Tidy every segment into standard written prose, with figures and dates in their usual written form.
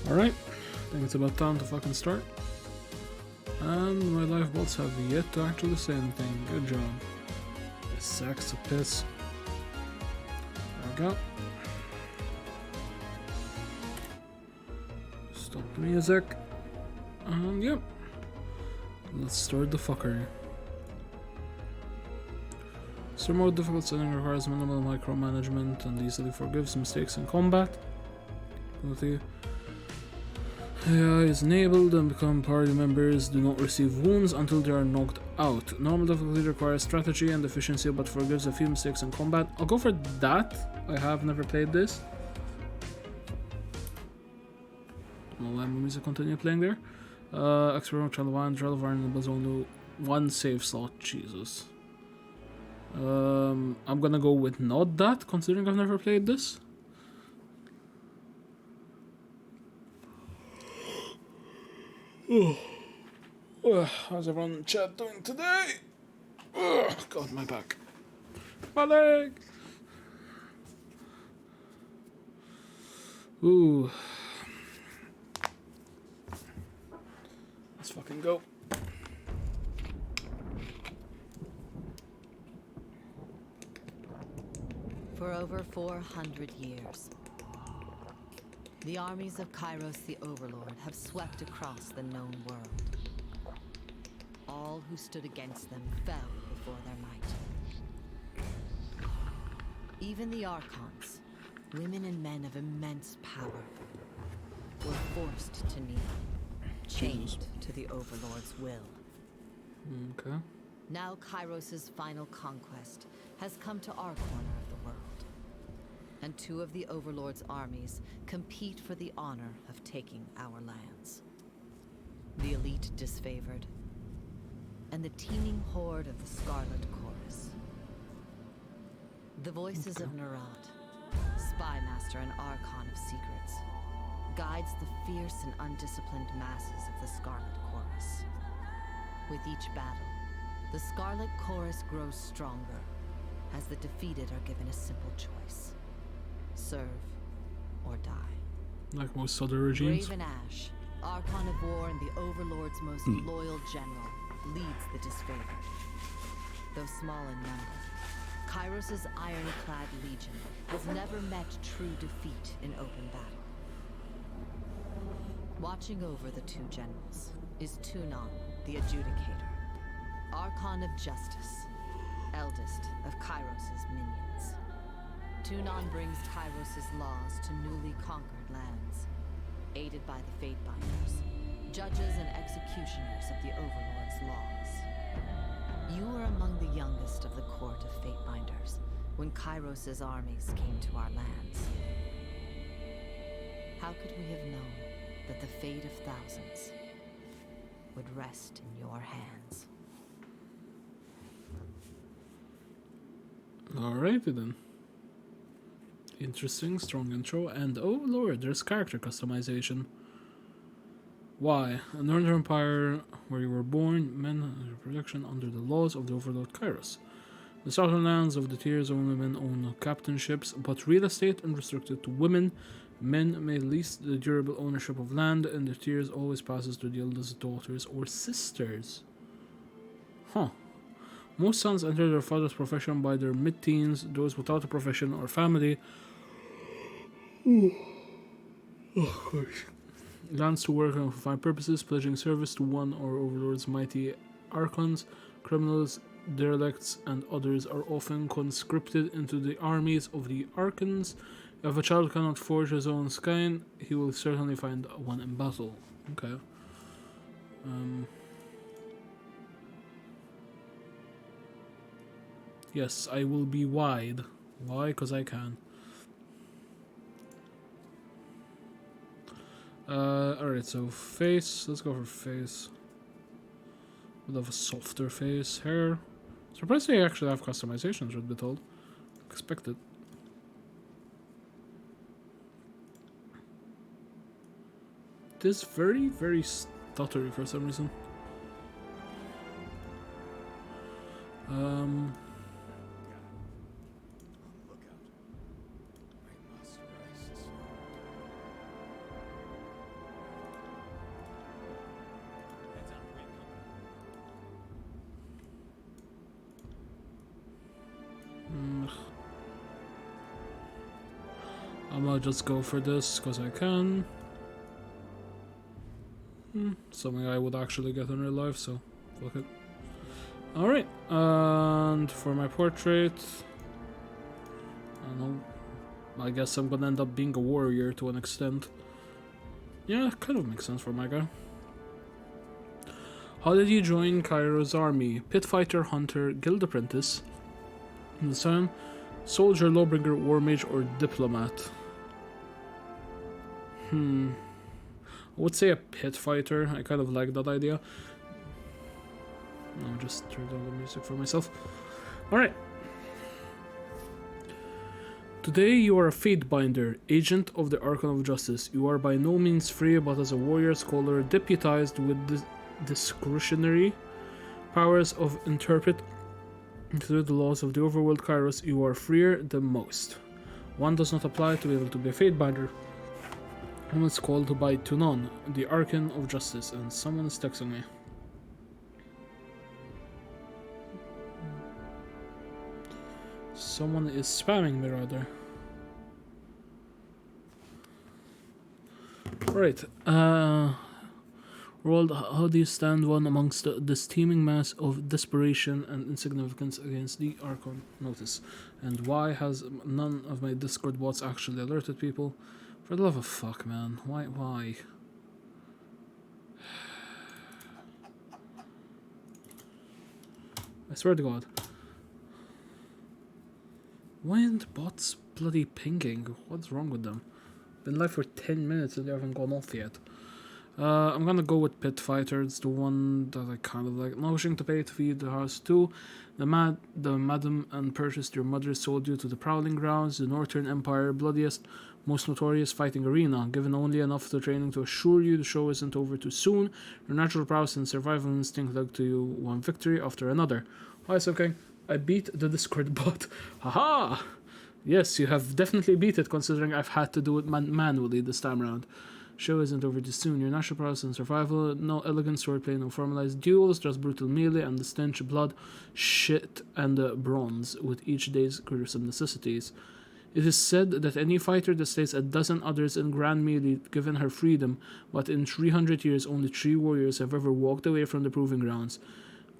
Alright, I think it's about time to fucking start. And my lifeboats have yet to actually say anything. Good job. This sacks of piss. There we go. Stop the music. And yep. Let's start the fuckery. Story mode difficult setting requires minimal micromanagement and easily forgives mistakes in combat. Ability AI is enabled and become party members do not receive wounds until they are knocked out. Normal difficulty requires strategy and efficiency but forgives a few mistakes in combat. I'll go for that. I have never played this. I'll let my music continue playing there. Experiment Trial 1, Trial of Iron enables only one save slot. Jesus. I'm gonna go with not that, considering I've never played this. How's everyone in chat doing today? God, my back. My leg! Ooh. Let's fucking go. For over 400 years, the armies of Kairos the Overlord have swept across the known world. All who stood against them fell before their might. Even the Archons, women and men of immense power, were forced to kneel, chained to the Overlord's will. Okay. Now Kairos' final conquest has come to our corner of the world. And two of the Overlord's armies compete for the honor of taking our lands. The elite disfavored, and the teeming horde of the Scarlet Chorus. The voices of Nerat, spy master and archon of secrets, guides the fierce and undisciplined masses of the Scarlet Chorus. With each battle, the Scarlet Chorus grows stronger, as the defeated are given a simple choice. Serve or die. Like most other regimes. Raven Ash, Archon of War and the Overlord's most loyal general, leads the disfavored. Though small in number, Kairos' ironclad legion has never met true defeat in open battle. Watching over the two generals is Tunon, the Adjudicator, Archon of Justice, eldest of Kairos' minions. Tunon brings Kairos' laws to newly conquered lands, aided by the Fatebinders, judges and executioners of the Overlord's laws. You were among the youngest of the court of Fatebinders when Kairos' armies came to our lands. How could we have known that the fate of thousands would rest in your hands? Alrighty then. Interesting, strong intro, and oh lord, there's character customization. Why? A Northern Empire where you were born, men under protection under the laws of the Overlord Kairos. The southern lands of the tiers only men own captainships, but real estate unrestricted to women. Men may lease the durable ownership of land, and the tiers always passes to the eldest daughters or sisters. Huh. Most sons enter their father's profession by their mid-teens. Those without a profession or family lands to work on for fine purposes, pledging service to one or Overlord's mighty archons. Criminals, derelicts, and others are often conscripted into the armies of the archons. If a child cannot forge his own skein, he will certainly find one in battle. Okay. Yes, I will be wide. Why? Because I can. Alright, so face. Let's go for face. We'll have a softer face. Hair. Surprised they actually have customizations, truth be told. Expected. It is very, very stuttery for some reason. might just go for this because I can. Something I would actually get in real life, so fuck it. Alright, and for my portrait, I don't know, I guess I'm gonna end up being a warrior to an extent. Yeah, kind of makes sense for my guy. How did you join Cairo's army? Pit fighter, hunter, guild apprentice, in the sun, soldier, lawbringer, war mage, or diplomat? I would say a pit fighter. I kind of like that idea. I'll just turn down the music for myself. Alright. Today you are a Fate Binder, agent of the Archon of Justice. You are by no means free, but as a warrior scholar deputized with discretionary powers of interpret through the laws of the overworld Kairos, you are freer than most. One does not apply to be able to be a Fate Binder. One is called by Tunon, the Archon of Justice, and someone is texting me. Someone is spamming me, rather. Right. Roald, how do you stand one amongst this teeming mass of desperation and insignificance against the Archon Notice? And why has none of my Discord bots actually alerted people? For the love of fuck, man. Why? I swear to God. Why aren't bots bloody pinging? What's wrong with them? Been live for 10 minutes and they haven't gone off yet. I'm gonna go with Pit Fighter. It's the one that I kind of like. Not wishing to pay to feed the house too. The madam and purchased your mother sold you to the Prowling Grounds, the Northern Empire, bloodiest, most notorious fighting arena. Given only enough to training to assure you the show isn't over too soon, your natural prowess and survival instinct led to you one victory after another. Oh, it's okay. I beat the Discord bot. Haha! Yes, you have definitely beat it, considering I've had to do it manually this time around. Show isn't over too soon. Your natural prowess and survival, no elegant swordplay, no formalized duels, just brutal melee and the stench of blood, shit, and bronze, with each day's gruesome necessities. It is said that any fighter that slays a dozen others in grand melee given her freedom, but in 300 years only 3 warriors have ever walked away from the proving grounds.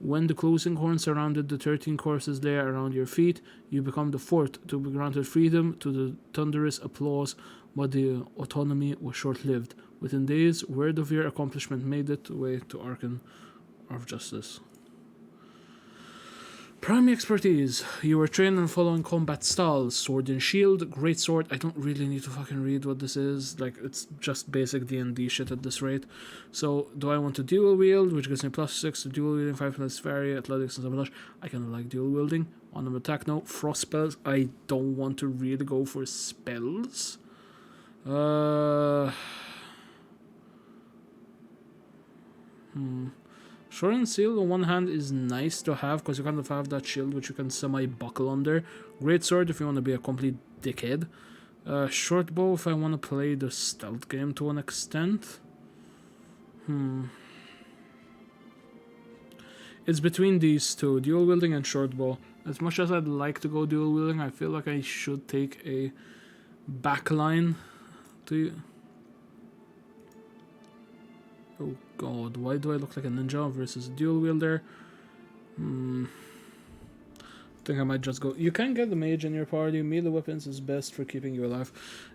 When the closing horn surrounded the 13 corpses lay around your feet, you become the fourth to be granted freedom to the thunderous applause, but the autonomy was short-lived. Within days, word of your accomplishment made its way to Archon of Justice. Primary expertise. You were trained in following combat styles. Sword and shield, great sword. I don't really need to fucking read what this is. Like, it's just basic D&D shit at this rate. So, do I want to dual wield, which gives me +6 to dual wielding, 5 plus fairy, athletics, and sabotage? I kind of like dual wielding. On an attack note, frost spells. I don't want to really go for spells. Sword and Shield on one hand is nice to have because you kind of have that shield which you can semi-buckle under. Great Sword if you want to be a complete dickhead. Short Bow if I want to play the stealth game to an extent. It's between these two, dual wielding and short bow. As much as I'd like to go dual wielding, I feel like I should take a backline to... Oh god, why do I look like a ninja versus a dual wielder? I think I might just go... You can get the mage in your party. Melee weapons is best for keeping you alive.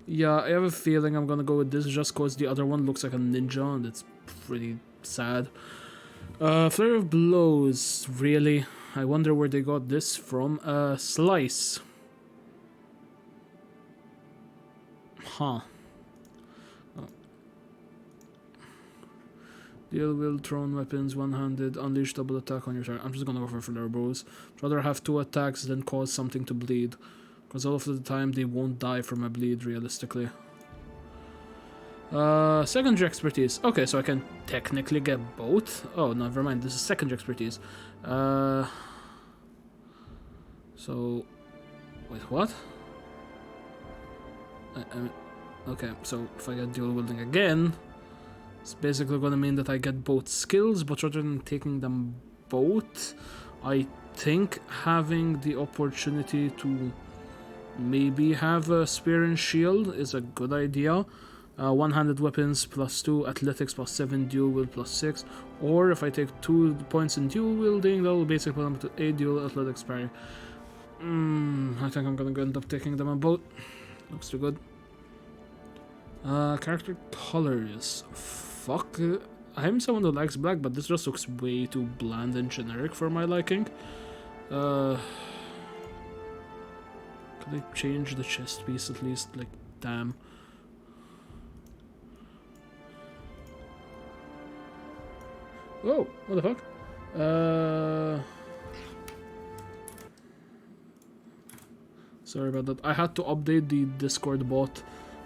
Yeah, I have a feeling I'm gonna go with this just cause the other one looks like a ninja and it's pretty sad. Flurry of Blows, really? I wonder where they got this from. Slice. Huh. Deal wield thrown weapons, one-handed, unleash double attack on your target. I'm just gonna go for Flare Bows. I'd rather have 2 attacks than cause something to bleed. Because all of the time they won't die from a bleed, realistically. Secondary expertise. Okay, so I can technically get both. Oh, never mind. This is secondary expertise. So... Wait, what? Okay, so if I get dual wielding again... It's basically going to mean that I get both skills, but rather than taking them both, I think having the opportunity to maybe have a spear and shield is a good idea. One-handed weapons +2, athletics +7, dual wield +6. Or if I take 2 points in dual wielding, that will basically put them to 8 dual athletics parry. I think I'm gonna end up taking them on both. Looks too good. Character colors. Fuck. I'm someone who likes black, but this just looks way too bland and generic for my liking. Could I change the chest piece at least? Like, damn. Whoa, what the fuck? Sorry about that. I had to update the Discord bot.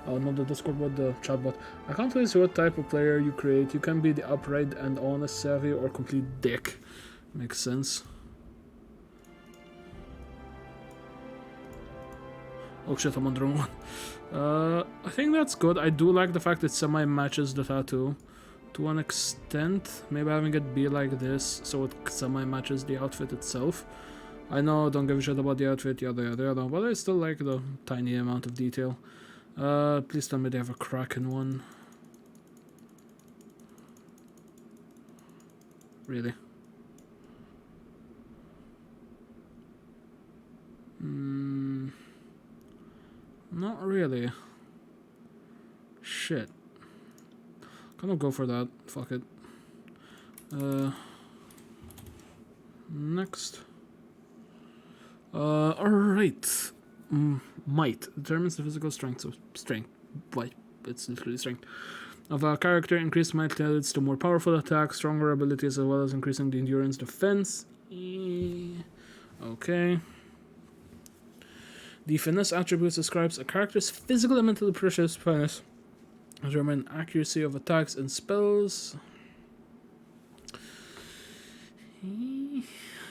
Not the Discord bot, the chat bot. I can't really see what type of player you create. You can be the upright and honest, savvy, or complete dick. Makes sense. Oh shit, I'm on the wrong one. I think that's good. I do like the fact it semi-matches the tattoo. To an extent, maybe having it be like this so it semi-matches the outfit itself. I know, don't give a shit about the outfit, yada yada yada, but I still like the tiny amount of detail. Please tell me they have a Kraken one. Really? Not really. Shit. Gonna go for that. Fuck it. Next. Alright. Might determines the physical strength. So, strength. Why? It's literally strength. Of a character, increased might leads to more powerful attacks, stronger abilities, as well as increasing the endurance defense. Okay. The finesse attributes describes a character's physical and mental precious finesse. Determine accuracy of attacks and spells.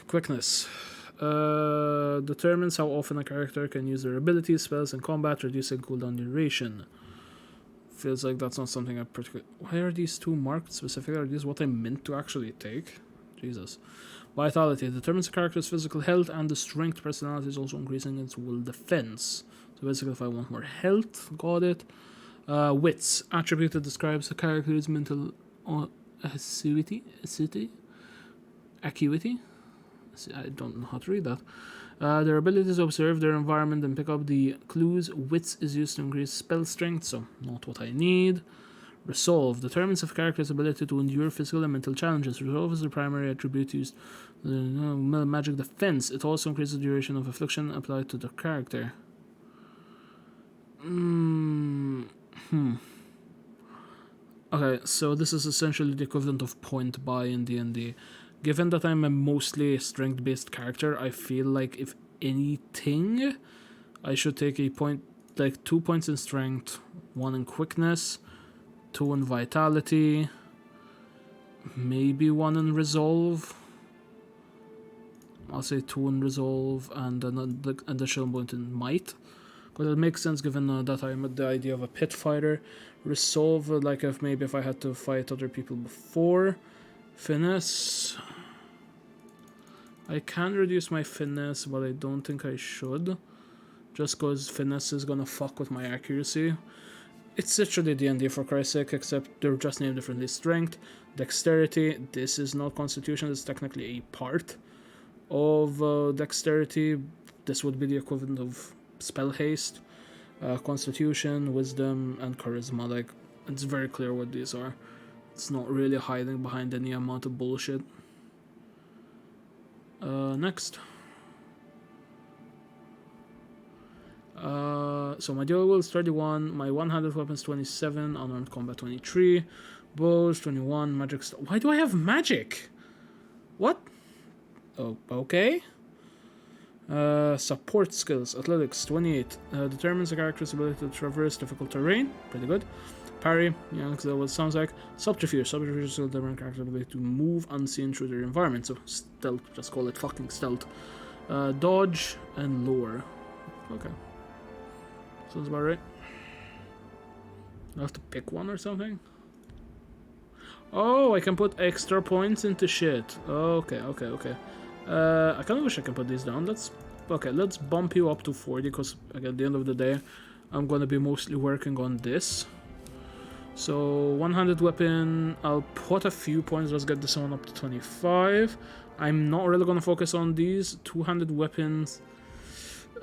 Quickness. Determines how often a character can use their abilities, spells, in combat, reducing cooldown duration. Feels like that's not something I particularly... Why are these two marked specifically? Are these what I meant to actually take? Jesus. Vitality. Determines a character's physical health and the strength. Personality is also increasing its will defense. So basically if I want more health, got it. Wits. Attribute that describes a character's mental acuity. I don't know how to read that. Their ability to observe their environment and pick up the clues. Wits is used to increase spell strength, so not what I need. Resolve determines a character's ability to endure physical and mental challenges. Resolve is the primary attribute used magic defense. It also increases the duration of affliction applied to the character. Okay, so this is essentially the equivalent of point buy in D&D. Given that I'm a mostly strength-based character, I feel like if anything, I should take a point, like 2 points in strength, 1 in quickness, 2 in vitality, maybe 1 in resolve. I'll say 2 in resolve and an additional point in might. Because it makes sense given that I'm the idea of a pit fighter. Resolve, like if I had to fight other people before. Finesse. I can reduce my finesse, but I don't think I should. Just because finesse is gonna fuck with my accuracy. It's literally D&D for Christ's sake, except they're just named differently. Strength, dexterity. This is not constitution, it's technically a part of dexterity. This would be the equivalent of spell haste. Constitution, wisdom, and charisma. Like, it's very clear what these are. It's not really hiding behind any amount of bullshit. Next. So my dual wield is 31, my one-handed weapons 27, unarmed combat 23, bows 21, magic. Why do I have magic? What? Oh, okay. Support skills, athletics 28, determines a character's ability to traverse difficult terrain. Pretty good. Parry, yeah, that's what it sounds like. Subterfuge. Subterfuge is a different character's ability to move unseen through their environment. So stealth, just call it fucking stealth. Dodge and lure. Okay. Sounds about right. I have to pick one or something? Oh, I can put extra points into shit. Okay. I kind of wish I could put these down. Let's Okay, let's bump you up to 40, because again, at the end of the day, I'm gonna be mostly working on this. So 100 weapon, I'll put a few points, let's get this one up to 25. I'm not really gonna focus on these. 200 weapons.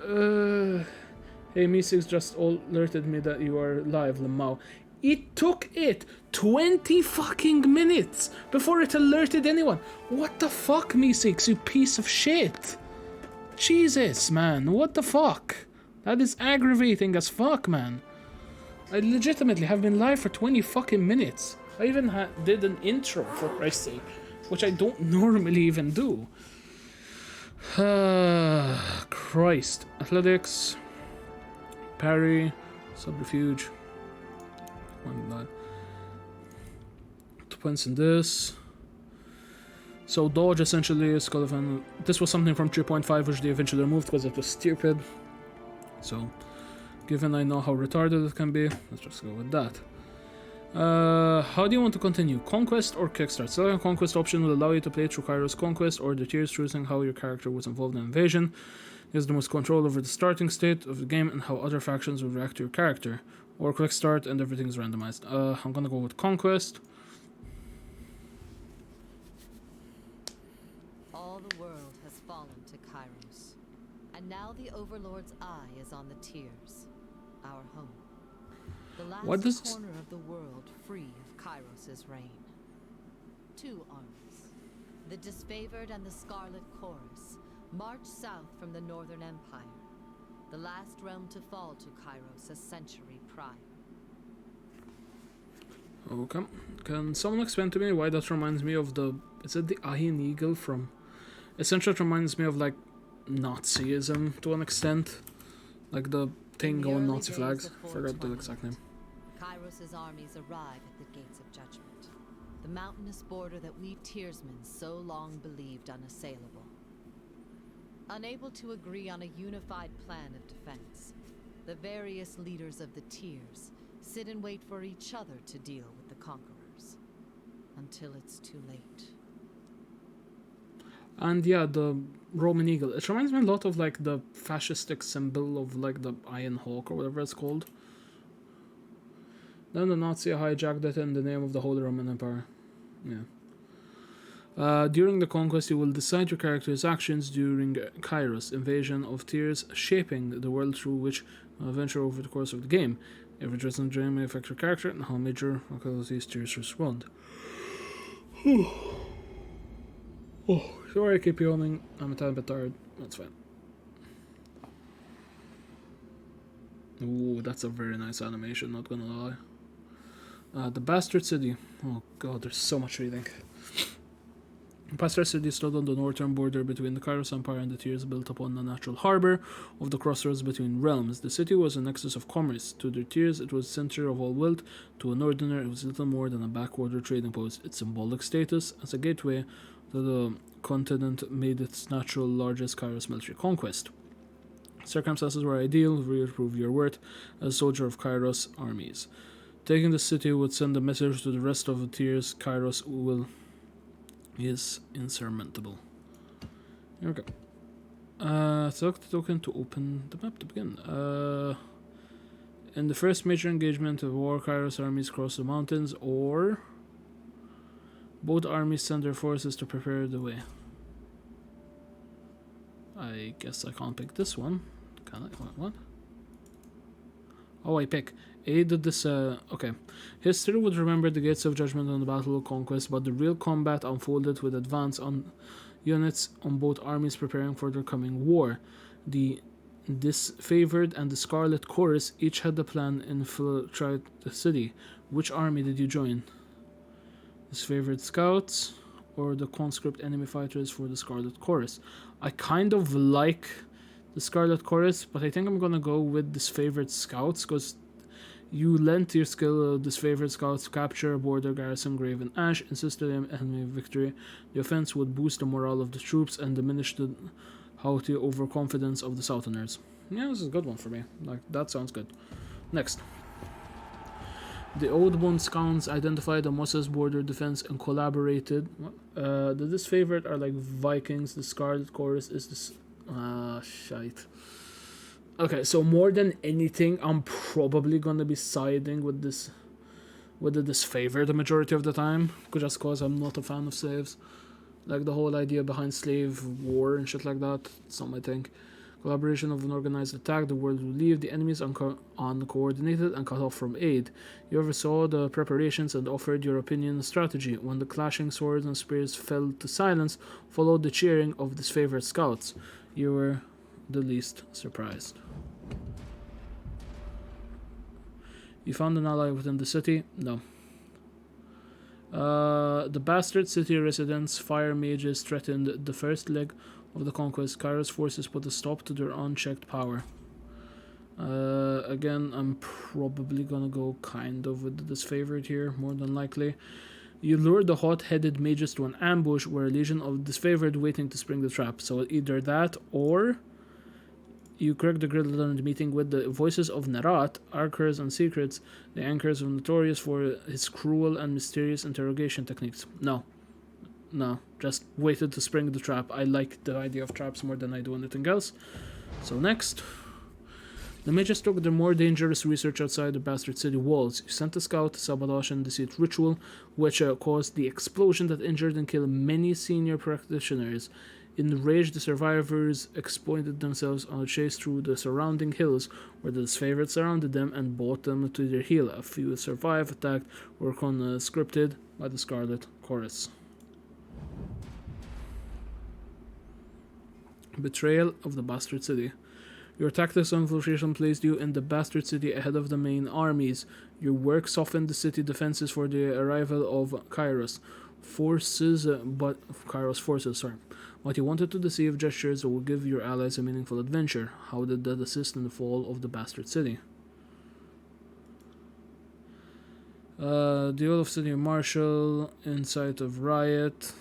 Hey, Mi6 just alerted me that you are live, Lamau. It took it 20 fucking minutes before it alerted anyone. What the fuck, Mi6, you piece of shit? Jesus, man, what the fuck? That is aggravating as fuck, man. I legitimately have been live for 20 fucking minutes. I even did an intro, for Christ's sake, which I don't normally even do. Christ. Athletics, parry, subterfuge. One blood. 2 points in this. So dodge essentially is kind of an... This was something from 3.5 which they eventually removed because it was stupid. So, given I know how retarded it can be, let's just go with that. How do you want to continue? Conquest or Kickstart? Selecting a Conquest option will allow you to play through Kairos Conquest or the tiers, choosing how your character was involved in invasion. Gives the most control over the starting state of the game and how other factions will react to your character. Or Quick Start and everything is randomized. I'm gonna go with Conquest. All the world has fallen to Kairos. And now the Overlord's eye is on the tiers. Our home. The last corner of the world free of Kairos' reign. 2 armies. The Disfavored and the Scarlet Chorus march south from the Northern Empire. The last realm to fall to Kairos a century prior. Okay. Can someone explain to me why that reminds me of the... Is it the Iron Eagle from... Essentially it reminds me of like Nazism to an extent. Like the thing on Nazi flags. Forgot the exact name. Kairos' armies arrive at the gates of judgment. The mountainous border that we Tiersmen so long believed unassailable. Unable to agree on a unified plan of defense, the various leaders of the tiers sit and wait for each other to deal with the conquerors. Until it's too late. And yeah, the Roman Eagle. It reminds me a lot of like the fascistic symbol of like the Iron Hawk or whatever it's called. Then the Nazi hijacked it in the name of the Holy Roman Empire. Yeah. During the conquest, you will decide your character's actions during Kairos, invasion of tiers, shaping the world through which you will venture over the course of the game. Every chosen dream may affect your character and how major localities tiers respond. Oh, sorry I keep yawning. I'm a tiny bit tired. That's fine. Ooh, that's a very nice animation, not gonna lie. The Bastard City. Oh god, there's so much reading. Bastard City stood on the northern border between the Kairos Empire and the tiers, built upon the natural harbor of the crossroads between realms. The city was a nexus of commerce. To the tiers, it was the center of all wealth. To a northerner, it was little more than a backwater trading post. Its symbolic status as a gateway to the continent made its natural largest Kairos military conquest. Circumstances were ideal to prove your worth as a soldier of Kairos armies. Taking the city would send a message to the rest of the tiers. Kairos is insurmountable. Here we go. Select the token to open the map to begin. In the first major engagement of war, Kairos armies cross the mountains, or both armies send their forces to prepare the way. I guess I can't pick this one. Can I? What? Oh, I pick. Aided this, okay. History would remember the Gates of Judgment and the Battle of Conquest, but the real combat unfolded with advance on units on both armies preparing for their coming war. The Disfavored and the Scarlet Chorus each had the plan to infiltrate the city. Which army did you join? Disfavored Scouts or the conscript enemy fighters for the Scarlet Chorus? I kind of like the Scarlet Chorus, but I think I'm gonna go with Disfavored Scouts, because you lent your skill of Disfavored Scouts to capture a border garrison Graven Ash, insisted on enemy victory. The offense would boost the morale of the troops and diminish the haughty overconfidence of the Southerners. Yeah, this is a good one for me. Like, that sounds good. Next. The Oathbound Scouts identified the Mossa's border defense and collaborated. The Disfavored are like Vikings. The Scarlet Chorus is Shite. Okay, so more than anything, I'm probably gonna be siding with the disfavor the majority of the time, just cause I'm not a fan of slaves. Like the whole idea behind slave war and shit like that, it's not my thing. Collaboration of an organized attack, the world will leave the enemies uncoordinated and cut off from aid. You oversaw the preparations and offered your opinion and strategy. When the clashing swords and spears fell to silence, followed the cheering of disfavored scouts. You were the least surprised. You found an ally within the city? No. The bastard city residents, fire mages, threatened the first leg of the conquest. Kairos forces put a stop to their unchecked power. Again, I'm probably gonna go kind of with the disfavored here, more than likely. You lured the hot-headed mages to an ambush where a legion of disfavored waiting to spring the trap. So either that or you cracked the Gridland meeting with the voices of Narat, Archers and Secrets, the anchors of notorious for his cruel and mysterious interrogation techniques. No. Just waited to spring the trap. I like the idea of traps more than I do anything else. So next. The mages took the more dangerous research outside the bastard city walls. You sent a scout to sabotage and deceit ritual, which caused the explosion that injured and killed many senior practitioners. Enraged, the survivors exploited themselves on a chase through the surrounding hills, where the disfavored surrounded them and brought them to their heel. A few survived, attacked, or conscripted by the Scarlet Chorus. Betrayal of the Bastard City. Your tactics of infiltration placed you in the Bastard City ahead of the main armies. Your work softened the city defenses for the arrival of Kairos forces, but you wanted to deceive gestures that would give your allies a meaningful adventure. How did that assist in the fall of the Bastard City? Deal of City Marshal, Insight of Riot,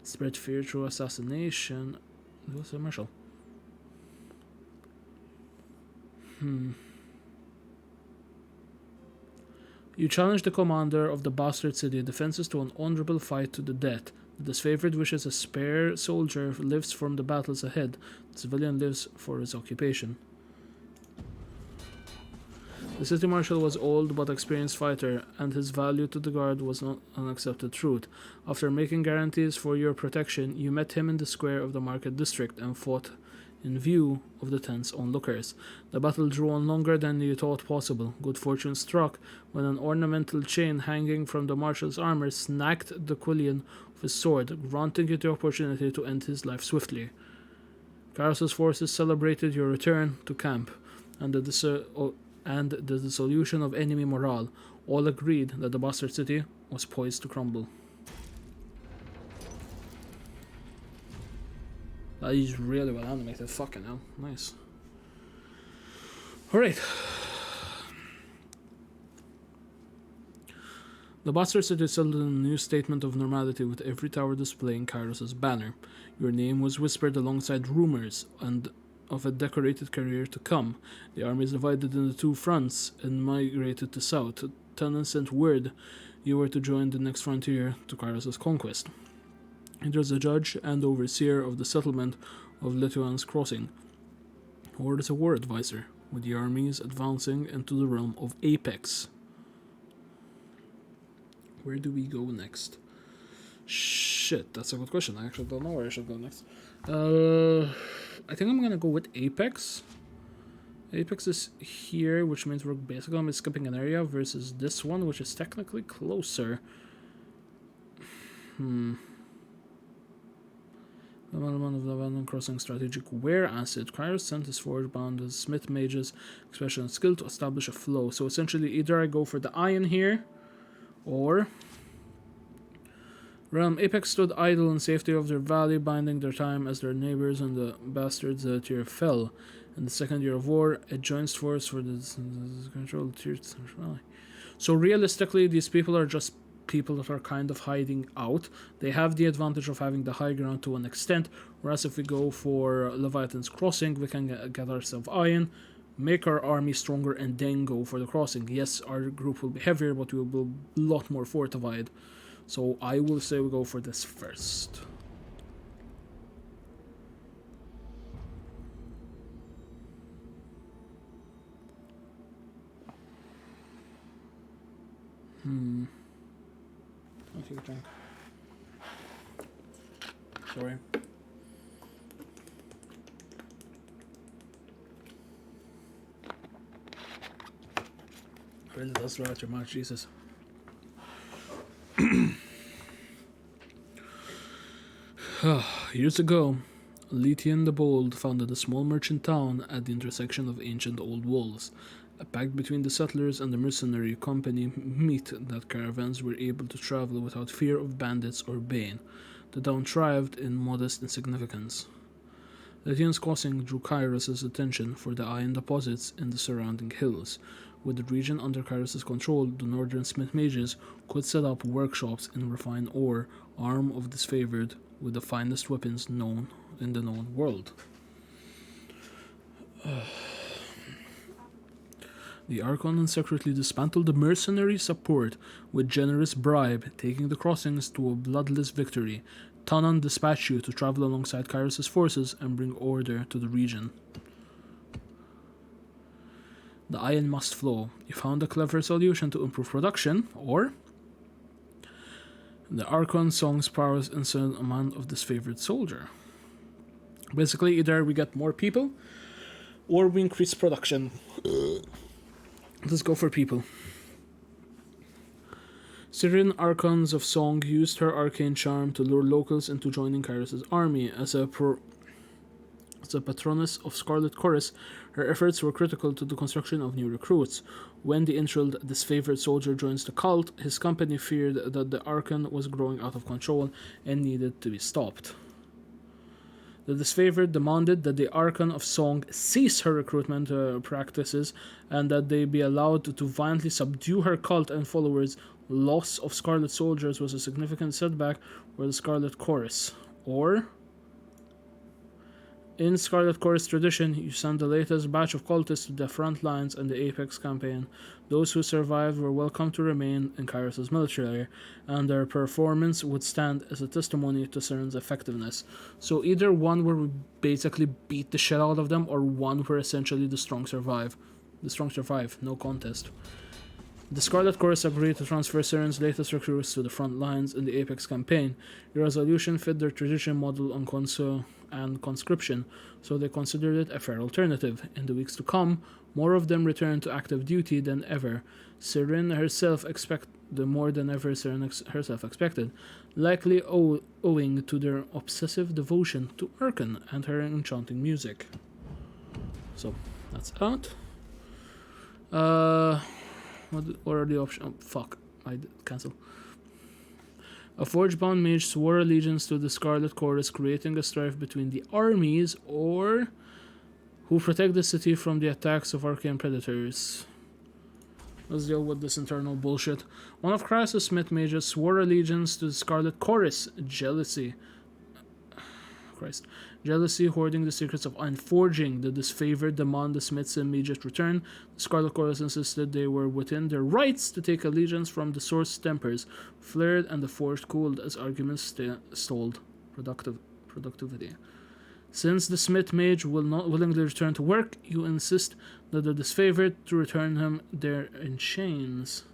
Spread Fear through Assassination. What's a Marshal? You challenge the commander of the Bastard City defenses to an honorable fight to the death. The disfavored wishes a spare soldier lives from the battles ahead. The civilian lives for his occupation. The city marshal was old but experienced fighter, and his value to the guard was not an accepted truth. After making guarantees for your protection, you met him in the square of the market district and fought in view of the tense onlookers. The battle drew on longer than you thought possible. Good fortune struck when an ornamental chain hanging from the marshal's armor snagged the quillion of his sword, granting you the opportunity to end his life swiftly. Karos's forces celebrated your return to camp, and the dissolution of enemy morale. All agreed that the Bastard City was poised to crumble. That is really well animated. Fucking hell. Nice. Alright. The Bastard City settled in a new statement of normality with every tower displaying Kairos' banner. Your name was whispered alongside rumors and of a decorated career to come. The armies divided into two fronts and migrated to south. Tunnen sent word you were to join the next frontier to Kairos' conquest. It was the judge and overseer of the settlement of Lituan's Crossing, or as a war advisor, with the armies advancing into the realm of Apex. Where do we go next? Shit, that's a good question. I actually don't know where I should go next. I think I'm gonna go with Apex. Apex is here, which means we're basically gonna be skipping an area, versus this one, which is technically closer. The element of the Abandoned Crossing strategic wear acid. Kairos sent his forge-bound as Smith Mage's expression and skill to establish a flow. So essentially, either I go for the iron here, or Realm Apex stood idle in safety of their valley, biding their time as their neighbors and the bastards tier fell. In the second year of war, a joint force for the control tier. So realistically, these people are just people that are kind of hiding out. They have the advantage of having the high ground to an extent, whereas if we go for Leviathan's Crossing, we can get ourselves iron, make our army stronger, and then go for the crossing. Yes, our group will be heavier, but we will be a lot more fortified. So I will say we go for this first. I'll take a drink. Sorry. Really does throw out your mouth, Jesus. Years ago, Lethean the Bold founded a small merchant town at the intersection of ancient old walls. A pact between the settlers and the mercenary company meant that caravans were able to travel without fear of bandits or bane. The town thrived in modest insignificance. Lethean's crossing drew Kairos' attention for the iron deposits in the surrounding hills. With the region under Kairos' control, the northern smith mages could set up workshops in refined ore, arm of disfavored with the finest weapons known in the known world. The Archon secretly dismantled the mercenary support with generous bribe, taking the crossings to a bloodless victory. Tanan dispatched you to travel alongside Kairos' forces and bring order to the region. The iron must flow. You found a clever solution to improve production, or the Archon song's powers insert a man of disfavored soldier. Basically, either we get more people, or we increase production. Let's go for people. Syrian Archons of Song used her arcane charm to lure locals into joining Kairos' army. As a patroness of Scarlet Chorus, her efforts were critical to the construction of new recruits. When the intrulled, disfavored soldier joins the cult, his company feared that the Archon was growing out of control and needed to be stopped. The disfavored demanded that the Archon of Song cease her recruitment practices and that they be allowed to violently subdue her cult and followers. Loss of Scarlet soldiers was a significant setback for the Scarlet Chorus. Or, in Scarlet Chorus tradition, you send the latest batch of cultists to the front lines in the Apex campaign. Those who survived were welcome to remain in Kairos' military, and their performance would stand as a testimony to Siren's effectiveness. So either one where we basically beat the shit out of them, or one where essentially the strong survive. The strong survive, no contest. The Scarlet Chorus agreed to transfer Siren's latest recruits to the front lines in the Apex campaign. The resolution fit their tradition model on conscription, so they considered it a fair alternative. In the weeks to come, more of them returned to active duty than ever. Siren herself expected, likely owing to their obsessive devotion to Urkin and her enchanting music. So, that's out. What are the options? Oh, fuck. I cancel. A Forge-bound mage swore allegiance to the Scarlet Chorus, creating a strife between the armies, or who protect the city from the attacks of arcane predators. Let's deal with this internal bullshit. One of Krasus' Smith mages swore allegiance to the Scarlet Chorus. Jealousy hoarding the secrets of iron forging. The disfavored demand the Smith's immediate return. The Scarlet Chorus insisted they were within their rights to take allegiance from the source tempers. Flared and the forged cooled as arguments stalled productivity. Since the Smith mage will not willingly return to work, you insist that the disfavored to return him there in chains.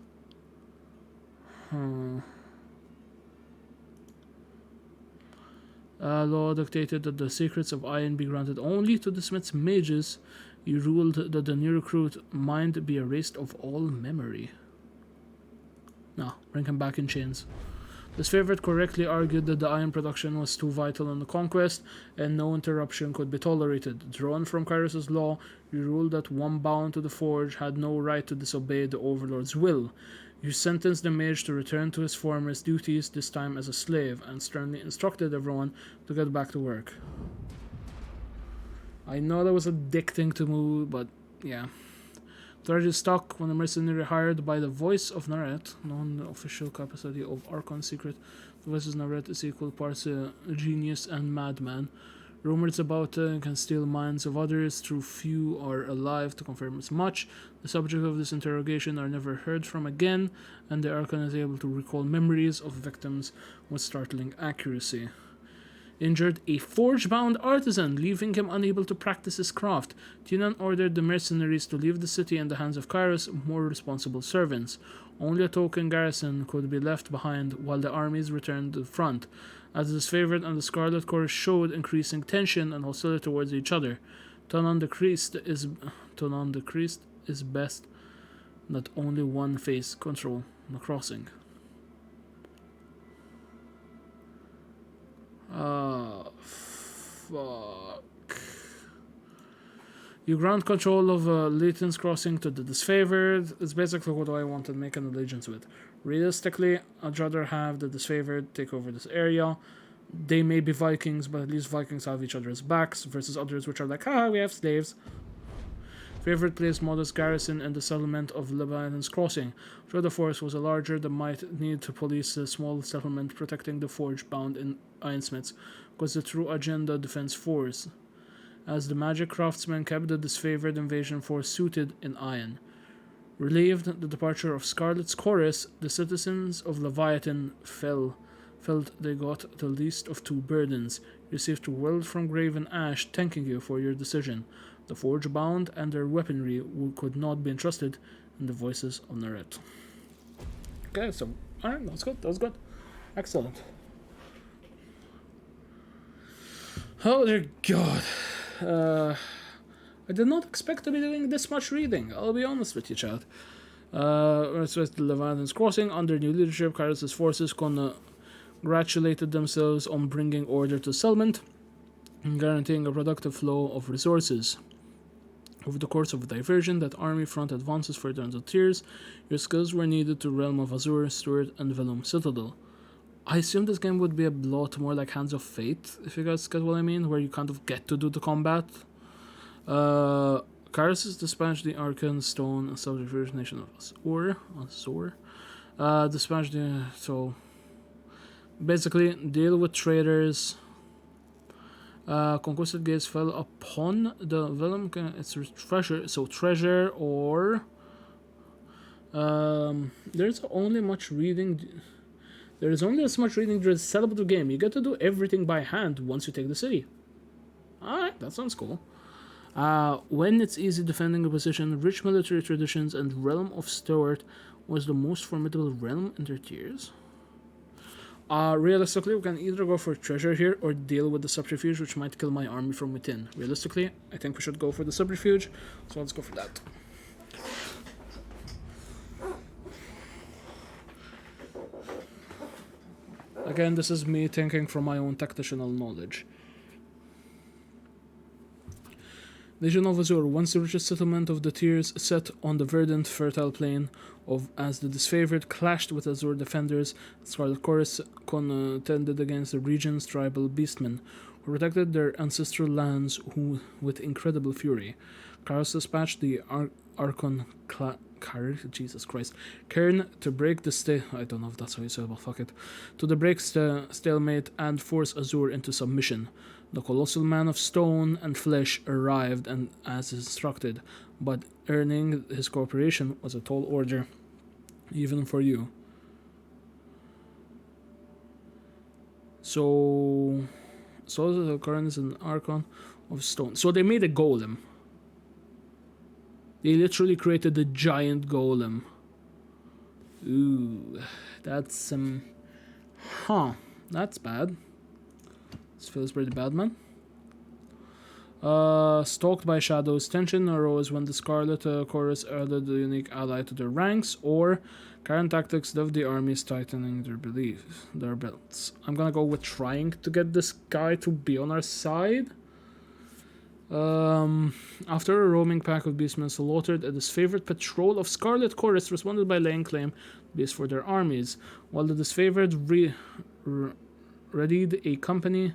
Law dictated that the secrets of iron be granted only to the Smith's mages. You ruled that the new recruit mind be erased of all memory. No, bring him back in chains. This favorite correctly argued that the iron production was too vital in the conquest, and no interruption could be tolerated. Drawn from Kairos' law, you ruled that one bound to the forge had no right to disobey the Overlord's will. You sentenced the mage to return to his former duties, this time as a slave, and sternly instructed everyone to get back to work. I know that was addicting to move, but yeah. Strategy stuck when a mercenary hired by the voice of Naret, non-official capacity of Archon secret. The voice of Naret is equal parts genius and madman. Rumors about can steal minds of others, through few are alive to confirm as much. The subject of this interrogation are never heard from again, and the Archon is able to recall memories of victims with startling accuracy. injured a forge-bound artisan, leaving him unable to practice his craft. Tinan ordered the mercenaries to leave the city in the hands of Kairos' more responsible servants. Only a token garrison could be left behind while the armies returned to the front, as the Disfavored and the Scarlet Chorus showed increasing tension and hostility towards each other. Tonon the Priest is best that only one face control the crossing. Fuck. You grant control of Leighton's Crossing to the Disfavored. It's basically what I want to make an allegiance with. Realistically, I'd rather have the Disfavored take over this area. They may be Vikings, but at least Vikings have each other's backs, versus others which are like, we have slaves. Favored placed modest garrison in the settlement of Leviathan's Crossing. Though the force was larger, they might need to police a small settlement protecting the forge-bound in ironsmiths, was the true agenda defense force, as the magic craftsmen kept the disfavored invasion force suited in iron. Relieved the departure of Scarlet's Chorus, the citizens of Leviathan felt they got the least of two burdens. You received a word from Graven Ash thanking you for your decision. The forge-bound and their weaponry could not be entrusted in the voices of Naret. Okay, so, alright, that's good, that's good. Excellent. Oh dear God. I did not expect to be doing this much reading, I'll be honest with you, chat. Let's the Leviathan's Crossing. Under new leadership, Kairos' forces congratulated themselves on bringing order to settlement and guaranteeing a productive flow of resources. Over the course of a diversion, that army front advances further into tiers. Your skills were needed to Realm of Azure, Stewart, and Velum Citadel. I assume this game would be a lot more like Hands of Fate, if you guys get what I mean, where you kind of get to do the combat. Kairos dispatched the Arcan Stone and Subterfuge Nation of Azure. Dispatched the... So, basically, deal with traders. Conquested gates fell upon the Velum. It's treasure. So, treasure or... there's only much reading... There is only as much reading during the setup of the game. You get to do everything by hand once you take the city. Alright, that sounds cool. When it's easy defending a position, rich military traditions and Realm of Stewart was the most formidable realm in their tiers. Realistically, we can either go for treasure here or deal with the subterfuge, which might kill my army from within. Realistically, I think we should go for the subterfuge, so let's go for that. Again, this is me thinking from my own tactical knowledge. Legion of Azure, once the richest settlement of the tiers, set on the verdant, fertile plain of as the disfavored clashed with Azure defenders, Scarlet Chorus contended against the region's tribal beastmen, who protected their ancestral lands with incredible fury. Kairos dispatched the Archon Jesus Christ. Cairn to break the I don't know if that's how you say it, but fuck it. To break stalemate and force Azure into submission. The colossal man of stone and flesh arrived and as instructed, but earning his cooperation was a tall order, even for you. So the Cairn is an Archon of stone. So they made a golem. They literally created a giant golem. Ooh, that's that's bad. This feels pretty bad, man. Stalked by shadows, tension arose when the Scarlet Chorus added a unique ally to their ranks, or current tactics left the armies tightening their belts. I'm gonna go with trying to get this guy to be on our side. After a roaming pack of beastmen slaughtered, a disfavored patrol of Scarlet Chorus responded by laying claim to beasts for their armies, while the disfavored readied a company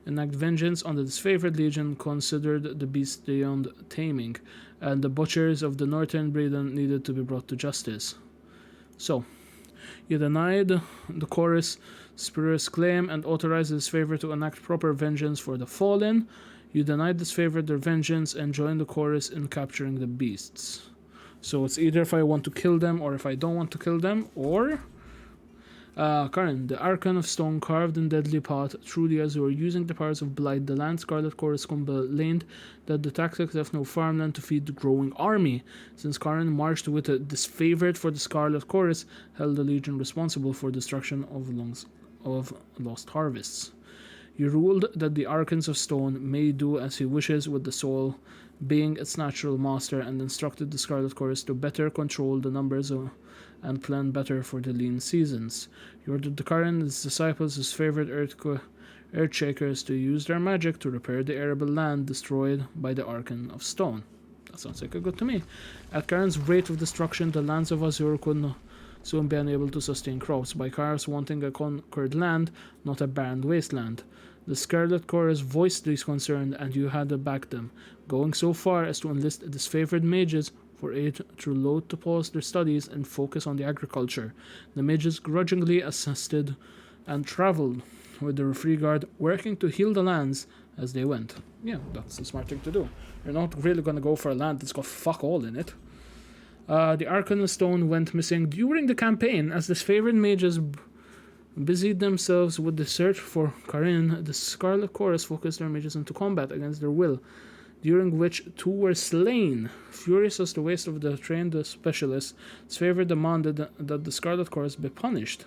enact vengeance on the disfavored legion considered the beast beyond taming, and the butchers of the northern Breeden needed to be brought to justice. So, you denied the chorus Spirus claim and authorized the disfavored to enact proper vengeance for the fallen. You denied disfavored their vengeance and joined the chorus in capturing the beasts. So it's either if I want to kill them or if I don't want to kill them, or Karen, the Archon of Stone carved in deadly path through the azure, using the powers of blight. The land Scarlet Chorus complained that the tactics left no farmland to feed the growing army. Since Karen marched with a disfavored for the Scarlet Chorus, held the legion responsible for destruction of lost harvests. He ruled that the Archons of Stone may do as he wishes with the soul, being its natural master, and instructed the Scarlet Chorus to better control the numbers and plan better for the lean seasons. He ordered the Karen and his disciples, his favorite Earthshakers, to use their magic to repair the arable land destroyed by the Archon of Stone. That sounds like a good to me. At Karen's rate of destruction, the lands of Azure could soon be unable to sustain crops, by Kairos wanting a conquered land, not a barren wasteland. The Scarlet Chorus voiced these concerns, and you had to back them, going so far as to enlist disfavored mages for aid through loath to pause their studies and focus on the agriculture. The mages grudgingly assisted and travelled with the Free Guard, working to heal the lands as they went. Yeah, that's the smart thing to do. You're not really going to go for a land that's got fuck all in it. The Arcana Stone went missing during the campaign as disfavored mages busied themselves with the search for Karin. The Scarlet Chorus focused their mages into combat against their will, during which 2 were slain. Furious as the waste of the trained specialists, Sfavor demanded that the Scarlet Chorus be punished.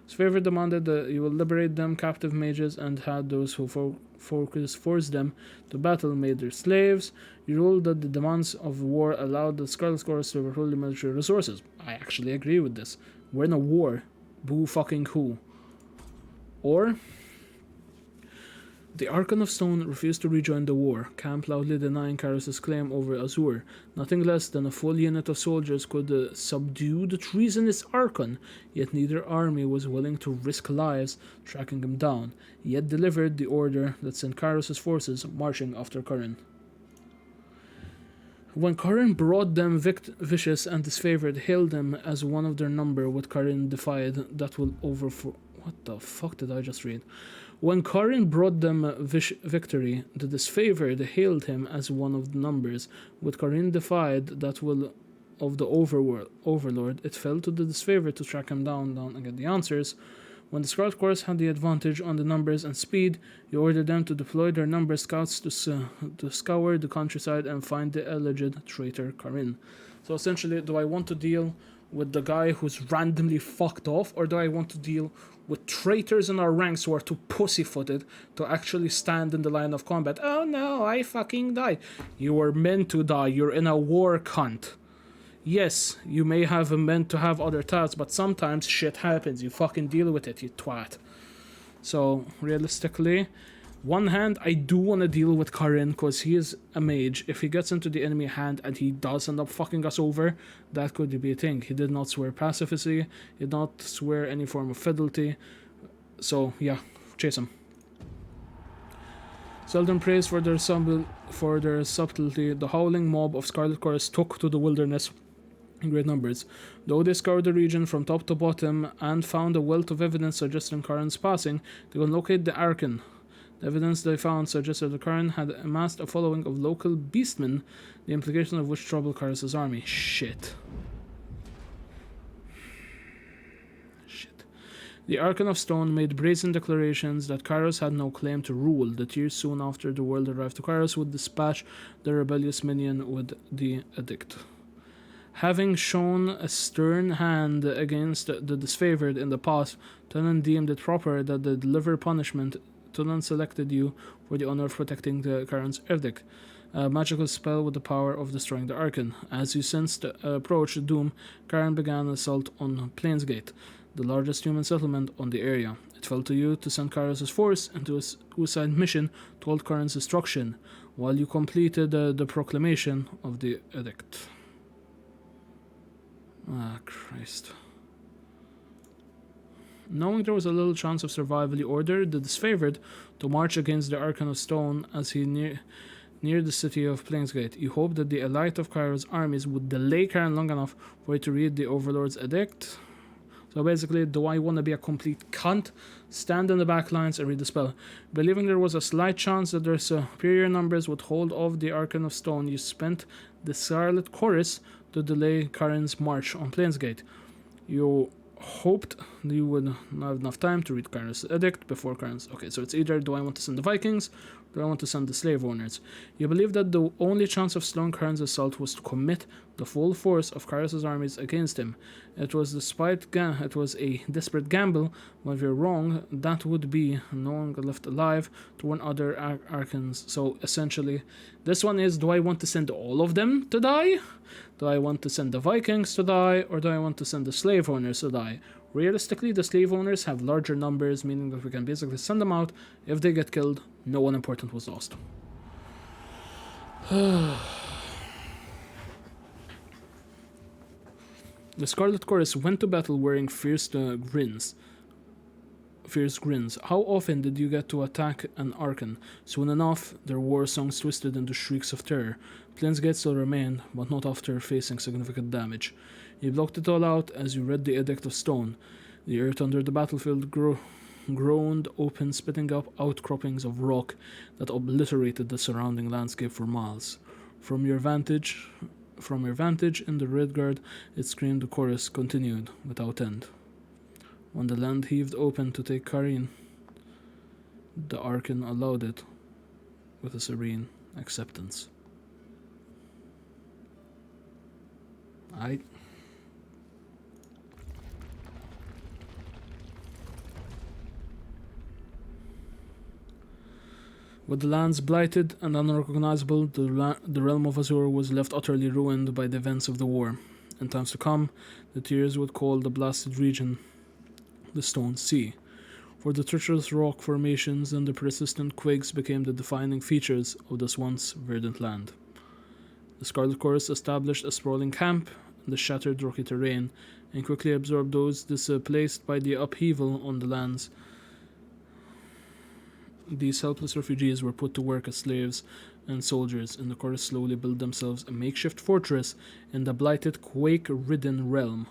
Sfavor demanded that you will liberate them captive mages, and had those who forced them to battle made their slaves. He ruled that the demands of war allowed the Scarlet Chorus to overrule the military resources. I actually agree with this. We're in a war. Boo fucking who. Or, the Archon of Stone refused to rejoin the war, Camp loudly denying Kairos' claim over Azure. Nothing less than a full unit of soldiers could subdue the treasonous Archon, yet neither army was willing to risk lives tracking him down. He had delivered the order that sent Kairos' forces marching after Karin. When Karin brought them vicious and disfavored, hailed them as one of their number, what Karin defied that will what the fuck did I just read? When Karin brought them victory, the disfavored hailed him as one of the numbers. With Karin defied that will of the overlord, it fell to the disfavored to track him down and get the answers. When the Scarlet Chorus had the advantage on the numbers and speed, he ordered them to deploy their number scouts to scour the countryside and find the alleged traitor Karin. So essentially, do I want to deal with the guy who's randomly fucked off, or do I want to deal with traitors in our ranks who are too pussyfooted to actually stand in the line of combat? Oh no, I fucking died. You were meant to die. You're in a war, cunt. Yes, you may have meant to have other thoughts, but sometimes shit happens. You fucking deal with it, you twat. So, realistically, one hand, I do want to deal with Karin because he is a mage. If he gets into the enemy hand and he does end up fucking us over, that could be a thing. He did not swear pacifisty, he did not swear any form of fidelity. So, yeah, chase him. Seldom praised for their subtlety, the howling mob of Scarlet Chorus took to the wilderness in great numbers. Though they scoured the region from top to bottom and found a wealth of evidence suggesting Karin's passing, they could locate the Archon. The evidence they found suggested that Karin had amassed a following of local beastmen, the implication of which troubled Kairos' army. Shit. The Archon of Stone made brazen declarations that Kairos had no claim to rule. The tears soon after the world arrived to Kairos would dispatch the rebellious minion with the edict. Having shown a stern hand against the disfavored in the past, Tunan deemed it proper that they deliver punishment. Tunan selected you for the honor of protecting the Karen's edict, a magical spell with the power of destroying the Archon. As you sensed the approach of doom, Karen began an assault on Plainsgate, the largest human settlement on the area. It fell to you to send Kairos' force into a suicide mission toward Karen's destruction, while you completed the proclamation of the edict. Ah, Christ. Knowing there was a little chance of survival, he ordered the disfavored to march against the Archon of Stone as he near the city of Plainsgate. He hoped that the elite of Kairos' armies would delay Karen long enough for it to read the Overlord's edict. So basically, do I want to be a complete cunt? Stand in the back lines and read the spell. Believing there was a slight chance that their superior numbers would hold off the Archon of Stone, you spent the Scarlet Chorus to delay Karen's march on Plainsgate. You hoped you would have enough time to read Kairos' edict before Kairos. Okay, so it's either do I want to send the Vikings, or do I want to send the slave owners? You believe that the only chance of slowing Kairos' assault was to commit the full force of Kairos' armies against him. It was a desperate gamble, but if you're wrong, that would be no one got left alive to warn other Arkans. So essentially, this one is, do I want to send all of them to die? Do I want to send the Vikings to die, or do I want to send the slave owners to die? Realistically, the slave owners have larger numbers, meaning that we can basically send them out. If they get killed, no one important was lost. The Scarlet Chorus went to battle wearing fierce grins. How often did you get to attack an Arkan? Soon enough, their war songs twisted into shrieks of terror. Plains Gate still remained, but not after facing significant damage. You blocked it all out as you read the Edict of Stone. The earth under the battlefield groaned open, spitting up outcroppings of rock that obliterated the surrounding landscape for miles. From your vantage in the Redguard, it screamed. The chorus continued without end. When the land heaved open to take Karin, the Arkan allowed it with a serene acceptance. With the lands blighted and unrecognizable, the realm of Azure was left utterly ruined by the events of the war. In times to come, the Tears would call the blasted region the Stone Sea, for the treacherous rock formations and the persistent quakes became the defining features of this once verdant land. The Scarlet Chorus established a sprawling camp in the shattered rocky terrain and quickly absorbed those displaced by the upheaval on the lands. These helpless refugees were put to work as slaves and soldiers, and the Chorus slowly built themselves a makeshift fortress in the blighted, quake-ridden realm.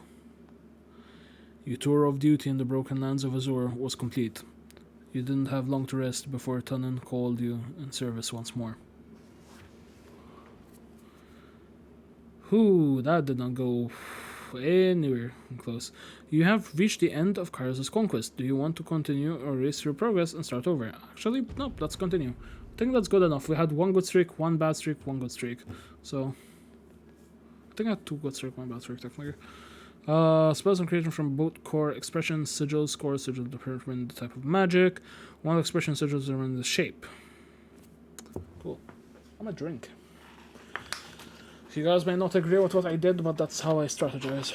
Your tour of duty in the broken lands of Azure was complete. You didn't have long to rest before Tunnen called you in service once more. That did not go anywhere close. You have reached the end of Kairos' conquest. Do you want to continue or erase your progress and start over? Actually, no, let's continue. I think that's good enough. We had one good streak, one bad streak, one good streak. So, I think I had two good streak, one bad streak, technically. Spells and creation from both core expression sigils. Core sigil determine the type of magic. One expression sigil determine the shape. Cool. I'm a drink. You guys may not agree with what I did, but that's how I strategize.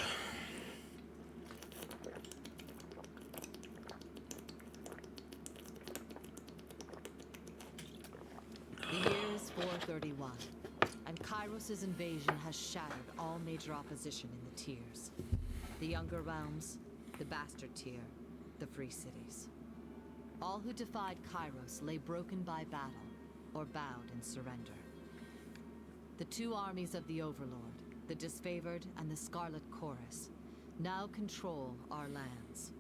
The year is 431, and Kairos' invasion has shattered all major opposition in the Tiers. The Younger Realms, the Bastard Tier, the Free Cities. All who defied Kairos lay broken by battle, or bowed in surrender. The two armies of the Overlord, the Disfavored and the Scarlet Chorus, now control our lands.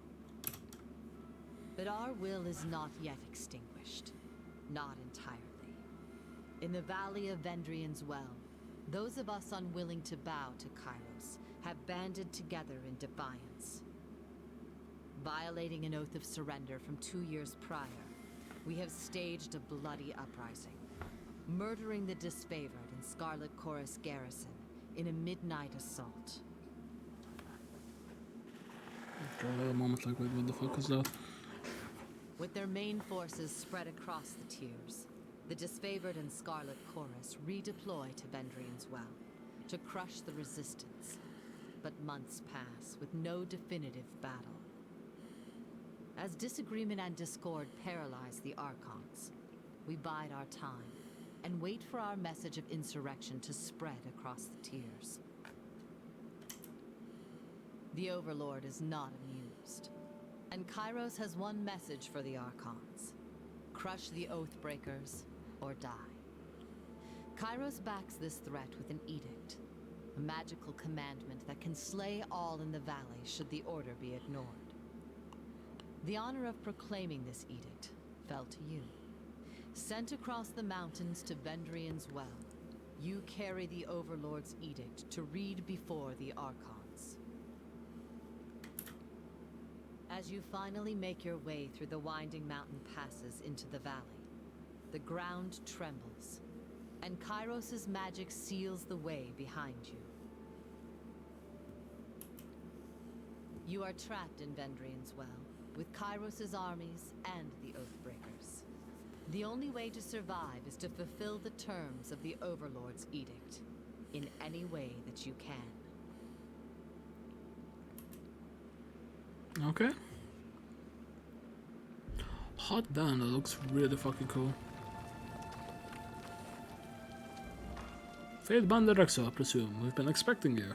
But our will is not yet extinguished. Not entirely. In the Valley of Vendrian's Well, those of us unwilling to bow to Kairos have banded together in defiance. Violating an oath of surrender from 2 years prior, we have staged a bloody uprising, murdering the Disfavored and Scarlet Chorus garrison in a midnight assault. After a little moment like, wait, what the fuck is that? With their main forces spread across the Tiers, the Disfavored and Scarlet Chorus redeploy to Vendrian's Well to crush the resistance. But months pass with no definitive battle. As disagreement and discord paralyze the Archons, we bide our time and wait for our message of insurrection to spread across the Tiers. The Overlord is not amused, and Kairos has one message for the Archons: crush the Oathbreakers or die. Kairos backs this threat with an edict, a magical commandment that can slay all in the valley should the order be ignored. The honor of proclaiming this edict fell to you. Sent across the mountains to Vendrian's Well, you carry the Overlord's edict to read before the Archons. As you finally make your way through the winding mountain passes into the valley, the ground trembles, and Kairos' magic seals the way behind you. You are trapped in Vendrian's Well, with Kairos' armies and the Oathbreakers. The only way to survive is to fulfill the terms of the Overlord's edict, in any way that you can. Okay. Hot damn, that looks really fucking cool. Fade Band Rexo, I presume. We've been expecting you.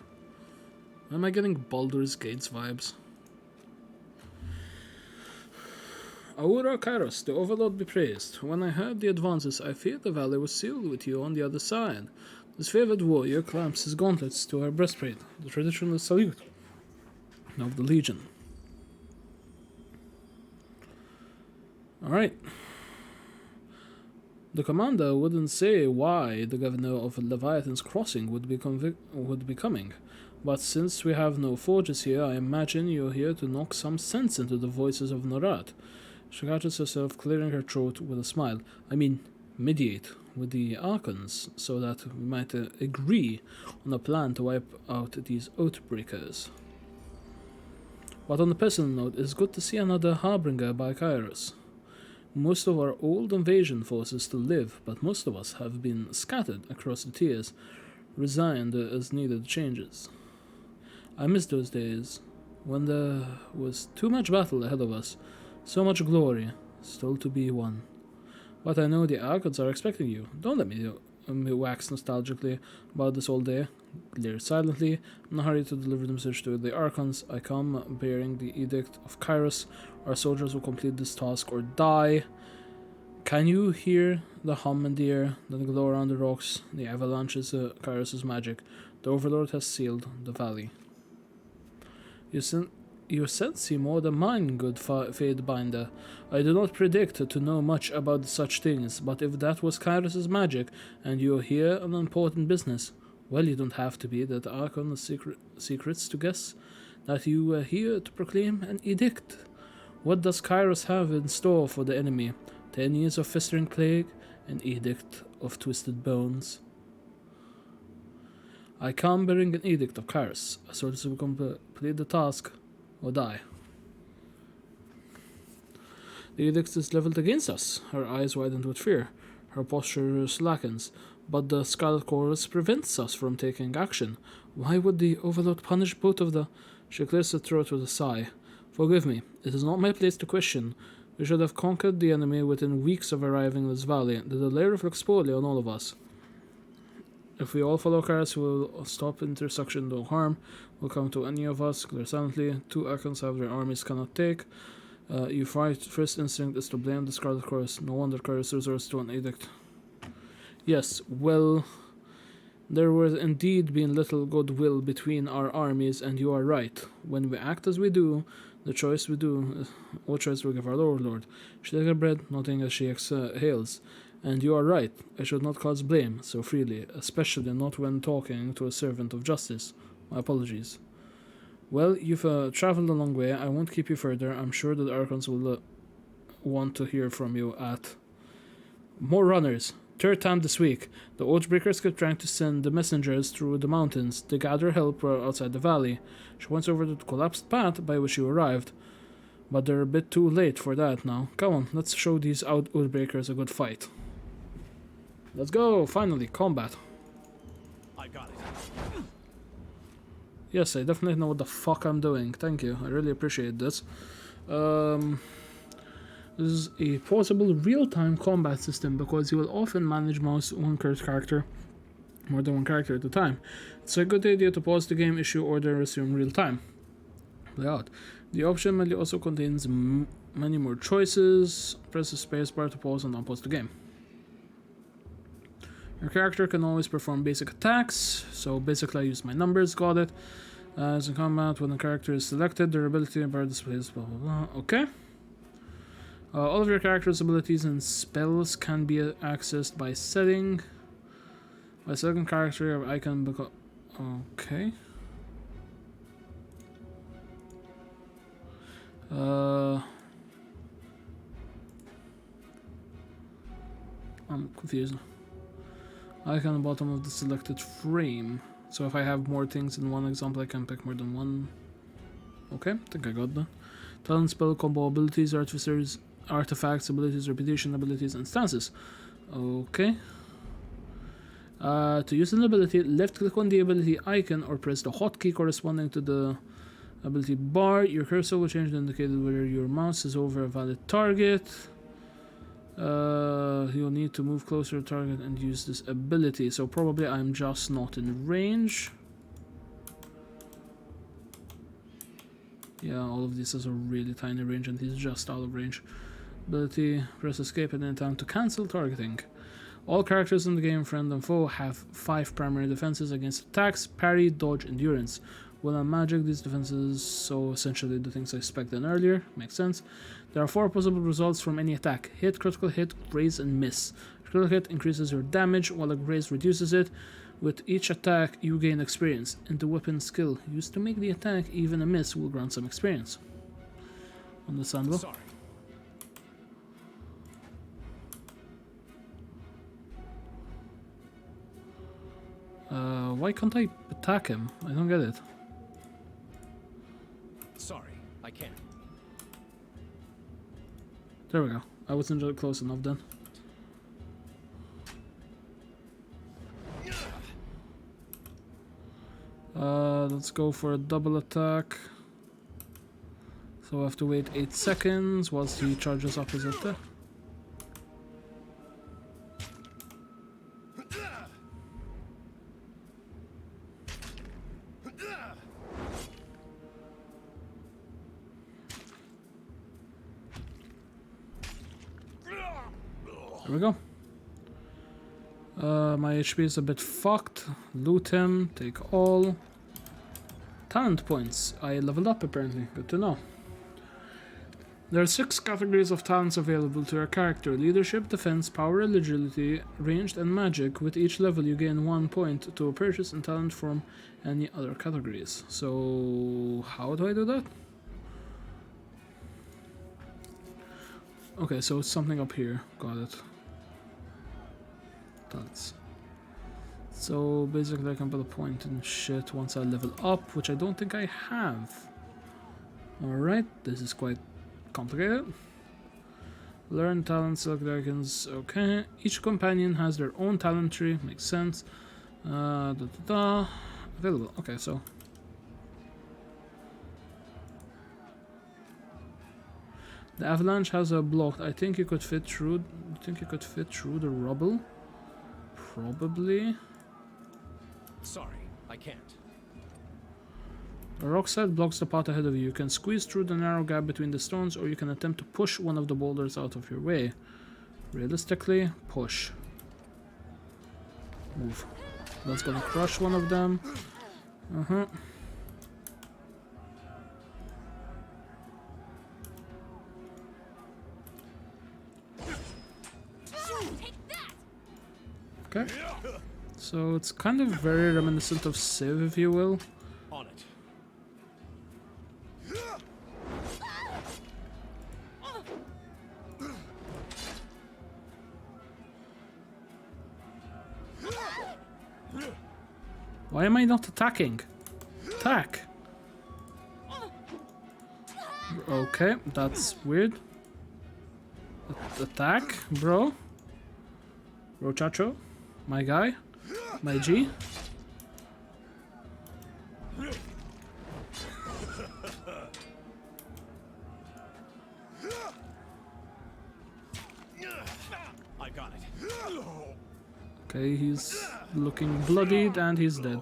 Am I getting Baldur's Gates vibes? Aura Kairos, the Overlord be praised. When I heard the advances, I feared the valley was sealed with you on the other side. This favored warrior clamps his gauntlets to her breastplate, the traditional salute of the Legion. Alright. The commander wouldn't say why the governor of Leviathan's Crossing would be coming, but since we have no forges here, I imagine you're here to knock some sense into the voices of Norat. She catches herself clearing her throat with a smile. I mean, mediate with the Archons, so that we might agree on a plan to wipe out these Oathbreakers. But on a personal note, it's good to see another Harbinger by Kairos. Most of our old invasion forces still live, but most of us have been scattered across the tiers, resigned as needed changes. I miss those days, when there was too much battle ahead of us, so much glory still to be won. But I know the Archons are expecting you. Don't let me wax nostalgically about this all day. Glare silently, in a hurry to deliver the message to the Archons. I come bearing the edict of Kairos. Our soldiers will complete this task or die. Can you hear the hum in the air, the glow around the rocks, the avalanches of Kairos' magic? The Overlord has sealed the valley. Your sense see more than mine, good Fade Binder. I do not predict to know much about such things, but if that was Kairos' magic, and you are here on important business, well, you don't have to be that Archon of secrets to guess that you are here to proclaim an edict. What does Kairos have in store for the enemy? 10 years of festering plague, an edict of twisted bones. I come bearing an edict of Kairos. A soldier will complete the task or die. The edict is leveled against us. Her eyes widened with fear. Her posture slackens, but the Scarlet Chorus prevents us from taking action. Why would the Overlord punish both of the... She clears her throat with a sigh. Forgive me, it is not my place to question. We should have conquered the enemy within weeks of arriving in this valley. The delay reflects poorly on all of us. If we all follow Kairos, we'll stop intersection, no harm will come to any of us. Clear silently. 2 Archons have their armies cannot take. Your first instinct is to blame the Scarlet Chorus. No wonder Kairos resorts to an edict. Yes, well, there was indeed been little goodwill between our armies, and you are right. When we act as we do, what choice we give our Overlord. She takes her breath, noting as she exhales. And you are right, I should not cause blame so freely, especially not when talking to a servant of justice. My apologies. Well, you've traveled a long way. I won't keep you further. I'm sure that Archons will want to hear from you at... More runners. 3rd time this week. The Oathbreakers kept trying to send the messengers through the mountains to gather help outside the valley. She went over the collapsed path by which you arrived. But they're a bit too late for that now. Come on, let's show these Oathbreakers a good fight. Let's go! Finally, combat. I got it. Yes, I definitely know what the fuck I'm doing. Thank you. I really appreciate this. This is a possible real-time combat system because you will often manage more than one character at a time. It's a good idea to pause the game, issue order, resume real-time. Play out. The option mainly also contains many more choices. Press the spacebar to pause and unpause the game. Your character can always perform basic attacks, so basically I use my numbers, got it. As in combat, when the character is selected, their ability and bar displays, blah blah blah. Okay. All of your character's abilities and spells can be accessed by setting. By selecting character, I can become... Okay. I'm confused. Icon on the bottom of the selected frame. So if I have more things in one example, I can pick more than one. Okay, I think I got that. Talent, spell, combo abilities, artificers, artifacts, abilities, reputation, abilities, and stances. Okay. To use an ability, left click on the ability icon or press the hotkey corresponding to the ability bar. Your cursor will change to indicate whether your mouse is over a valid target. You'll need to move closer to target and use this ability. So probably I'm just not in range. Yeah, all of this has a really tiny range and he's just out of range. Ability, press escape at any time to cancel targeting. All characters in the game, friend and foe, have 5 primary defenses against attacks, parry, dodge, endurance. When on magic, these defenses, so essentially the things I expected earlier, makes sense. There are 4 possible results from any attack: hit, critical hit, graze, and miss. Critical hit increases your damage, while a graze reduces it. With each attack, you gain experience, and the weapon skill used to make the attack even a miss will grant some experience. Understandable. Sorry. Why can't I attack him? I don't get it. Sorry, I can't. There we go. I wasn't close enough then. Let's go for a double attack. So I have to wait 8 seconds whilst he charges up his attack. There we go. My HP is a bit fucked. Loot him, take all. Talent points. I leveled up apparently. Good to know. There are 6 categories of talents available to your character: leadership, defense, power, agility, ranged, and magic. With each level you gain 1 point to purchase and talent from any other categories. So how do I do that? Okay, so it's something up here. Got it. Talents. So basically I can put a point and shit once I level up, which I don't think I have. Alright, this is quite complicated. Learn talent, select icons. Okay. Each companion has their own talent tree. Makes sense. Available. Okay, so the avalanche has a block. I think you could fit through. The rubble? Probably. Sorry, I can't. A rock set blocks the path ahead of you. You can squeeze through the narrow gap between the stones, or you can attempt to push one of the boulders out of your way. Realistically, push. Move. That's gonna crush one of them. Okay. So it's kind of very reminiscent of Civ, if you will. On it. Why am I not attacking? Attack! Okay, that's weird. Attack, bro. Rochacho, my guy, my G. I got it. Okay, he's looking bloodied and he's dead.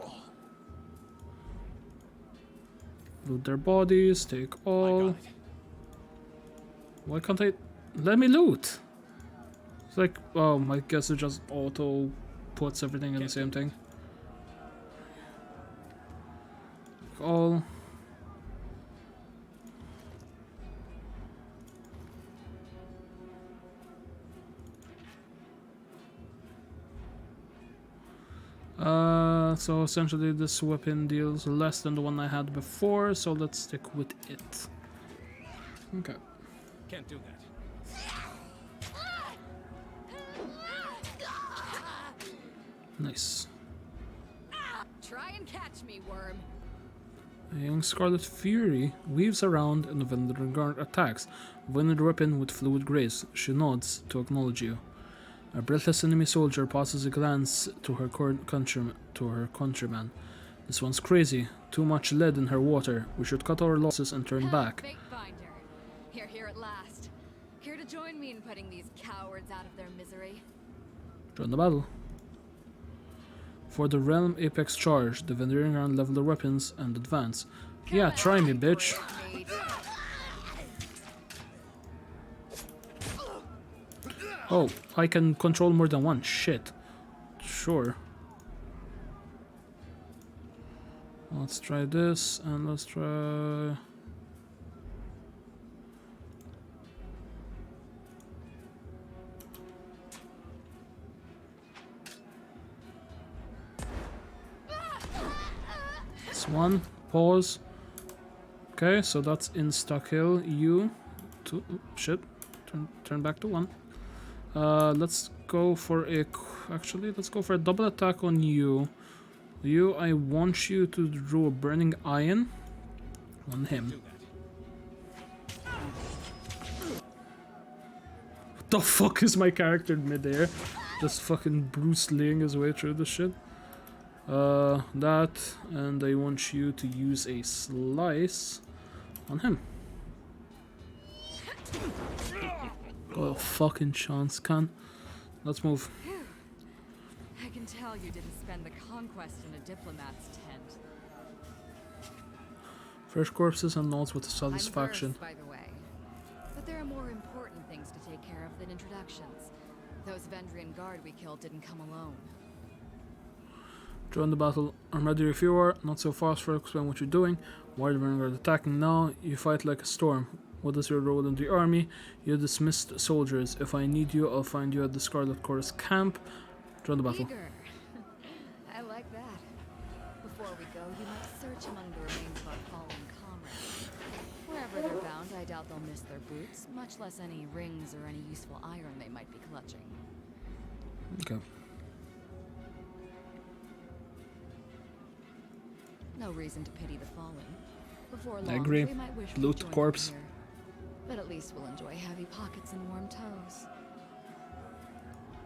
Loot their bodies, take I all. got it. Why can't I? Let me loot! It's like, oh, I guess it just auto puts everything in the same thing. All. So essentially this weapon deals less than the one I had before, so let's stick with it. Okay. Can't do that. Nice. Try and catch me, worm. A young Scarlet Fury weaves around and Vanguard attacks. Wielding the weapon with fluid grace, she nods to acknowledge you. A breathless enemy soldier passes a glance to her countryman. This one's crazy. Too much lead in her water. We should cut our losses and turn back. Fate finder. You're here at last. Here to join me in putting these cowards out of their misery. Join the battle. For the Realm Apex charge, the Vendorian Ground level their weapons and advance. Yeah, try me, bitch. Great. Oh, I can control more than one. Shit. Sure. Let's try this, and let's try... This one. Pause. Okay, so that's insta-kill. You. Two. Shit. Turn back to one. Let's go for a... Actually, let's go for a double attack on you. You, I want you to draw a burning iron on him. Do that. What the fuck is my character in midair? Just fucking Bruce Leeing his way through this shit. That, and I want you to use a slice on him. Oh, fucking chance, can. Let's move. I can tell you didn't spend the conquest in a diplomat's tent. Fresh corpses and nods with I'm satisfaction. versed, by the way. But there are more important things to take care of than introductions. Those Vendrian guard we killed didn't come alone. Join the battle. I'm ready if you are. Not so fast for explain what you're doing. Why the Vanguard attacking now? You fight like a storm. What is your role in the army? You dismissed soldiers. If I need you, I'll find you at the Scarlet Chorus camp. Join the battle. Eager. I like that. Before we go, you might search among the remains of our fallen comrades. Wherever they're bound, I doubt they'll miss their boots, much less any rings or any useful iron they might be clutching. Okay. No reason to pity the fallen. Before long, I agree. we might wish we'd Loot joined corpse. them here. But at least we'll enjoy heavy pockets and warm toes.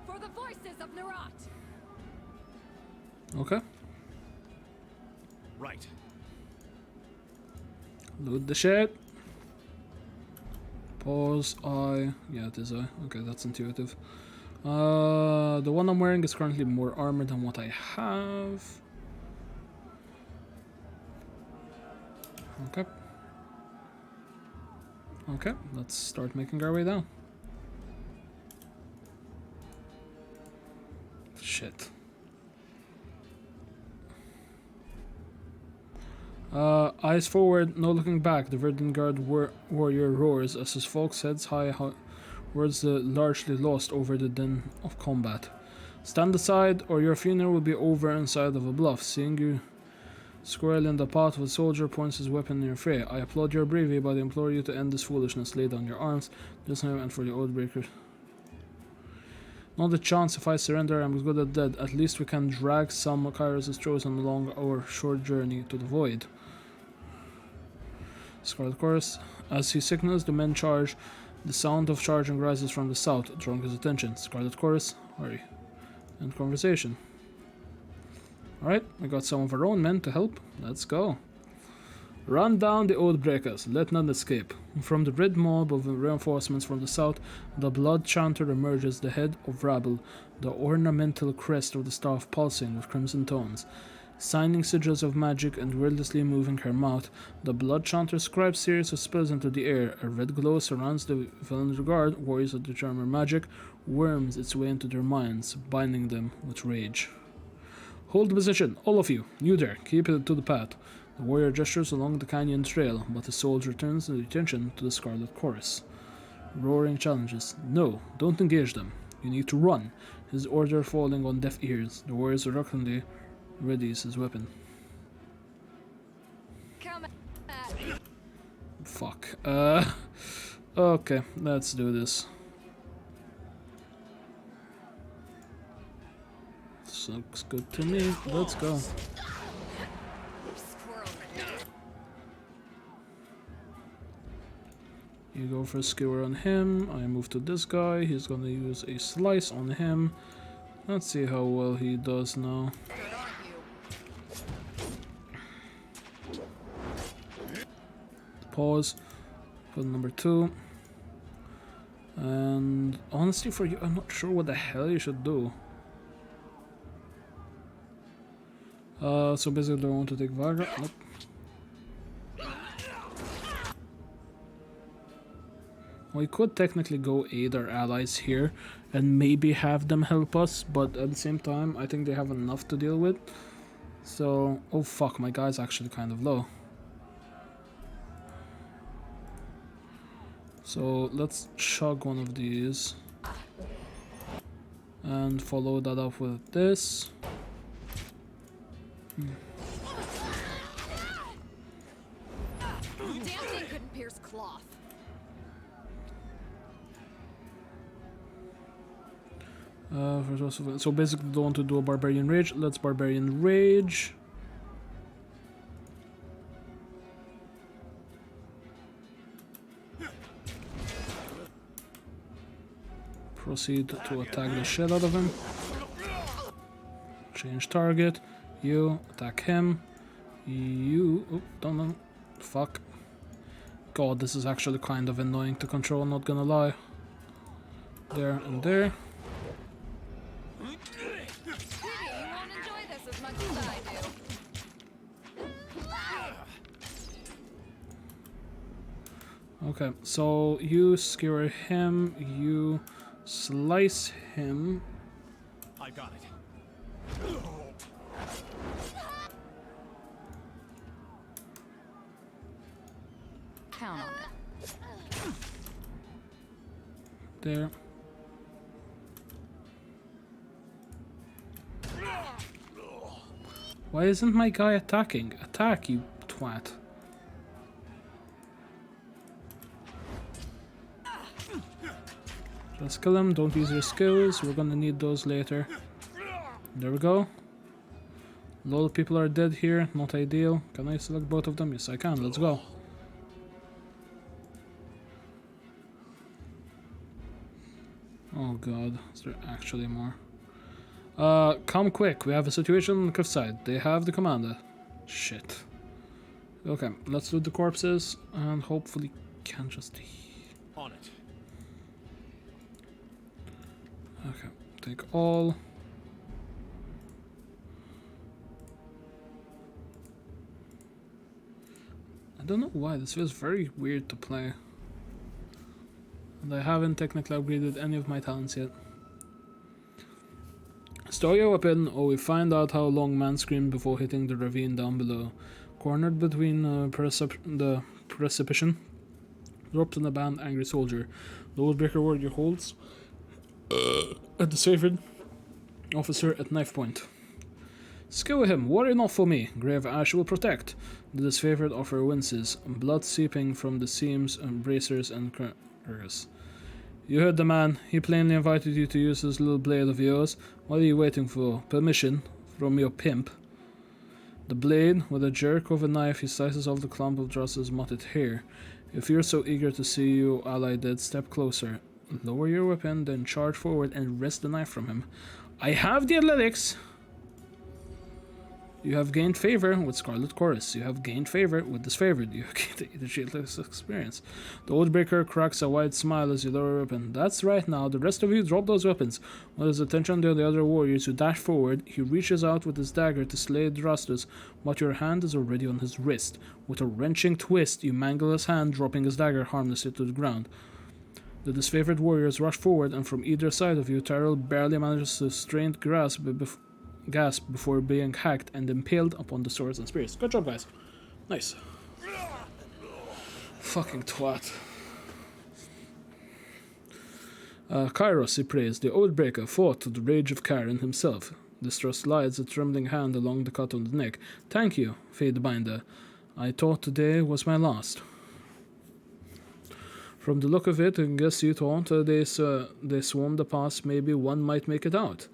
For the voices of Nerat! Okay. Right. Loot the shit. Pause. I. Yeah, it is I. Okay, that's intuitive. The one I'm wearing is currently more armor than what I have. Okay. Okay, let's start making our way down. Shit. Eyes forward, no looking back. The Verdant Guard warrior roars as his folks heads high towards the largely lost over the din of combat. Stand aside, or your funeral will be over inside of a bluff. Seeing you squarely in the path of a soldier points his weapon in your fray. I applaud your bravery, but I implore you to end this foolishness. Lay down your arms. This time and for the Oathbreaker. Not a chance if I surrender, I'm as good as dead. At least we can drag some Kairos' chosen along our short journey to the void. Scarlet Chorus. As he signals, the men charge. The sound of charging rises from the south, drawing his attention. Scarlet Chorus, hurry. End conversation. Alright, we got some of our own men to help. Let's go. Run down the Oathbreakers, let none escape. From the red mob of reinforcements from the south, the blood chanter emerges, the head of rabble, the ornamental crest of the staff pulsing with crimson tones. Signing sigils of magic and wordlessly moving her mouth, the blood chanter scribes series of spells into the air. A red glow surrounds the villain's guard, warriors of the charmer magic, worms its way into their minds, binding them with rage. Hold position, all of you. You there, keep it to the path. The warrior gestures along the canyon trail, but the soldier turns their attention to the Scarlet Chorus. Roaring challenges. No, don't engage them. You need to run. His order falling on deaf ears. The warrior reluctantly readies his weapon. Come at fuck. Okay, let's do this. Looks good to me. Let's go. You go for a skewer on him. I move to this guy. He's gonna use a slice on him. Let's see how well he does now. Pause. Put number 2. And honestly, for you, I'm not sure what the hell you should do. So basically, I want to take Viagra. Nope. We could technically go aid our allies here and maybe have them help us, but at the same time, I think they have enough to deal with. So, oh fuck, my guy's actually kind of low. So let's chug one of these and follow that up with this. Damn thing couldn't pierce cloth. So basically, don't want to do a barbarian rage. Let's barbarian rage. Proceed to attack the shit out of him. Change target. You attack him. You. Oh, don't. Fuck. God, this is actually kind of annoying to control, not gonna lie. There and there. Okay, so you skewer him, you slice him. I got it. Count on it. There. Why isn't my guy attacking? Attack, you twat. Let's kill him, don't use your skills, we're gonna need those later. There we go. A lot of people are dead here, not ideal. Can I select both of them? Yes, I can, let's go. Oh god, is there actually more? Come quick, we have a situation on the cliffside. They have the commander. Shit. Okay, let's loot the corpses and hopefully can just... On it. Okay, take all. I don't know why, this feels very weird to play. And I haven't technically upgraded any of my talents yet. Stow your weapon, or we find out how long man screamed before hitting the ravine down below. Cornered between the precipice, dropped in a band angry soldier. The Oathbreaker warrior holds at the favored officer at knife point. Skewer him, worry not for me, grave ash will protect. The disfavored officer winces, blood seeping from the seams and bracers and crackers. You heard the man, he plainly invited you to use this little blade of yours. What are you waiting for? Permission from your pimp. The blade, with a jerk of a knife, he slices off the clump of Dross's matted hair. If you're so eager to see your ally dead, step closer. Lower your weapon, then charge forward and wrest the knife from him. I have the athletics! You have gained favor with Scarlet Chorus. You have gained favor with Disfavored. You have gained the shieldless experience. The Oathbreaker cracks a wide smile as you lower your weapon. That's right now. The rest of you drop those weapons. With his attention to the other warriors who dash forward, he reaches out with his dagger to slay Drastus, but your hand is already on his wrist. With a wrenching twist, you mangle his hand, dropping his dagger harmlessly to the ground. The disfavored warriors rush forward, and from either side of you, Tyrell barely manages to strained gasp before being hacked and impaled upon the swords and spears. Good job, guys. Nice. Fucking twat. Kairos, he praised. The Oathbreaker fought to the rage of Karen himself. Distrust slides a trembling hand along the cut on the neck. Thank you, Fadebinder. I thought today was my last. From the look of it, I guess you thought they swarmed the pass. Maybe one might make it out.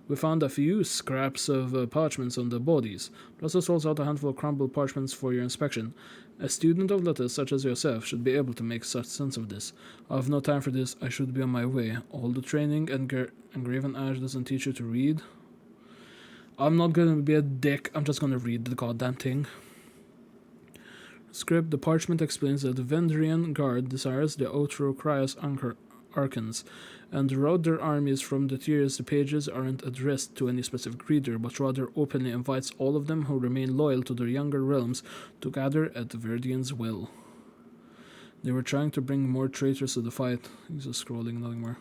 We found a few scraps of parchments on the bodies. Plus, us also out a handful of crumbled parchments for your inspection. A student of letters such as yourself should be able to make such sense of this. I have no time for this. I should be on my way. All the training and Graven Ash doesn't teach you to read. I'm not gonna be a dick. I'm just gonna read the goddamn thing. Script: the parchment explains that the Vendrian Guard desires the Outro Cryos Archons, and route their armies from the tiers. The pages aren't addressed to any specific reader, but rather openly invites all of them who remain loyal to their younger realms to gather at the Verdian's will. They were trying to bring more traitors to the fight. He's just scrolling, nothing more.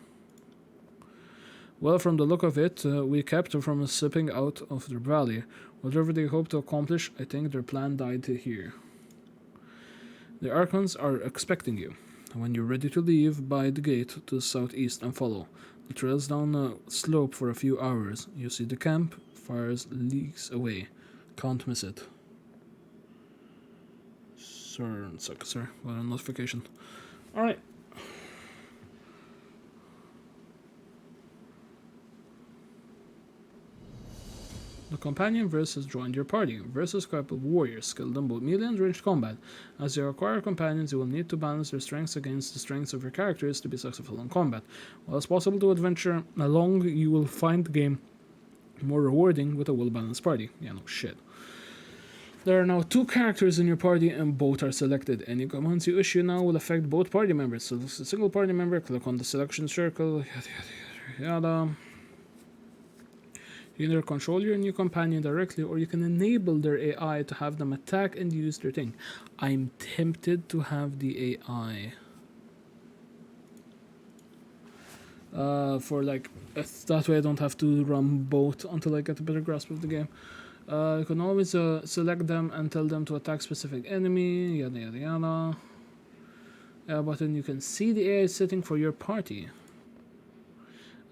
Well, from the look of it, we kept them from slipping out of their valley. Whatever they hope to accomplish, I think their plan died here. The Archons are expecting you. When you're ready to leave, by the gate to the southeast and follow. The trail's down a slope for a few hours. You see the camp, fires leagues away. Can't miss it. Sir, got a notification. Alright. The companion Verse has joined your party. Verse is capable warriors, skilled in both melee and ranged combat. As you acquire companions, you will need to balance their strengths against the strengths of your characters to be successful in combat. While it's possible to adventure along, you will find the game more rewarding with a well-balanced party. Yeah, no shit. There are now 2 characters in your party and both are selected. Any commands you issue now will affect both party members. So this is a single party member, click on the selection circle, yada yada yada. You either control your new companion directly or you can enable their AI to have them attack and use their thing. I'm tempted to have the AI. For like, that way I don't have to run both until I get a better grasp of the game. You can always select them and tell them to attack specific enemy, yada yada yada. But then you can see the AI setting for your party.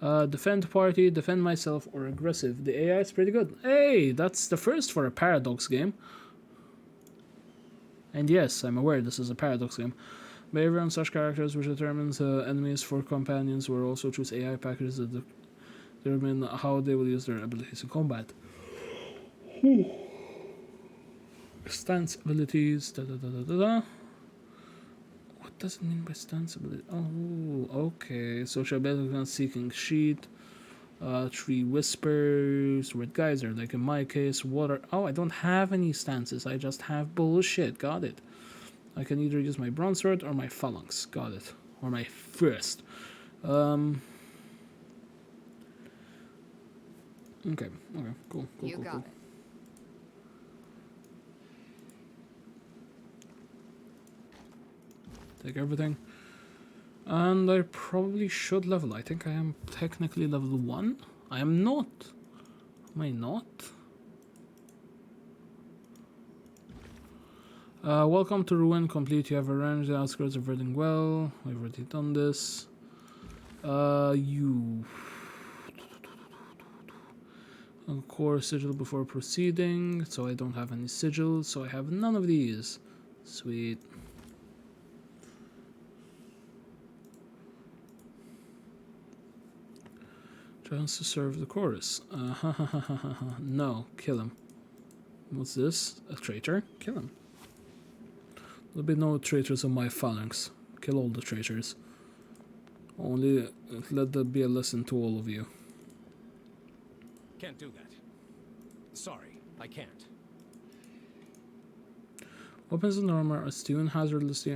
Defend party, defend myself, or aggressive. The AI is pretty good. Hey, that's the first for a Paradox game. And yes, I'm aware this is a Paradox game. Behavior on such characters which determines enemies for companions will also choose AI packages that determine how they will use their abilities in combat. Stance abilities, da da da da da da. What does it mean by stance ability? Oh, okay. Social ability seeking sheet. 3 whispers, red geyser, like in my case, water. Oh, I don't have any stances, I just have bullshit. Got it. I can either use my bronze sword or my phalanx. Got it. Or my fist. Okay, cool. You got it. Take everything. And I probably should level. I think I am technically level 1. I am not. Am I not? Welcome to Ruin Complete. You have arranged the outskirts of Verding well. I've already done this. You... Core sigil before proceeding. So I don't have any sigils. So I have none of these. Sweet. Chance to serve the chorus. No, kill him. What's this? A traitor? Kill him. There'll be no traitors on my phalanx. Kill all the traitors. Only let that be a lesson to all of you. Can't do that. Sorry, I can't. Weapons and armor are tuned hazardously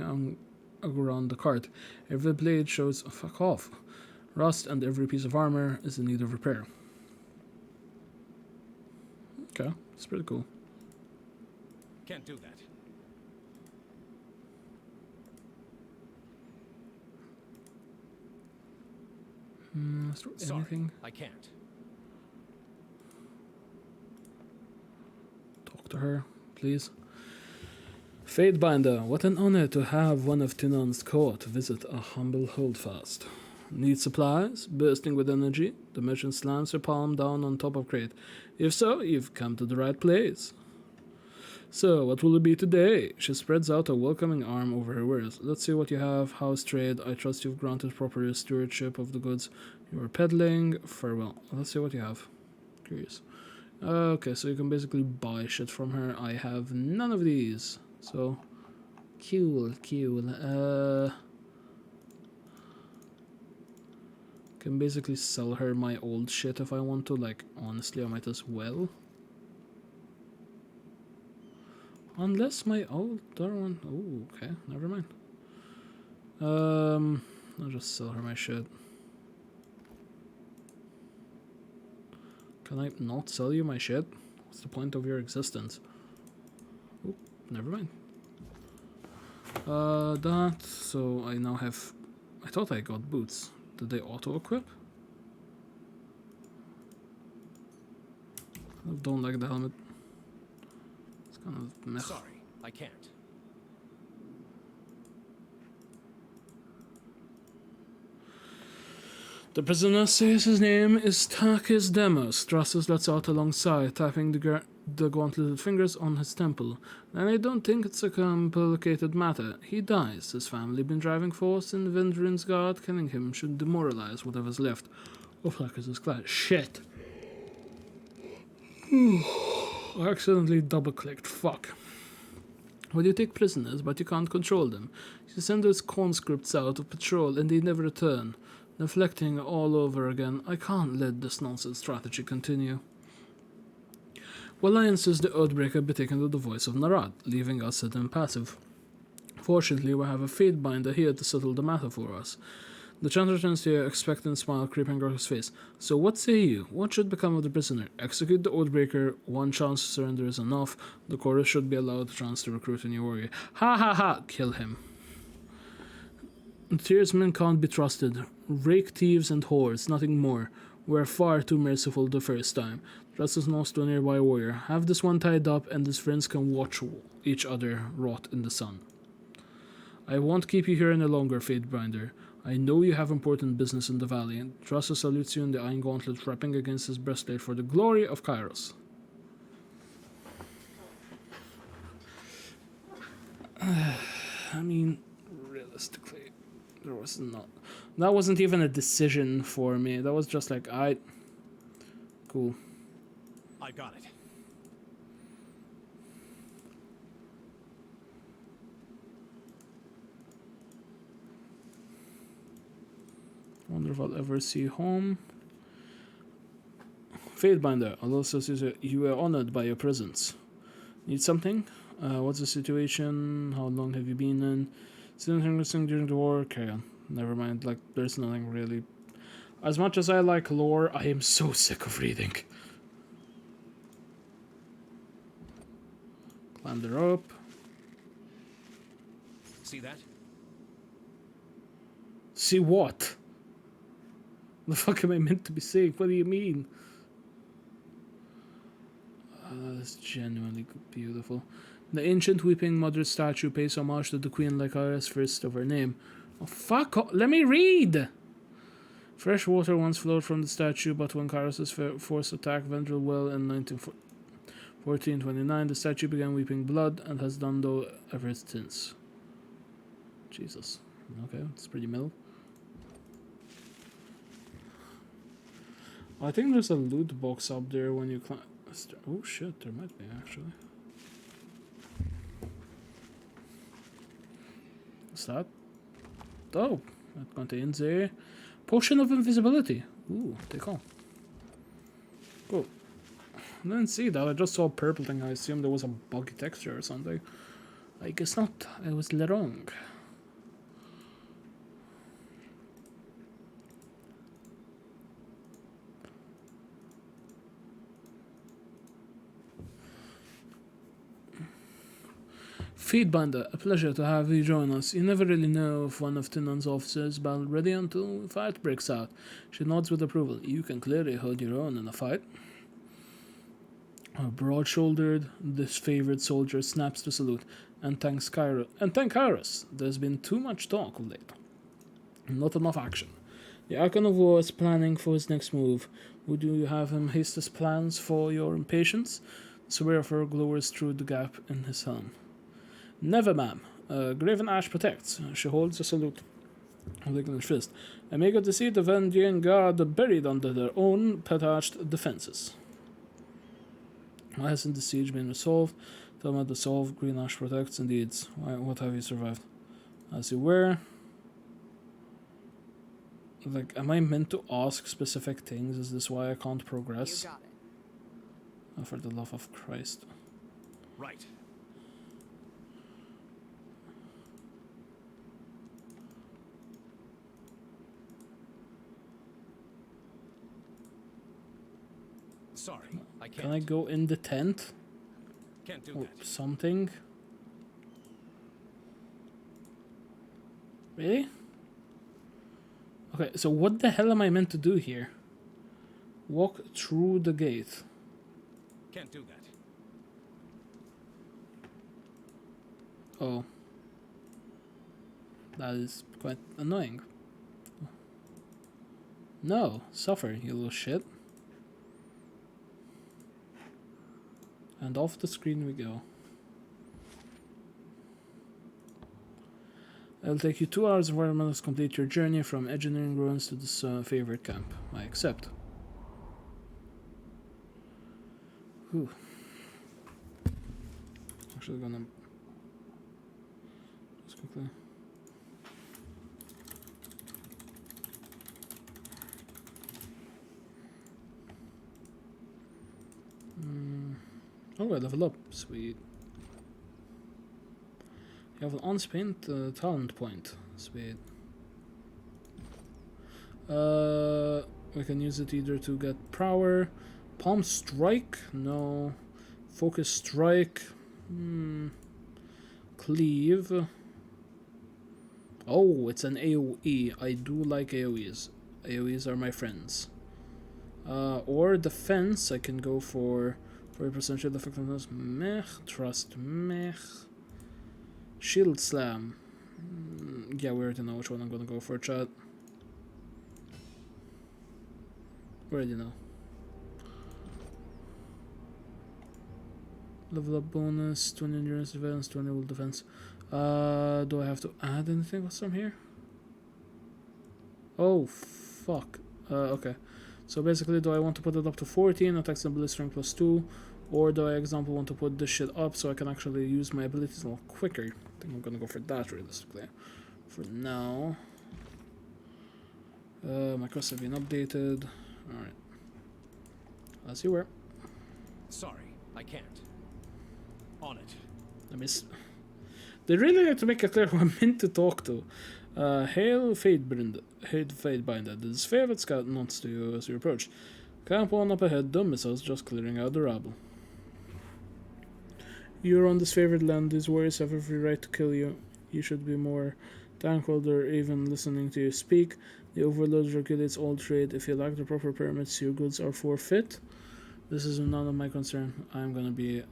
around the cart. Every blade shows fuck off. Rust and every piece of armor is in need of repair. Okay, it's pretty cool. Can't do that. Sorry, anything? I can't. Talk to her, please. Fatebinder, what an honor to have one of Tinon's court visit a humble holdfast. Need supplies? Bursting with energy? The merchant slams her palm down on top of crate. If so, you've come to the right place. So, what will it be today? She spreads out a welcoming arm over her wares. Let's see what you have. House trade. I trust you've granted proper stewardship of the goods you are peddling. Farewell. Let's see what you have. Curious. Okay, so you can basically buy shit from her. I have none of these. So, cool. Can basically sell her my old shit if I want to. Like, honestly, I might as well. Unless my older one... Oh, okay. Never mind. I'll just sell her my shit. Can I not sell you my shit? What's the point of your existence? Oh, never mind. That... So, I now have... I thought I got boots. Did they auto-equip? I don't like the helmet. It's kind of meh. Sorry, I can't. The prisoner says his name is Takis Demos. Drassus lets out alongside, tapping the gauntleted fingers on his temple. And I don't think it's a complicated matter. He dies. His family been driving force in Vendrin's guard. Killing him should demoralize whatever's left of Takis' class. Shit. I accidentally double-clicked. Fuck. Well, you take prisoners, but you can't control them. You send those conscripts out to patrol, and they never return. Reflecting all over again, I can't let this nonsense strategy continue. Well, I insist the Oathbreaker be taken to the voice of Narad, leaving us sitting passive. Fortunately, we have a Fatebinder here to settle the matter for us. The chanter turns to a expectant smile creeping across his face. So what say you? What should become of the prisoner? Execute the Oathbreaker. One chance to surrender is enough. The chorus should be allowed a chance to recruit a new warrior. Ha ha ha! Kill him. Tearsmen can't be trusted. Rake thieves and whores, nothing more. We're far too merciful the first time. Trust us not to a nearby warrior. Have this one tied up and his friends can watch each other rot in the sun. I won't keep you here any longer, Fatebinder. I know you have important business in the valley, and Trassus salutes you in the iron gauntlet wrapping against his breastplate for the glory of Kairos. I mean, realistically, there was not... That wasn't even a decision for me. That was just like, cool. I got it. Wonder if I'll ever see home. Fatebinder, although you are honored by your presence. Need something? What's the situation? How long have you been in? Is anything missing during the war? Carry on. Never mind, like, there's nothing really. As much as I like lore, I am so sick of reading. Climb the rope. See that? See what? The fuck am I meant to be saying? What do you mean? That's genuinely beautiful. The ancient weeping mother statue pays homage to the queen Lycaris first of her name. Oh, fuck off. Let me read! Fresh water once flowed from the statue, but when Kairos' force attacked Vendril Well in 1429, the statue began weeping blood and has done so ever since. Jesus. Okay, it's pretty middle. I think there's a loot box up there when you climb. Oh shit, there might be actually. What's that? Oh, that contains a potion of invisibility. Ooh, take on. Cool. I didn't see that. I just saw a purple thing. I assumed there was a buggy texture or something. I guess not. I was wrong. Feedbinder, a pleasure to have you join us. You never really know if one of Tinan's officers battle ready until a fight breaks out. She nods with approval. You can clearly hold your own in a fight. A broad-shouldered, disfavored soldier snaps to salute and thanks Kairos. There's been too much talk of late. Not enough action. The Archon of War is planning for his next move. Would you have him haste his plans for your impatience? The Swearer glowers through the gap in his helm. Never, ma'am. Graven Ash protects. She holds a salute, holding her fist. I'm eager to see the Vendian Guard buried under their own petached defenses. Why hasn't the siege been resolved? Tell me the solve. Green Ash protects. Indeed. Why? What have you survived? As you were. Like, am I meant to ask specific things? Is this why I can't progress? You got it. Oh, for the love of Christ. Right. Sorry, I can't. Can I go in the tent? Can't do Or that. something? Really? Okay, so what the hell am I meant to do here? Walk through the gate. Can't do that. Oh. That is quite annoying. No, suffer, you little shit. And off the screen we go. It'll take you 2 hours of environment to complete your journey from engineering ruins to this favorite camp. I accept. Whew. Actually gonna... Just quickly... Oh, I level up. Sweet. You have an unspent talent point. Sweet. We can use it either to get power. Palm strike? No. Focus strike. Cleave. Oh, it's an AoE. I do like AoEs. AoEs are my friends. Or defense. I can go for 40% shield effectiveness. Mech. Trust. Mech. Shield slam. Yeah, we already know which one I'm gonna go for, chat. We already know. Level up bonus, 20 endurance defense, 20 will defense. Do I have to add anything else from here? Oh, fuck. Okay. So basically, do I want to put it up to 14, attacks and ability strength plus 2, or do I, example, want to put this shit up so I can actually use my abilities a little quicker? I think I'm gonna go for that realistically. For now. My quests have been updated. Alright. As you were. Sorry, I can't. On it. Let me They really have to make it clear who I'm meant to talk to. Hail Fatebinder. This favorite scout nods to you as you approach. Camp one up ahead, dumb missiles just clearing out the rabble. You're on this favored land, these warriors have every right to kill you. You should be more thankful they're even listening to you speak. The Overlord regulates all trade. If you lack the proper permits, your goods are forfeit. This is none of my concern. I'm gonna be...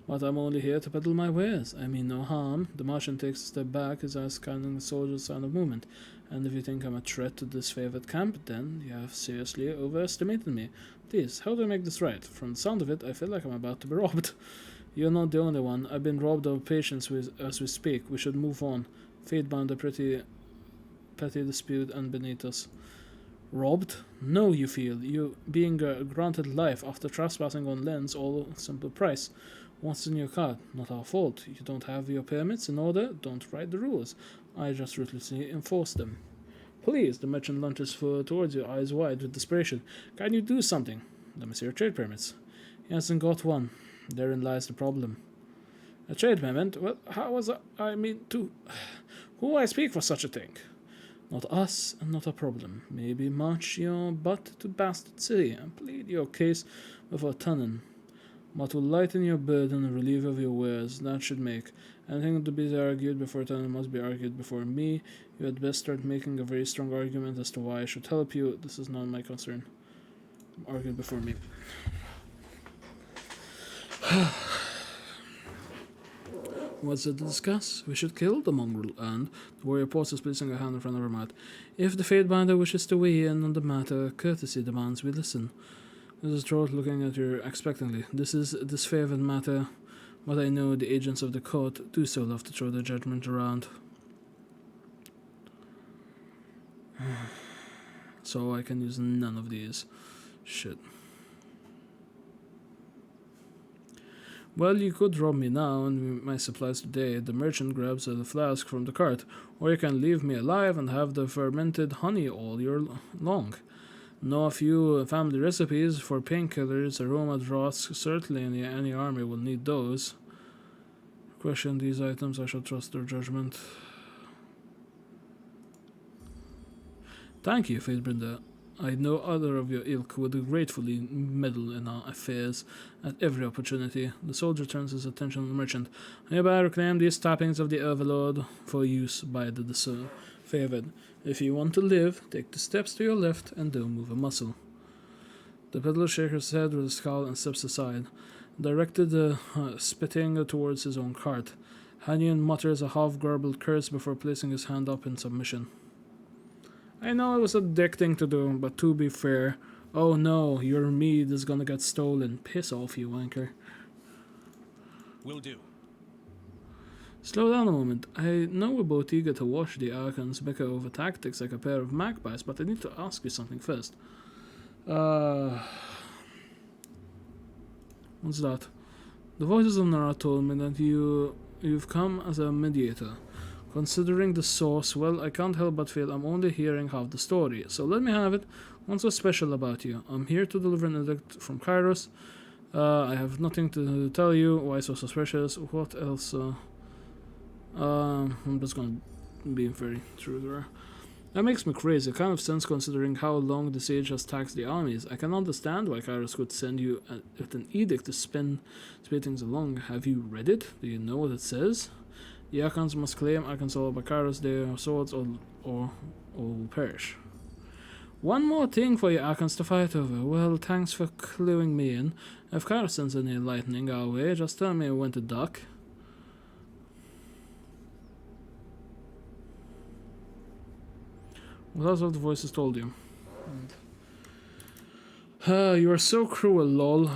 But I'm only here to peddle my wares. I mean no harm. The Martian takes a step back, his eyes scanning the soldier's sign of movement. And if you think I'm a threat to this favored camp, then you have seriously overestimated me. Please, how do I make this right? From the sound of it, I feel like I'm about to be robbed. You're not the only one. I've been robbed of patience as we speak. We should move on. Fatebound a pretty petty dispute and beneath us. Robbed? No, you feel. You being granted life after trespassing on lands, all simple price. What's in your card? Not our fault. You don't have your permits in order, don't write the rules. I just ruthlessly enforce them. Please, the merchant lunges towards you, eyes wide with desperation. Can you do something? Let me see your trade permits. He hasn't got one. Therein lies the problem. A trade permit? Well, how was I mean to... Who I speak for such a thing? Not us, and not a problem. Maybe march your butt to Bastard City and plead your case before Tunnan. What will lighten your burden and relieve of your wares, that should make. Anything to be argued before Tunnan must be argued before me. You had best start making a very strong argument as to why I should help you. This is not my concern. Argued before me. What's it to discuss? We should kill the mongrel, and the warrior pauses, placing a hand in front of her mouth. If the Fatebinder wishes to weigh in on the matter, courtesy demands we listen. This is Trout looking at you expectantly. This is a disfavored matter, but I know the agents of the court do so love to throw their judgment around. So I can use none of these. Shit. Well, you could rob me now and my supplies today. The merchant grabs the flask from the cart, or you can leave me alive and have the fermented honey all year long. Know a few family recipes for painkillers, aroma dross. Certainly any army will need those. Question these items, I shall trust their judgment. Thank you, Faithbrinda. I know other of your ilk would gratefully meddle in our affairs at every opportunity. The soldier turns his attention to the merchant. I hereby reclaim these tappings of the Overlord for use by the favored. If you want to live, take the steps to your left and don't move a muscle. The peddler shakes his head with a scowl and steps aside, directed spitting towards his own cart. Hanyan mutters a half-garbled curse before placing his hand up in submission. I know it was a dick thing to do, but to be fair, oh no, your mead is gonna get stolen. Piss off, you wanker. Will do. Slow down a moment. I know we're both eager to watch the Archons bicker over tactics like a pair of magpies, but I need to ask you something first. What's that? The voices of Nara told me that you've come as a mediator. Considering the source, well, I can't help but feel I'm only hearing half the story. So let me have it. What's so special about you? I'm here to deliver an edict from Kairos. I have nothing to tell you. Why so suspicious? What else? I'm just gonna be very true there. That makes me crazy. Kind of sense considering how long the siege has taxed the armies. I can understand why Kairos would send you with an edict to speed things along. Have you read it? Do you know what it says? The Archons must claim Arkansas by Kairos, their swords or will perish. One more thing for you Archons to fight over. Well, thanks for cluing me in. If Kairos sends any lightning our way, just tell me when to duck. What else have the voices told you? You are so cruel, lol.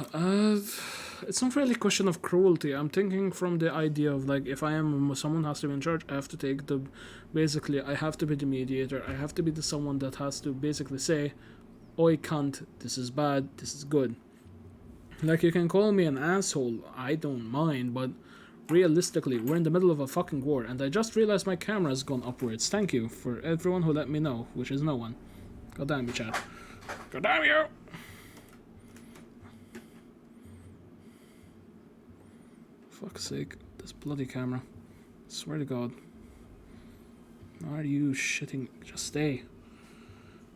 It's not really a question of cruelty. I'm thinking from the idea of like, if I am someone has to be in charge, I have to take the, basically, I have to be the mediator. I have to be the someone that has to basically say, oi cunt, this is bad, this is good. Like, you can call me an asshole, I don't mind, but realistically, we're in the middle of a fucking war, and I just realized my camera's gone upwards. Thank you for everyone who let me know, which is no one. God damn you, chat. God damn you! Fuck's sake, this bloody camera. Swear to God. Are you shitting? Just stay.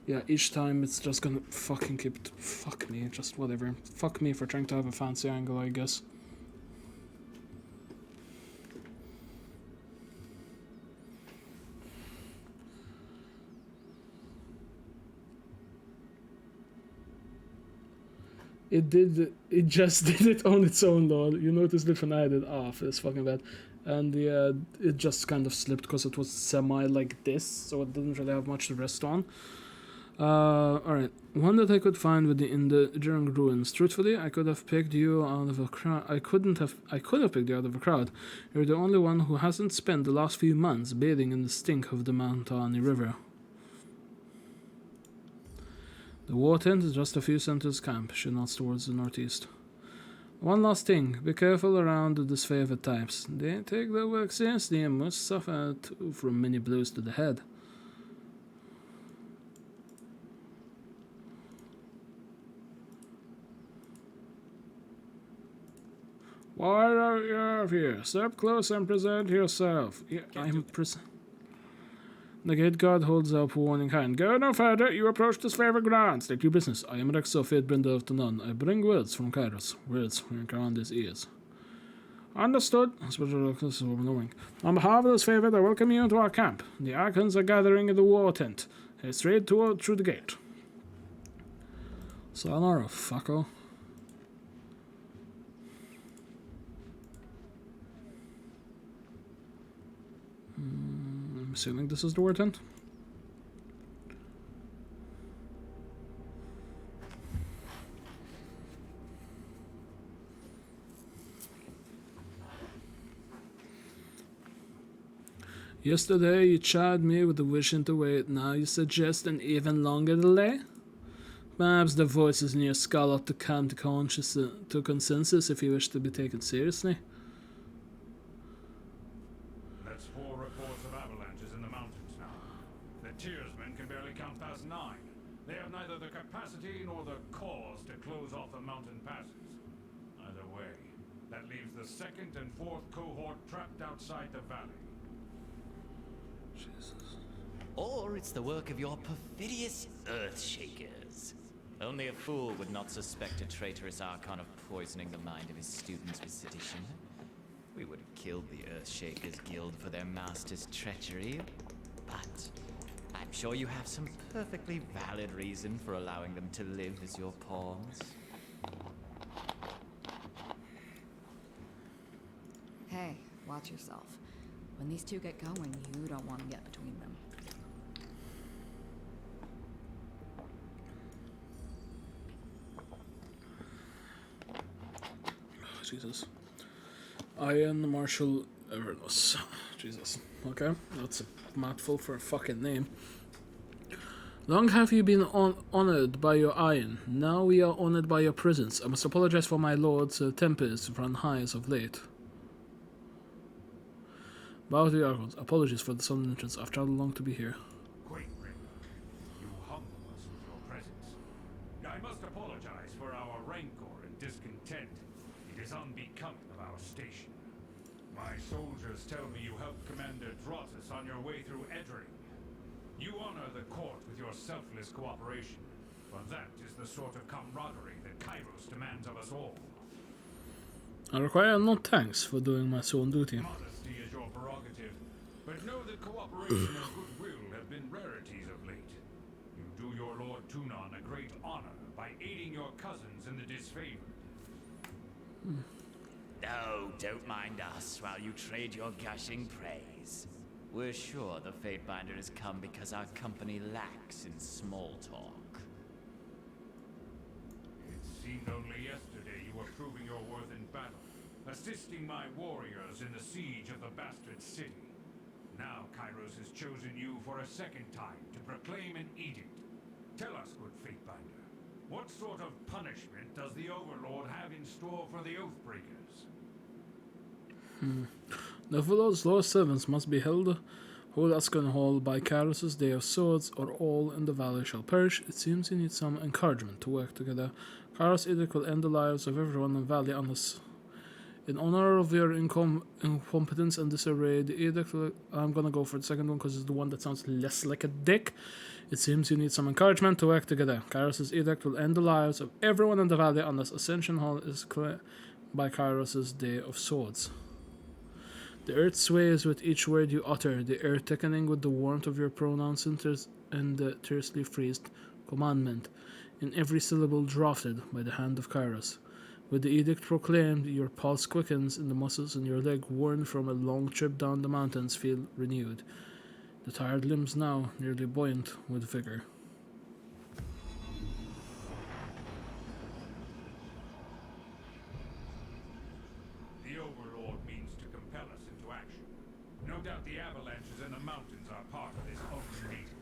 Yeah, each time it's just gonna fucking keep. Fuck me, just whatever. Fuck me for trying to have a fancy angle, I guess. It just did it on its own, lol. You noticed it when I did off. It's fucking bad. And yeah, it just kind of slipped because it was semi like this, so it didn't really have much to rest on. Alright. One that I could find in the during ruins. Truthfully, I could have picked you out of a crowd. I could have picked you out of a crowd. You're the only one who hasn't spent the last few months bathing in the stink of the Montani River. The war tent is just a few centers camp. She nods towards the northeast. One last thing, be careful around the disfavored types. They take their work seriously and must suffer from many blows to the head. Why are you here? Step close and present yourself. Yeah, I'm present. The gate guard holds up a warning hand. Go no further, you approach this favored ground. State your business. I am Rex Sophia Brinder of the Nun. I bring words from Kairos. Words from Karanda's ears. Understood. On behalf of this favored, I welcome you into our camp. The Archons are gathering in the war tent. Head straight through the gate. Sayonara, fucko. I'm assuming this is the war tent. Yesterday you chid me with the wishing to wait. Now you suggest an even longer delay? Perhaps the voices in your skull ought to come to consensus if you wish to be taken seriously. That's 4 reports of avalanches in the mountains now. The Tearsmen can barely count past 9. They have neither the capacity nor the cause to close off the mountain passes. Either way, that leaves the 2nd and 4th cohort trapped outside the valley. Jesus. Or it's the work of your perfidious Earthshakers. Only a fool would not suspect a traitorous Archon of poisoning the mind of his students with sedition. We would have killed the Earthshakers Guild for their master's treachery, but I'm sure you have some perfectly valid reason for allowing them to live as your pawns. Hey, watch yourself. When these two get going, you don't want to get between them. Jesus. Ian Marshall Evernus. Jesus. Okay, that's a mouthful for a fucking name. Long have you been honored by your iron. Now we are honored by your presence. I must apologize for my lord's tempers run high as of late. Bow to the Archons. Apologies for the sudden entrance. I've traveled long to be here. Great, Rick. You humble us with your presence. I must apologize for our rancor and discontent. It is unbecoming of our station. My soldiers tell me you helped Commander Drotus on your way through Edring. You honor the court with your selfless cooperation, for that is the sort of camaraderie that Kairos demands of us all. I require no thanks for doing my sworn duty. Modesty is your prerogative, but know that cooperation and goodwill have been rarities of late. You do your Lord Tunon a great honor by aiding your cousins in the disfavored. Oh, don't mind us while you trade your gushing praise. We're sure the Fatebinder has come because our company lacks in small talk. It seemed only yesterday you were proving your worth in battle, assisting my warriors in the siege of the bastard city. Now Kairos has chosen you for a 2nd time to proclaim an edict. Tell us, good Fatebinder, what sort of punishment does the Overlord have in store for the Oathbreakers? The Overlord's loyal servants must be held whole Ascon Hall by Kairos' Day of Swords, or all in the valley shall perish. It seems you need some encouragement to work together. Kairos' edict will end the lives of everyone in the valley unless, in honor of your incompetence and disarray, the edict will, I'm gonna go for the second one because it's the one that sounds less like a dick. It seems you need some encouragement to work together. Kairos' edict will end the lives of everyone in the valley unless Ascension Hall is cleared by Kairos' Day of Swords. The earth sways with each word you utter, the earth thickening with the warmth of your pronouns and the tersely phrased commandment, in every syllable drafted by the hand of Kairos. With the edict proclaimed, your pulse quickens and the muscles in your leg, worn from a long trip down the mountains, feel renewed. The tired limbs now nearly buoyant with vigor. The Overlord means to compel us into action. No doubt the avalanches in the mountains are part of this ultimatum.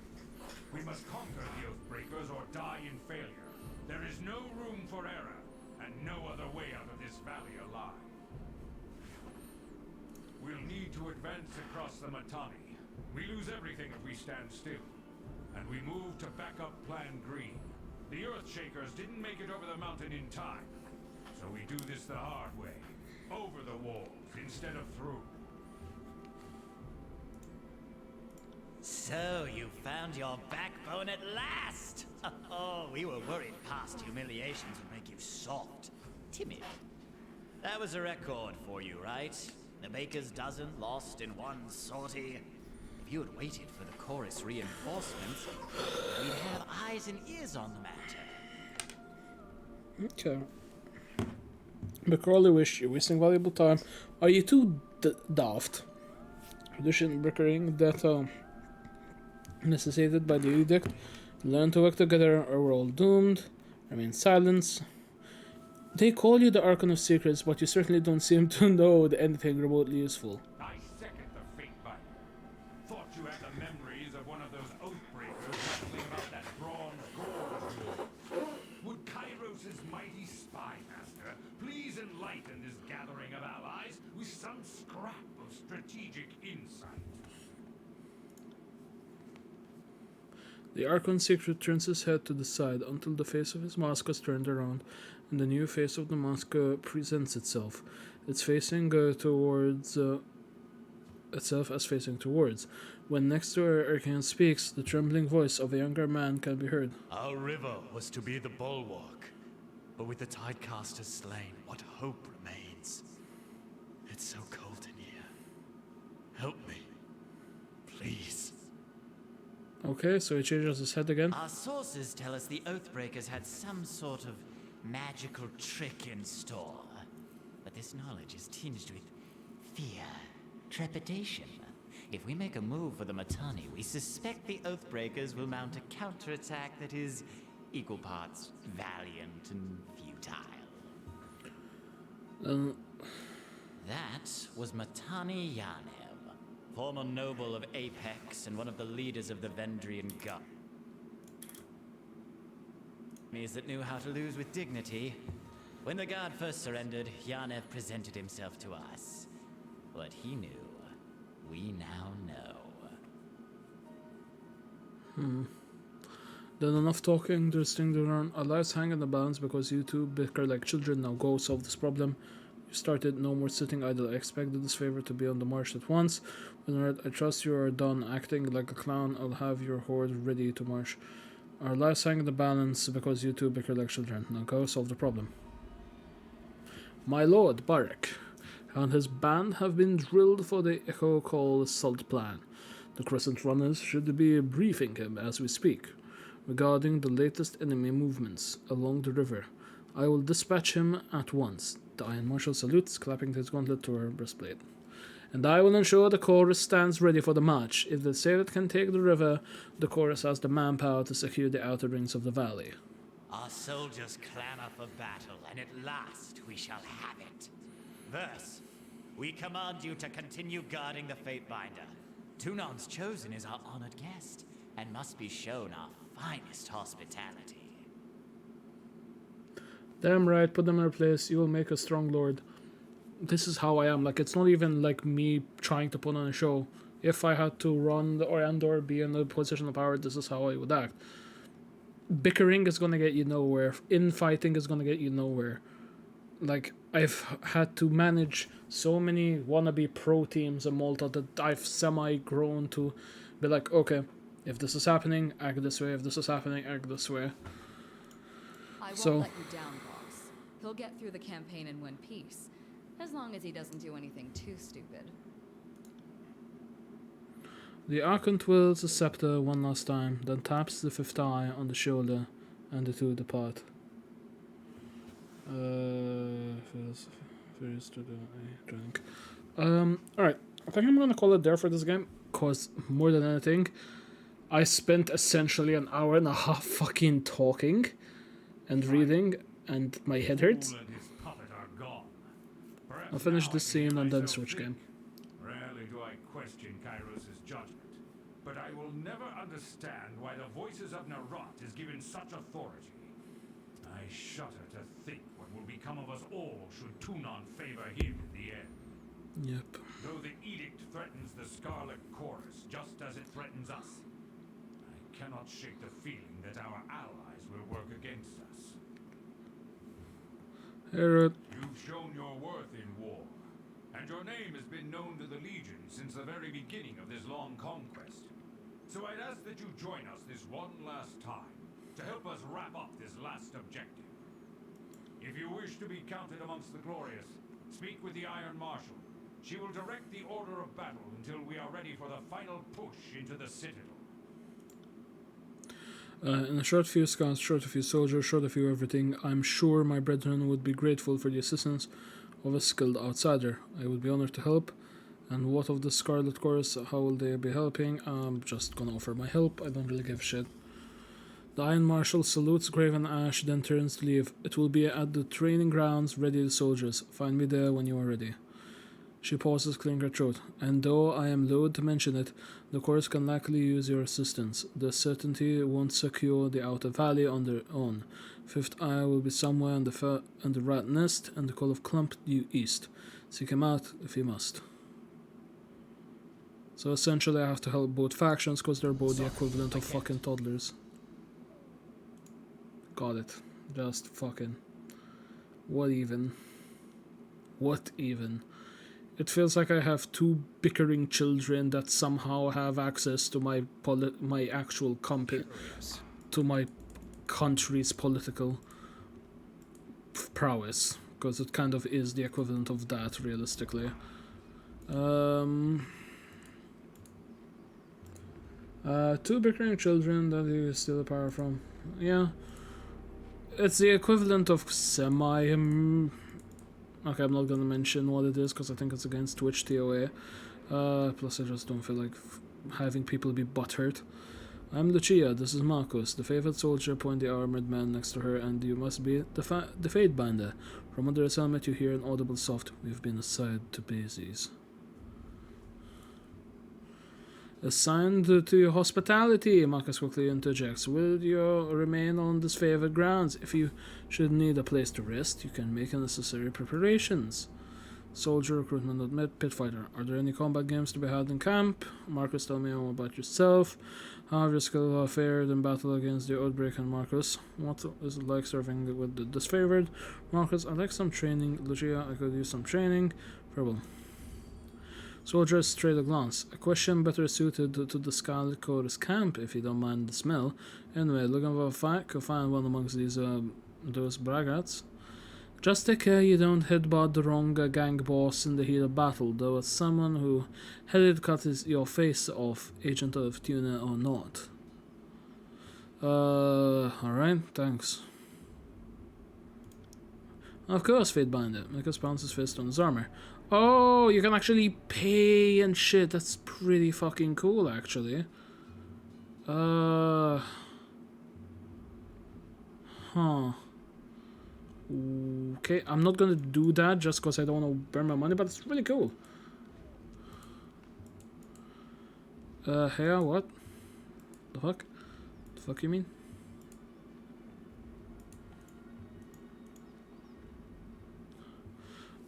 We must conquer the Oathbreakers or die in failure. There is no room for error, and no other way out of this valley alive. We'll need to advance across the Matani. We lose everything if we stand still. And we move to back up Plan Green. The Earthshakers didn't make it over the mountain in time. So we do this the hard way. Over the walls instead of through. So you found your backbone at last! Oh, we were worried past humiliations would make you soft, timid. That was a record for you, right? The baker's dozen lost in one sortie. If you had waited for the chorus reinforcements, we'd have eyes and ears on the matter. Okay. But Crowley wish you're wasting valuable time. Are you too daft? Tradition bickering that necessitated by the edict. Learn to work together or we're all doomed. Remain silent. They call you the Archon of Secrets, but you certainly don't seem to know anything remotely useful. I second the Fatebinder. some scrap of strategic insight. The Archon Secret turns his head to the side until the face of his mask is turned around, and the new face of the mask presents itself. It's facing towards itself as facing towards. When next to Arcane speaks, the trembling voice of a younger man can be heard. Our river was to be the bulwark, but with the Tidecasters slain, what hope remains? It's so cold in here. Help me, please. Okay, so he changes his head again. Our sources tell us the Oathbreakers had some sort of magical trick in store. But this knowledge is tinged with fear, trepidation. If we make a move for the Mitanni, we suspect the Oathbreakers will mount a counterattack that is equal parts valiant and futile. That was Mitanni Yanev, former noble of Apex and one of the leaders of the Vendrian Guard. Armies that knew how to lose with dignity. When the Guard first surrendered, Yanev presented himself to us. What he knew, we now know. Then enough talking, there's thing to learn. Our lives hang in the balance because you two bicker like children. Now go solve this problem. You started, no more sitting idle. I expected this favor to be on the march at once. When I trust you are done acting like a clown, I'll have your horde ready to march. Our lives hang in the balance because you two bicker like children. Now go solve the problem. My lord, Barak, and his band have been drilled for the Echo Call assault plan. The Crescent Runners should be briefing him as we speak regarding the latest enemy movements along the river. I will dispatch him at once. The Iron Marshal salutes, clapping his gauntlet to her breastplate. And I will ensure the chorus stands ready for the march. If the Saved can take the river, the chorus has the manpower to secure the outer rings of the valley. Our soldiers clamor for battle, and at last we shall have it. Verse, we command you to continue guarding the Fatebinder. Tunan's chosen is our honored guest, and must be shown our finest hospitality. Damn right, put them in their place. You will make a strong lord. This is how I am. Like, it's not even like me trying to put on a show. If I had to run the or be in a position of power, this is how I would act. Bickering is gonna get you nowhere. Infighting is gonna get you nowhere. Like, I've had to manage so many wannabe pro teams in Malta that I've semi-grown to be like, okay, if this is happening, act this way. If this is happening, act this way. I won't So- let you down, boss. He'll get through the campaign in one piece, as long as he doesn't do anything too stupid. The Archon twirls the scepter one last time, then taps the fifth eye on the shoulder, and the two depart. First to do a drink. Alright. I think I'm gonna call it there for this game, cause more than anything, I spent essentially an hour and a half fucking talking and reading, and my head hurts. Fool and his puppet are gone. Perhaps I'll finish now this I can hear scene and then myself switch think. game. Rarely do I question Kairos' judgment, but I will never understand why the voices of Narat is given such authority. I shudder to think what will become of us all should Tunon favor him in the end. Yep. Though the edict threatens the Scarlet Chorus just as it threatens us, I cannot shake the feeling that our allies will work against us. Herod. You've shown your worth in war, and your name has been known to the Legion since the very beginning of this long conquest. So I'd ask that you join us this one last time to help us wrap up this last objective. If you wish to be counted amongst the glorious, speak with the Iron Marshal. She will direct the order of battle until we are ready for the final push into the Citadel. In a short few scouts, short a few soldiers, short a few everything, I'm sure my brethren would be grateful for the assistance of a skilled outsider. I would be honored to help. And what of the Scarlet Chorus? How will they be helping? I'm just gonna offer my help. I don't really give a shit. The Iron Marshal salutes Graven Ash, then turns to leave. It will be at the training grounds, ready the soldiers. Find me there when you are ready. She pauses, clearing her throat. And though I am loath to mention it, the chorus can likely use your assistance. The certainty won't secure the outer valley on their own. Fifth Eye will be somewhere on the rat nest, and the call of Clump due east. Seek him out if you must. So essentially I have to help both factions because they're both the equivalent of fucking toddlers. Got it. Just fucking... What even? What even? It feels like I have two bickering children that somehow have access to my actual to my country's political prowess, because it kind of is the equivalent of that realistically. Two bickering children that he steal the power from. Yeah, it's the equivalent of semi. Okay, I'm not gonna mention what it is because I think it's against Twitch TOA. Plus, I just don't feel like having people be butthurt. I'm Lucia, this is Marcus, the favorite soldier. Point the armored man next to her, and you must be the Fate Binder. From under his helmet, you hear an audible soft, "We've been assigned to bases." Assigned to your hospitality, Marcus quickly interjects. Will you remain on this favored grounds? If you should need a place to rest, you can make necessary preparations. Soldier, recruitment not met, pit fighter. Are there any combat games to be had in camp? Marcus, tell me more about yourself. How have your skill fared in battle against the Outbreak and Marcus? What is it like serving with the disfavored? Marcus, I'd like some training. Lucia, I could use some training. Farewell. Soldier straight a glance. A question better suited to the Scarlet Chorus camp, if you don't mind the smell. Anyway, looking for a fight? Could find one amongst those braggarts. Just take care you don't headbutt the wrong gang boss in the heat of battle, though as someone who headed cut your face off, agent of Tuna or not. Alright, thanks. Of course, Fatebinder. Marcus pounds his fist on his armor. Oh, you can actually pay and shit. That's pretty fucking cool, actually. Huh. Okay, I'm not gonna do that just because I don't want to burn my money, but it's really cool. Yeah, what? The fuck? The fuck you mean?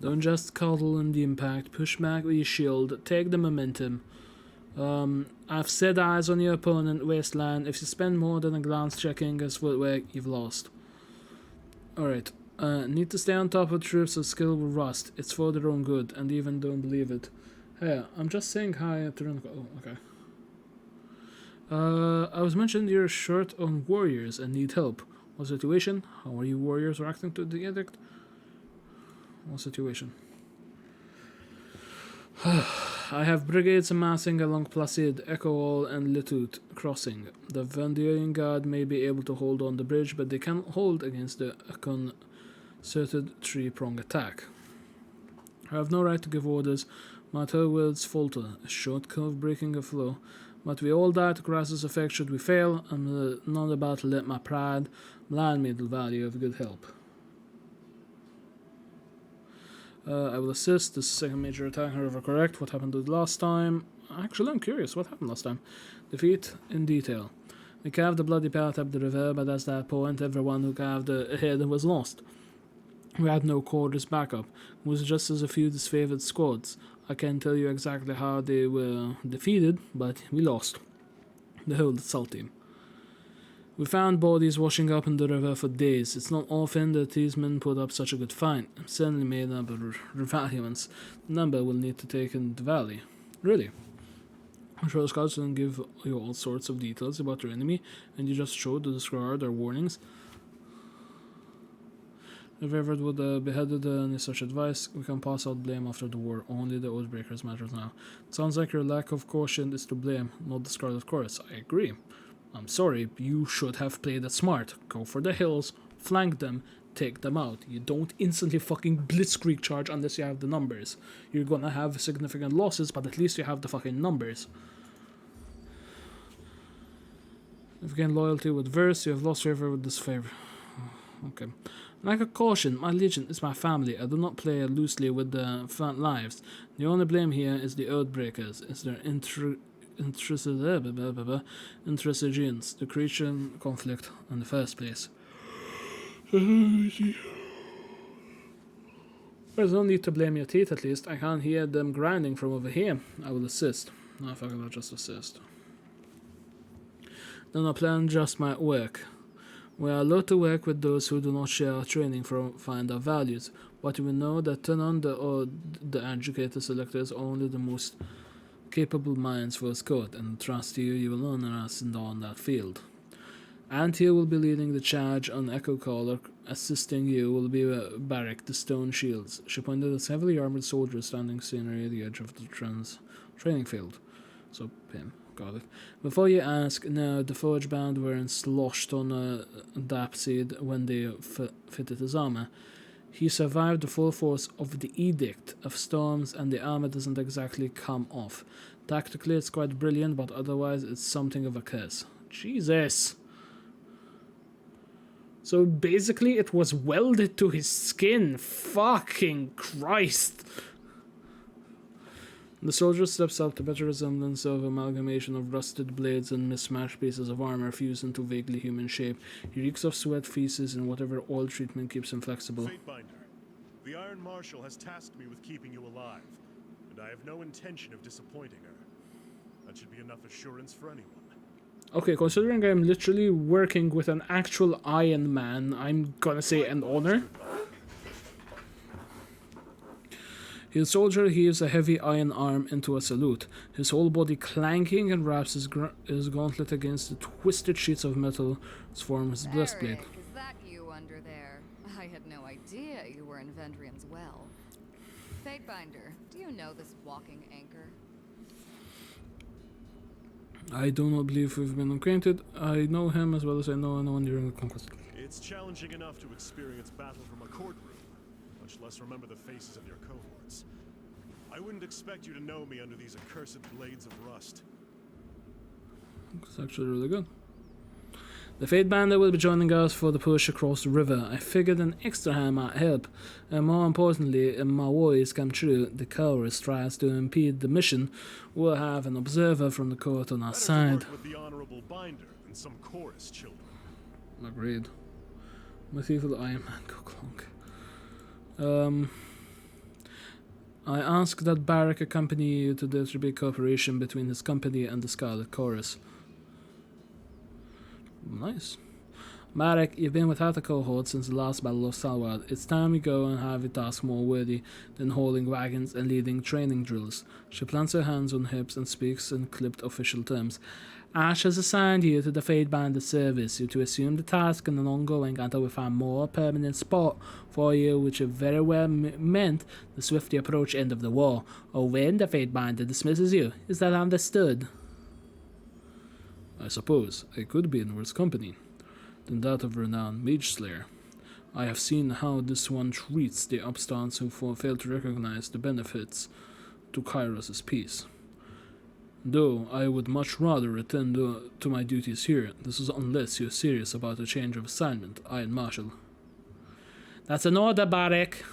Don't just cuddle in the impact, push back with your shield, take the momentum. I've set eyes on your opponent, Wasteland. If you spend more than a glance checking his footwork, you've lost. Alright, need to stay on top of troops or skill will rust. It's for their own good, and even don't believe it. Hey, I'm just saying hi at Tyrannical. Oh, okay. I was mentioned you're short on warriors and need help. What situation? How are you warriors reacting to the edict? What situation? I have brigades amassing along Placide, Echoall, and Litude crossing. The Vendilion Guard may be able to hold on the bridge, but they cannot hold against the concerted three-prong attack. I have no right to give orders. My toe words falter, a short curve breaking a flow. But we all die to Grass's effect should we fail. I'm not about to let my pride blind me to the value of good help. I will assist. This second major attack, however correct. What happened to the last time? Actually, I'm curious. What happened last time? Defeat in detail. We carved the bloody path up the river, but at that point, everyone who carved ahead was lost. We had no quarters backup. It was just as a few disfavored squads. I can't tell you exactly how they were defeated, but we lost. The whole assault team. We found bodies washing up in the river for days. It's not often that these men put up such a good fight. I'm certainly made up of revaluants. The number will need to take in the valley. Really? I'm sure the scouts didn't give you all sorts of details about your enemy, and you just showed to disregard their warnings. If Everett would beheaded any such advice, we can pass out blame after the war. Only the Oathbreakers matters now. It sounds like your lack of caution is to blame, not the Scarlet Chorus. I agree. I'm sorry, you should have played it smart. Go for the hills, flank them, take them out. You don't instantly fucking blitzkrieg charge unless you have the numbers. You're gonna have significant losses, but at least you have the fucking numbers. If you gain loyalty with verse, you have lost favor with this favor. Okay. Like a caution, my legion is my family. I do not play loosely with the front lives. The only blame here is the Oathbreakers. It's their intransigence, the creature conflict in the first place. There's no need to blame your teeth, at least. I can't hear them grinding from over here. I will assist. No, fuck it, I'll just assist. Then our plan just might work. We are allowed to work with those who do not share our training from find our values, but we know that turn on the educator selectors only the most capable minds for his code, and trust you will learn us on that field. Antia will be leading the charge on Echo Caller. Assisting you will be Barrack, the Stone Shields. She pointed at heavily armored soldiers standing scenery at the edge of the training field. So, him. Got it. Before you ask, no, the Forge Band weren't sloshed on a Dapseed when they fitted his armor. He survived the full force of the Edict of Storms, and the armor doesn't exactly come off. Tactically, it's quite brilliant, but otherwise, it's something of a curse. Jesus! So basically, it was welded to his skin. Fucking Christ! The soldier steps up to better resemblance of amalgamation of rusted blades and mismatched pieces of armor fused into vaguely human shape. He reeks of sweat, feces, and whatever oil treatment keeps him flexible. Fatebinder, the Iron Marshal has tasked me with keeping you alive, and I have no intention of disappointing her. That should be enough assurance for anyone. Okay, considering I'm literally working with an actual Iron Man, I'm gonna say an honor. His soldier heaves a heavy iron arm into a salute, his whole body clanking, and wraps his gauntlet against the twisted sheets of metal that form his breastplate. Eric, is that you under there? I had no idea you were in Vendrian's well. Fatebinder, do you know this walking anchor? I do not believe we've been acquainted. I know him as well as I know anyone during the conquest. It's challenging enough to experience battle from a courtroom, much less remember the faces of your cohorts. I wouldn't expect you to know me under these accursed blades of rust. It's actually really good. The Fate Bandit will be joining us for the push across the river. I figured an extra hand might help, and more importantly, if my worries come true, the chorus tries to impede the mission, we'll have an observer from the court on our Better side. to work with the Honorable Binder than some chorus children. Agreed. With evil Iron Man go clonk. I ask that Barrack accompany you to the tribute cooperation between his company and the Scarlet Chorus. Nice. Barrack, you've been without a cohort since the last Battle of Salwad. It's time we go and have a task more worthy than hauling wagons and leading training drills. She plants her hands on hips and speaks in clipped official terms. Ash has assigned you to the Fate Bandit service. You to assume the task in an ongoing until we find more permanent spot for you, which very well meant the swiftly approach end of the war, or when the Fate Bandit dismisses you. Is that understood? I suppose I could be in worse company than that of renowned Mage Slayer. I have seen how this one treats the upstarts who fail to recognize the benefits to Kairos' peace. Though I would much rather return to my duties here. This is unless you're serious about a change of assignment, Iron Marshal. That's an order, Barrack.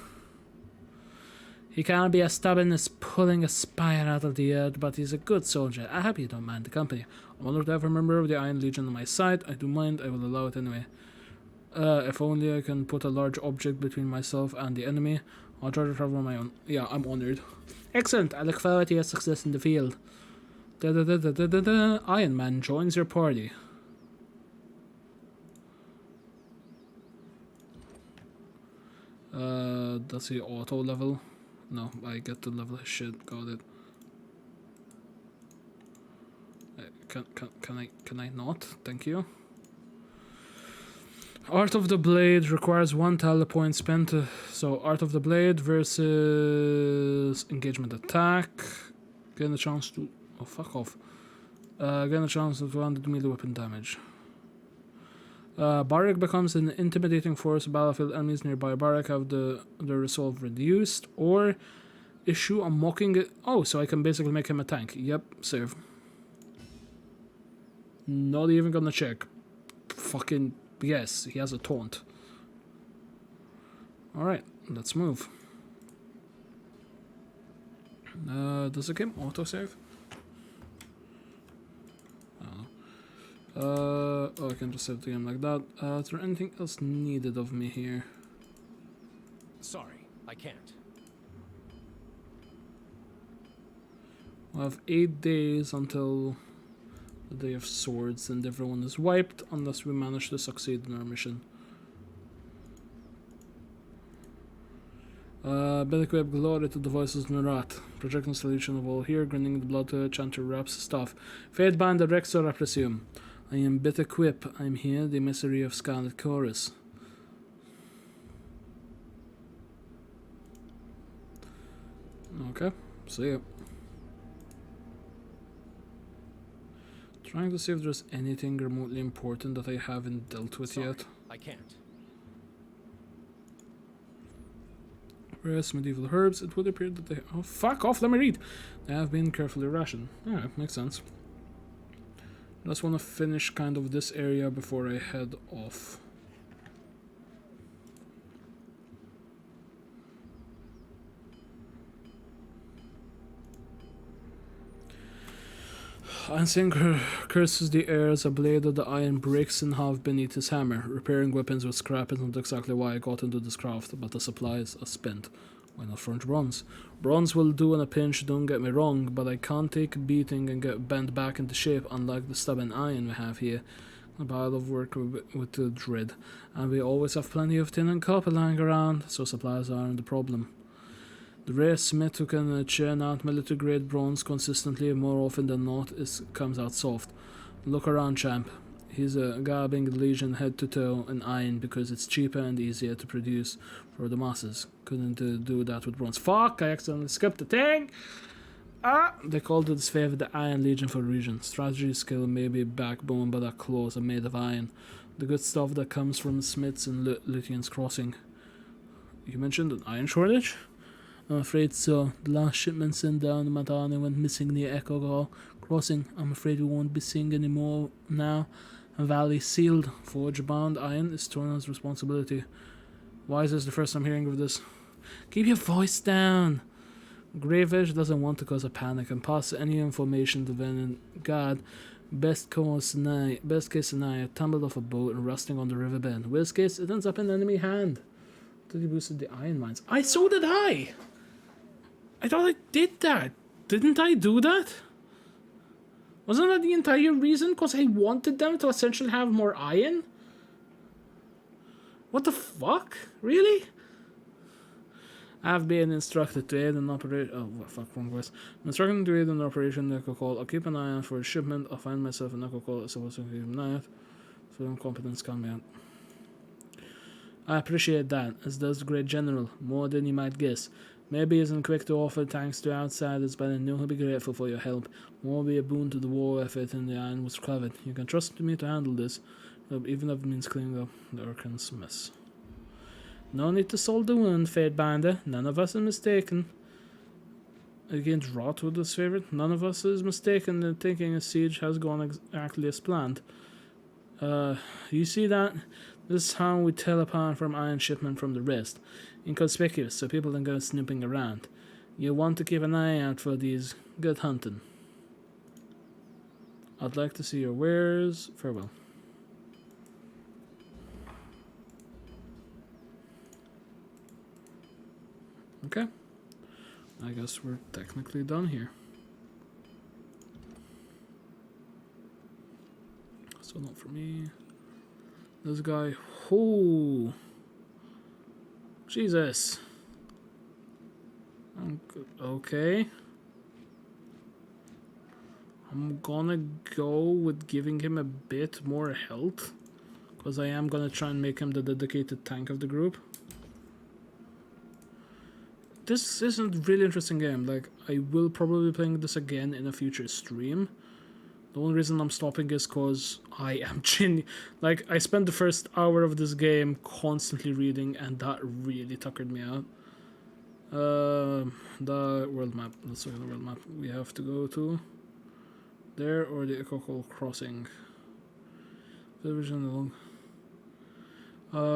He can't be as stubborn as pulling a spire out of the earth, but he's a good soldier. I hope you don't mind the company. I'm honored to have a member of the Iron Legion on my side. I do mind, I will allow it anyway. If only I can put a large object between myself and the enemy. I'll try to travel on my own. Yeah, I'm honored. Excellent, I look forward to your success in the field. Iron Man joins your party. Does he auto level? No, I get to level his shit. Got it. Can I not? Thank you. Art of the Blade requires 1 talent point spent. So Art of the Blade versus engagement attack. Gain a chance to. Oh, fuck off. Gain a chance to 200 melee weapon damage. Barrack becomes an intimidating force. Battlefield enemies nearby Barrack have their resolve reduced, or issue a mocking. Oh, so I can basically make him a tank. Yep, save. Not even gonna check. Fucking yes, he has a taunt. Alright, let's move. Does the game autosave? Oh, I can just save the game like that. Is there anything else needed of me here? Sorry, I can't. We'll have 8 days until the Day of Swords, and everyone is wiped unless we manage to succeed in our mission. Been equipped glory to the voices Narat. Projecting solution of all here, grinning the blood to chanter raps stuff. Fade bind the Rexor, I presume. I am bit equipped. I'm here, the misery of Scarlet Chorus. Okay, see ya. Trying to see if there's anything remotely important that I haven't dealt with yet. I can't. Whereas medieval herbs, it would appear that they... Oh, fuck off, let me read! They have been carefully rationed. Alright, makes sense. Just want to finish kind of this area before I head off. Unseen curses the air as a blade of the iron breaks in half beneath his hammer. Repairing weapons with scrap isn't exactly why I got into this craft, but the supplies are spent. Why not forge bronze? Bronze will do in a pinch, don't get me wrong, but I can't take a beating and get bent back into shape, unlike the stubborn iron we have here. A pile of work with the dread. And we always have plenty of tin and copper lying around, so supplies aren't the problem. The rare smith who can churn out military-grade bronze consistently more often than not comes out soft. Look around, champ. He's garbing the Legion head to toe in iron because it's cheaper and easier to produce for the masses. Couldn't do that with bronze. Fuck, I accidentally skipped the thing! Ah! They called it disfavor the Iron Legion for a reason. Strategy, skill, maybe backbone, but our claws are made of iron. The good stuff that comes from smiths and Luthion's Crossing. You mentioned an iron shortage? I'm afraid so. The last shipment sent down the Madonna went missing near Echo Crossing. I'm afraid we won't be seeing any more now. A valley sealed. Forge-bound iron is Torna's responsibility. Why is this the first I'm hearing of this? Keep your voice down! Gravish doesn't want to cause a panic and pass any information to Venom. God, best case scenario, tumbled off a boat and rusting on the riverbed. Worst case, it ends up in enemy hand. Did he boosted the iron mines? So did I! I thought I did that. Didn't I do that? Wasn't that the entire reason? Because I wanted them to essentially have more iron? What the fuck? Really? I've been instructed to aid in operation. Oh, fuck, wrong voice. I'm instructed to aid in operation Echo Call. I'll keep an eye out for a shipment. I'll find myself an Echo Call. It's supposed to keep an eye out. So incompetence can be out. I appreciate that, as does the great general, more than you might guess. Maybe he isn't quick to offer thanks to outsiders, but I know he'll be grateful for your help. More be a boon to the war effort in the iron was covered. You can trust me to handle this, even if it means cleaning up the Urkin's mess. No need to solve the wound, Fatebinder. None of us is mistaken. Against Rot with his favorite. None of us is mistaken in thinking a siege has gone exactly as planned. You see that? This is how we tell apart from iron shipment from the rest. Inconspicuous, so people don't go snooping around. You want to keep an eye out for these. Good hunting. I'd like to see your wares. Farewell. Okay. I guess we're technically done here. So not for me. This guy. Oh. Jesus. Okay. I'm gonna go with giving him a bit more health. Because I am gonna try and make him the dedicated tank of the group. This isn't a really interesting game. Like, I will probably be playing this again in a future stream. The only reason I'm stopping is because I am like, I spent the first hour of this game constantly reading, and that really tuckered me out. The world map. Let's look at the world map. We have to go to there or the Echo Crossing. Division along.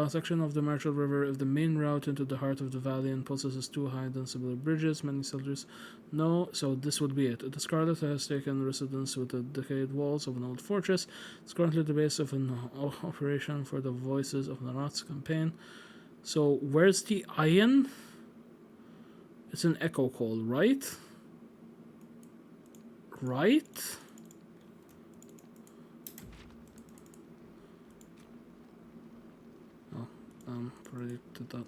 Section of the Marshall River is the main route into the heart of the valley and possesses 2 high density bridges. Many settlers know, so this would be it. The Scarlet has taken residence with the decayed walls of an old fortress. It's currently the base of an operation for the Voices of Narat's campaign. So, where's the iron? It's an echo call, right? right? Oh, already did that.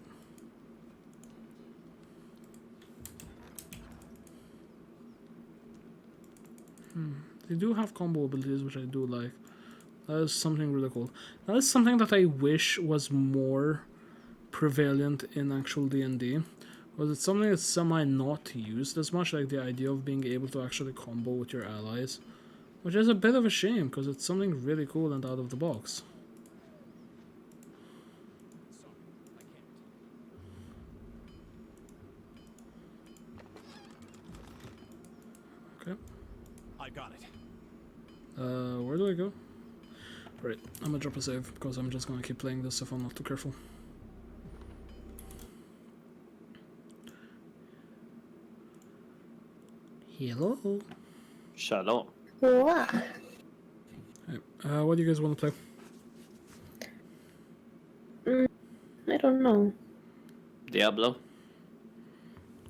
They do have combo abilities, which I do like. That is something really cool. That is something that I wish was more prevalent in actual D&D. Was it's something that's semi not used as much, like the idea of being able to actually combo with your allies. Which is a bit of a shame, because it's something really cool and out of the box. Okay. I got it. Where do I go? Right, I'm gonna drop a save, because I'm just gonna keep playing this if I'm not too careful. Hello? Shalom. Wow. Hey, what do you guys want to play? I don't know. Diablo.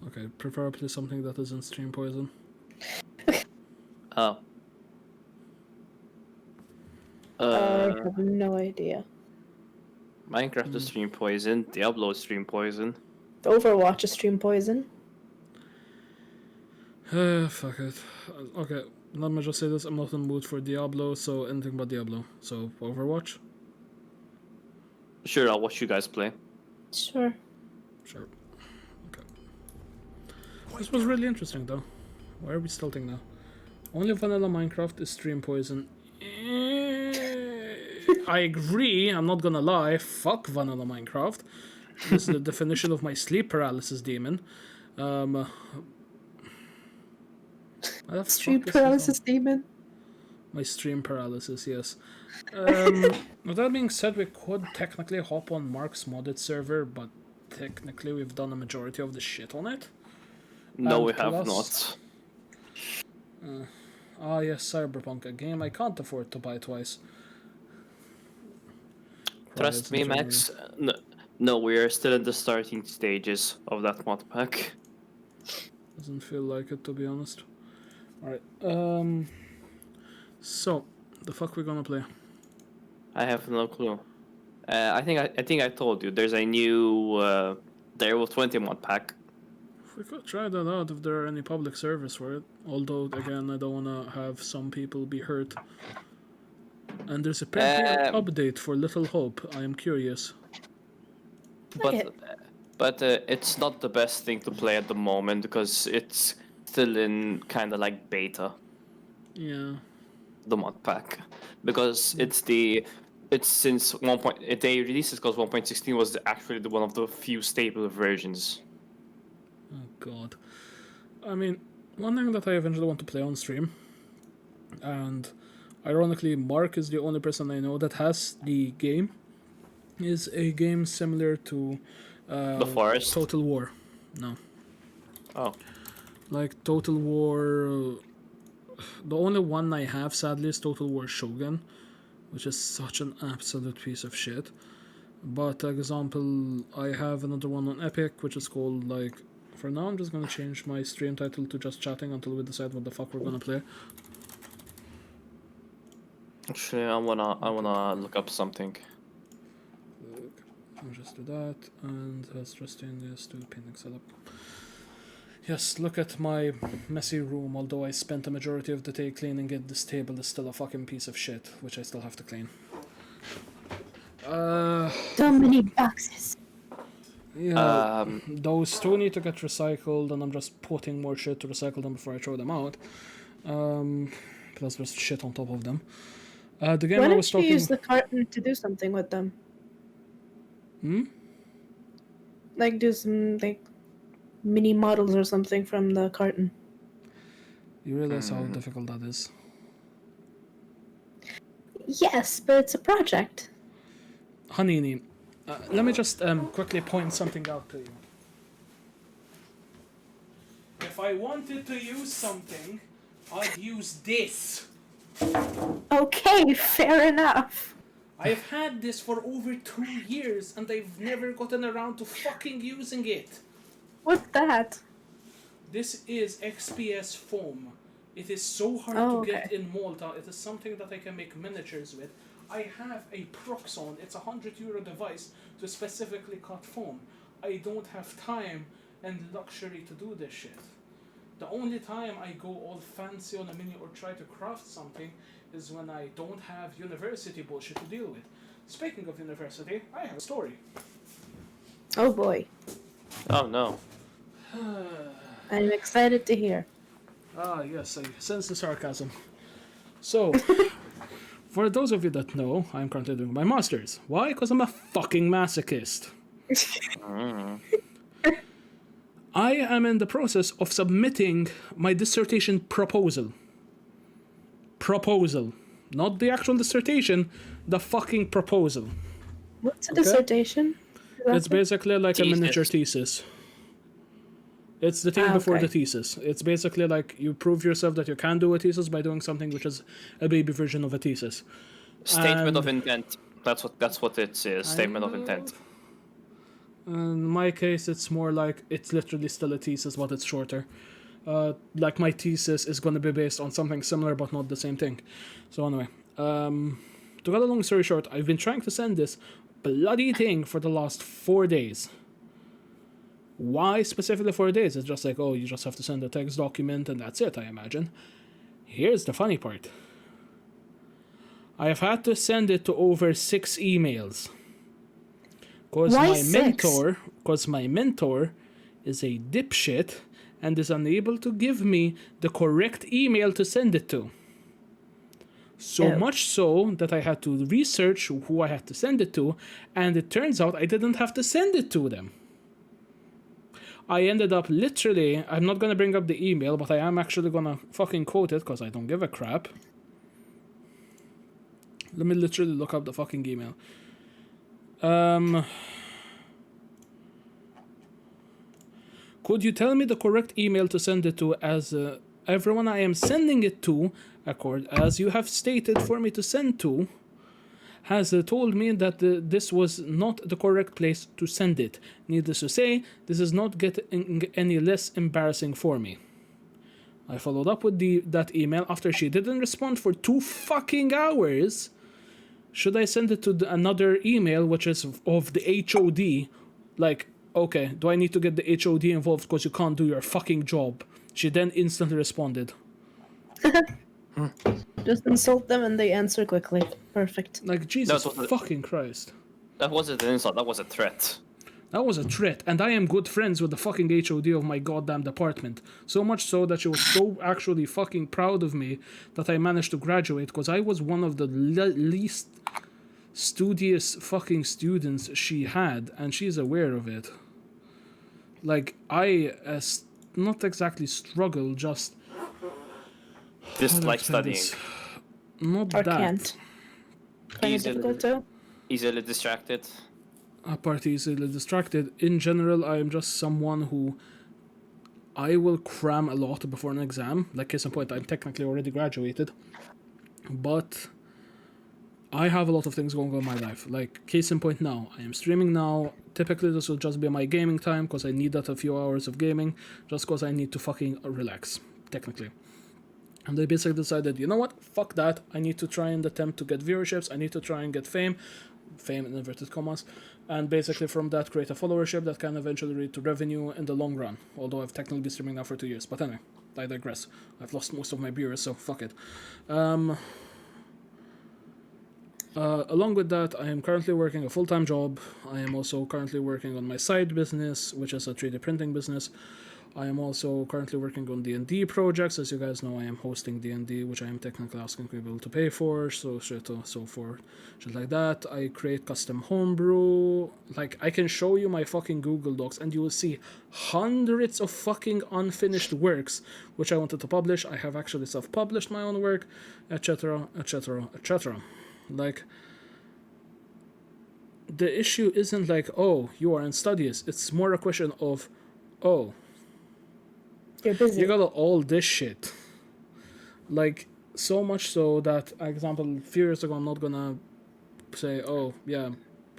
Okay, preferably something that isn't stream poison. Oh. I have no idea. Minecraft is stream poison. Diablo is stream poison. Overwatch is stream poison. Fuck it. Okay, let me just say this, I'm not in the mood for Diablo, so anything but Diablo. So, Overwatch? Sure, I'll watch you guys play. Sure. Sure. Okay. This was really interesting, though. Why are we stilting now? Only vanilla Minecraft is stream poison. I agree, I'm not gonna lie. Fuck vanilla Minecraft. This is the definition of my sleep paralysis demon. Stream paralysis demon. My stream paralysis, yes. With that being said, we could technically hop on Mark's modded server, but technically we've done a majority of the shit on it. No, And we have plus- not. Yes, Cyberpunk, a game I can't afford to buy twice. Trust me, Max. No, we are still in the starting stages of that mod pack. Doesn't feel like it, to be honest. Alright, so, the fuck we gonna play? I have no clue. I think I told you there's a new Werewolf 20 mod pack. We could try that out if there are any public servers for it. Although, again, I don't wanna have some people be hurt. And there's apparently an update for Little Hope. I am curious. But it's not the best thing to play at the moment because it's still in kind of like beta. Yeah. The mod pack, because it's since 1. They released it because 1.16 was actually one of the few stable versions. Oh god. I mean, one thing that I eventually want to play on stream, and ironically Mark is the only person I know that has the game, is a game similar to The Forest? Total War. No. Oh. Like Total War... the only one I have, sadly, is Total War Shogun, which is such an absolute piece of shit. But, example, I have another one on Epic, which is called, like... For now, I'm just gonna change my stream title to just chatting until we decide what the fuck we're gonna play. Actually, I wanna look up something. I'll just do that, and let's just change this to pinning setup. Yes, look at my messy room. Although I spent a majority of the day cleaning it, this table is still a fucking piece of shit, which I still have to clean. So many boxes. Yeah, those two need to get recycled, and I'm just putting more shit to recycle them before I throw them out. Plus there's shit on top of them. The game Why I don't was you talking... use the carton to do something with them? Like do some like mini models or something from the carton. You realize how difficult that is? Yes, but it's a project. Hanini, let me just quickly point something out to you. If I wanted to use something, I'd use this. Okay, fair enough. I've had this for over 2 years and I've never gotten around to fucking using it. What's that? This is XPS foam. It is so hard Oh, to get okay. in Malta. It is something that I can make miniatures with. I have a Proxon. It's a €100 device to specifically cut foam. I don't have time and luxury to do this shit. The only time I go all fancy on a mini or try to craft something is when I don't have university bullshit to deal with. Speaking of university, I have a story. Oh boy. Oh no. I'm excited to hear. Ah, yes, I sense the sarcasm. So, for those of you that know, I'm currently doing my master's. Why? Because I'm a fucking masochist. I am in the process of submitting my dissertation proposal. Proposal. Not the actual dissertation, the fucking proposal. What's a dissertation? It's basically like a Thesis. miniature thesis. It's the thing Ah, before okay. the thesis. It's basically like you prove yourself that you can do a thesis by doing something which is a baby version of a thesis. Statement of And- intent. That's what it is. Statement of intent. In my case, it's more like it's literally still a thesis, but it's shorter. Like my thesis is going to be based on something similar, but not the same thing. So anyway, to cut a long story short, I've been trying to send this bloody thing for the last 4 days. Why specifically 4 days? It's just like, oh, you just have to send a text document and that's it, I imagine. Here's the funny part. I have had to send it to over 6 emails. Because Why my 6? my mentor is a dipshit and is unable to give me the correct email to send it to. So Oh. much so that I had to research who I had to send it to, and it turns out I didn't have to send it to them. I ended up literally, I'm not gonna bring up the email, but I am actually gonna fucking quote it because I don't give a crap. Let me literally look up the fucking email. Could you tell me the correct email to send it to, as everyone I am sending it to, as you have stated for me to send to, has told me that this was not the correct place to send it. Needless to say, this is not getting any less embarrassing for me. I followed up with that email after she didn't respond for 2 fucking hours. Should I send it to another email, which is of the HOD? Like, okay, do I need to get the HOD involved because you can't do your fucking job? She then instantly responded. Just insult them and they answer quickly. Perfect. Like, Jesus That's what fucking Christ. That wasn't an insult. That was a threat. That was a threat, and I am good friends with the fucking HOD of my goddamn department. So much so that she was so actually fucking proud of me that I managed to graduate, because I was one of the least studious fucking students she had, and she's aware of it. Like, I not exactly struggle, just... Dislike studying. Not Or that. can't. Find it Easily- difficult too? Easily distracted. Apart easily distracted. In general, I am just someone who I will cram a lot before an exam. Like, case in point, I'm technically already graduated, but I have a lot of things going on in my life. Like, case in point now, I am streaming now. Typically, this will just be my gaming time because I need that a few hours of gaming, just because I need to fucking relax, technically. And they basically decided, you know what, fuck that, I need to try and attempt to get viewerships, I need to try and get fame in inverted commas, and basically from that create a followership that can eventually lead to revenue in the long run, although I've technically been streaming now for 2 years. But anyway, I digress. I've lost most of my viewers, so fuck it. Along with that, I am currently working a full-time job. I am also currently working on my side business, which is a 3D printing business. I am also currently working on D&D projects. As you guys know, I am hosting D&D, which I am technically asking people to pay for, so shit like that. I create custom homebrew. Like, I can show you my fucking Google Docs, and you will see hundreds of fucking unfinished works, which I wanted to publish. I have actually self-published my own work, etc., etc., etc. Like, the issue isn't like, oh, you are in studies. It's more a question of, oh, You're busy. you got all this shit. Like, so much so that, example, a few years ago, I'm not gonna say, oh, yeah,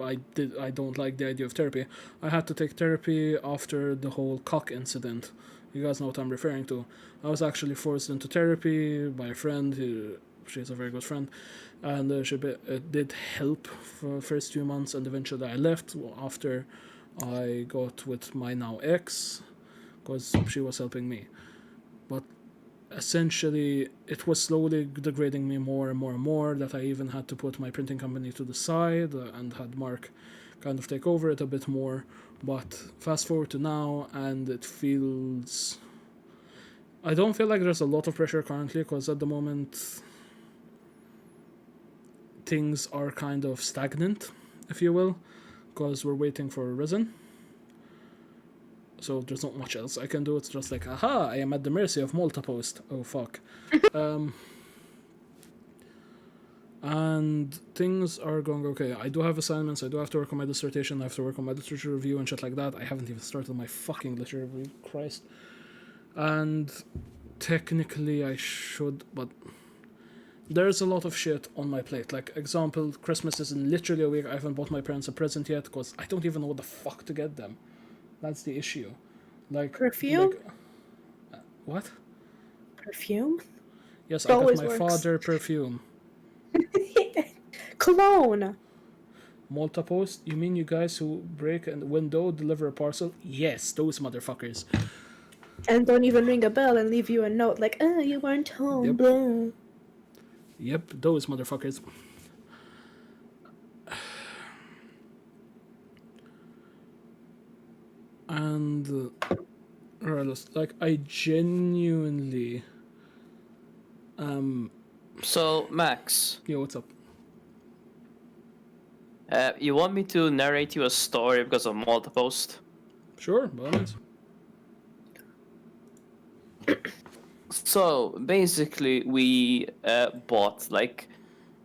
I don't like the idea of therapy. I had to take therapy after the whole cock incident, You guys know what I'm referring to. I was actually forced into therapy by a friend. She's a very good friend, and it did help for the first 2 months, and eventually I left after I got with my now ex, because she was helping me. But essentially, it was slowly degrading me more and more and more, that I even had to put my printing company to the side and had Mark kind of take over it a bit more. But fast forward to now, and it feels... I don't feel like there's a lot of pressure currently, because at the moment things are kind of stagnant, if you will, because we're waiting for resin. So there's not much else I can do. It's just like, aha, I am at the mercy of Multipost. Oh, fuck. And things are going okay. I do have assignments. I do have to work on my dissertation. I have to work on my literature review and shit like that. I haven't even started my fucking literature review. Christ. And technically I should, but there's a lot of shit on my plate. Like, example, Christmas is in literally a week. I haven't bought my parents a present yet because I don't even know what the fuck to get them. That's the issue. Like Perfume? What? Perfume? Yes, It I got always my works. father perfume. Cologne! Multipost? You mean you guys who break a window, deliver a parcel? Yes, those motherfuckers. And don't even ring a bell and leave you a note like, oh, you weren't home, Yep. blah. Yep, those motherfuckers. And regardless, like, I genuinely So, Max, yo, what's up? you want me to narrate you a story because of Multipost? Sure, by all means. So, basically, we bought like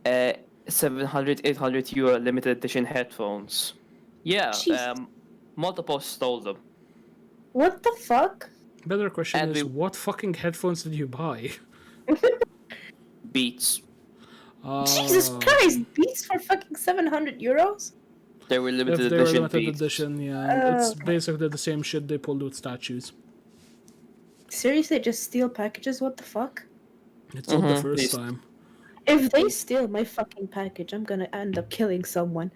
700, 800 euro limited edition headphones. Yeah, Jesus. Multipost stole them. What the fuck? Better question And is, we- what fucking headphones did you buy? Beats. Jesus Christ, Beats for fucking 700 euros? They were If limited they were edition limited Beats. edition, yeah, it's Okay. basically the same shit they pulled with statues. Seriously, just steal packages? What the fuck? It's not the Mhm, first yes. time. If they steal my fucking package, I'm gonna end up killing someone.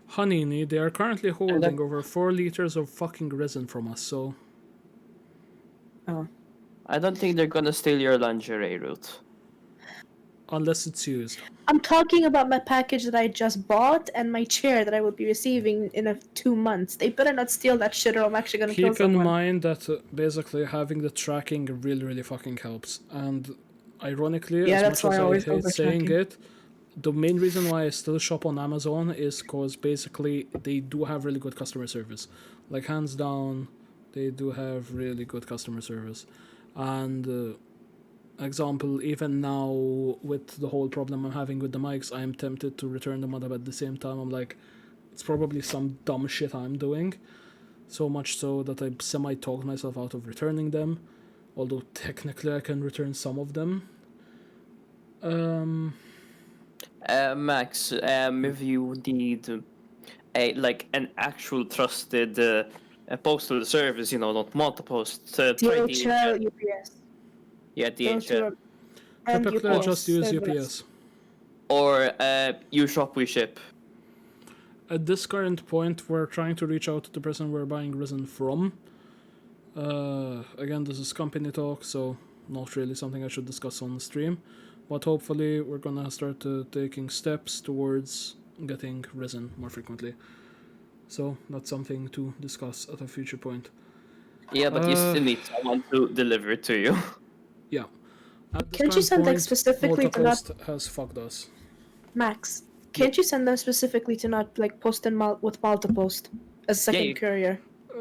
Honeyni, they are currently holding over 4 liters of fucking resin from us, so... Oh. I don't think they're gonna steal your lingerie, Ruth. Unless it's used. I'm talking about my package that I just bought and my chair that I will be receiving in 2 months. They better not steal that shit or I'm actually gonna kill Keep in someone. mind that basically having the tracking really, really fucking helps. And ironically, Yeah, as that's much why as I I always hate saying overtracking. it, the main reason why I still shop on Amazon is because basically they do have really good customer service. Like, hands down, they do have really good customer service. And example, even now with the whole problem I'm having with the mics, I am tempted to return them, but at the same time I'm like, it's probably some dumb shit I'm doing. So much so that I semi-talked myself out of returning them. Although technically I can return some of them. Max, if you need an actual trusted postal service, not Multipost, try DHL, DHL. UPS. Yeah, Those two DHL. are... And Typically I UPS. just use they're the UPS. best. Or you shop, we ship. At this current point, we're trying to reach out to the person we're buying resin from. Again, this is company talk, so not really something I should discuss on the stream. But hopefully we're gonna start taking steps towards getting resin more frequently. So that's something to discuss at a future point. Yeah, but you still need someone to deliver it to you. Yeah. At this Can't you current send, like, point, specifically to not... Multipost has fucked us. Max, can't you send them specifically to not, like, post in with Multipost as a second you- courier?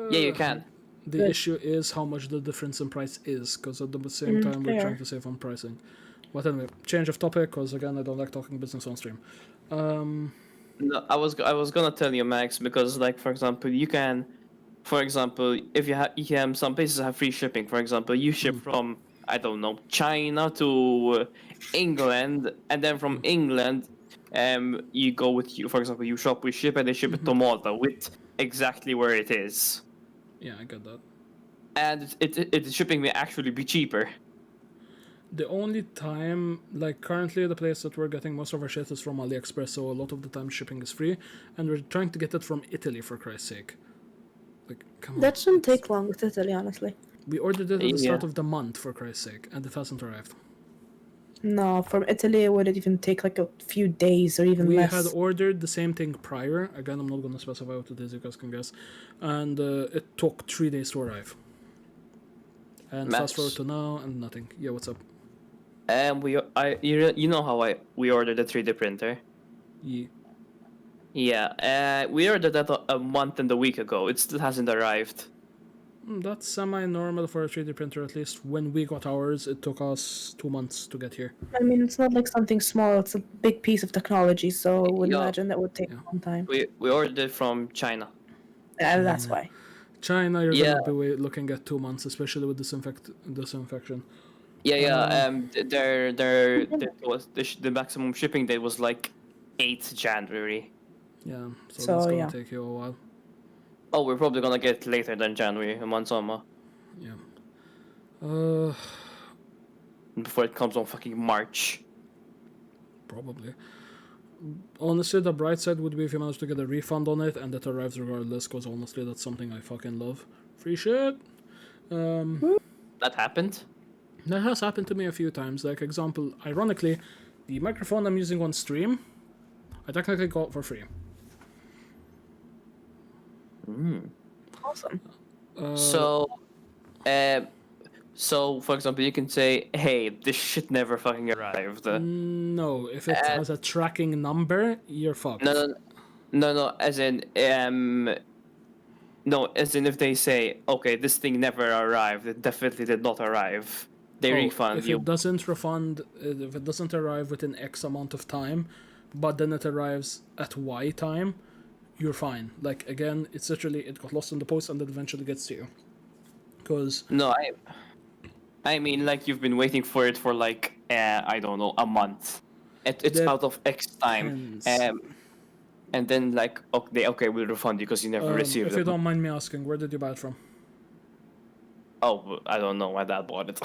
Yeah, you can. The Good. issue is how much the difference in price is, because at the same time we're fair. trying to save on pricing. But anyway, change of topic, because again I don't like talking business on stream. No, I was gonna tell you, Max, because like for example, you can, for example, if you can, some places have free shipping. For example, you ship from I don't know China to England, and then from England, you go with you. For example, you shop, we ship, and they ship it to Malta with exactly where it is. Yeah, I get that. and it's shipping may actually be cheaper. The only time, like currently, the place that we're getting most of our shit is from AliExpress, so a lot of the time shipping is free, and we're trying to get it from Italy for Christ's sake. Like, come on. That shouldn't it's- take long with Italy, honestly. We ordered it at the start Yeah. of the month for Christ's sake, and it hasn't arrived. No, from Italy it would even take like a few days or even We less. had ordered the same thing prior. Again, I'm not going to specify what it is, you guys can guess. And it took 3 days to arrive. And Max. fast forward to now, and nothing. Yeah, what's up? And you know how we ordered a 3D printer. Yeah. Yeah, we ordered that a month and a week ago. It still hasn't arrived. That's semi-normal for a 3D printer, at least. When we got ours, it took us 2 months to get here. I mean, it's not like something small, it's a big piece of technology, so I would Yeah. imagine that would take Yeah. a long time. We ordered it from China. That's why. China, you're Yeah. going to be looking at 2 months, especially with disinfection. Yeah. There was the maximum shipping date was like 8th January. Yeah, so So, that's going to yeah. take you a while. Oh, we're probably gonna get it later than January, a month summer, Yeah. before it comes on fucking March. Probably. Honestly, the bright side would be if you manage to get a refund on it and it arrives regardless, because honestly, that's something I fucking love. Free shit. That happened. That has happened to me a few times. Like, example, ironically, the microphone I'm using on stream, I technically got for free. Awesome. So, for example, you can say, "Hey, this shit never fucking arrived." No, if it has a tracking number, you're fucked. No. As in, no, as in if they say, "Okay, this thing never arrived. It definitely did not arrive." They refund if you. it doesn't refund, if it doesn't arrive within X amount of time, but then it arrives at Y time, you're fine. Like, again, it's literally, it got lost in the post and it eventually gets to you. Because No, I mean, like you've been waiting for it for like I don't know, a month. It's That out of X time, depends. and then like okay, we'll refund you because you never received if you it. don't mind me asking, where did you buy it from? Oh, I don't know. My dad bought it.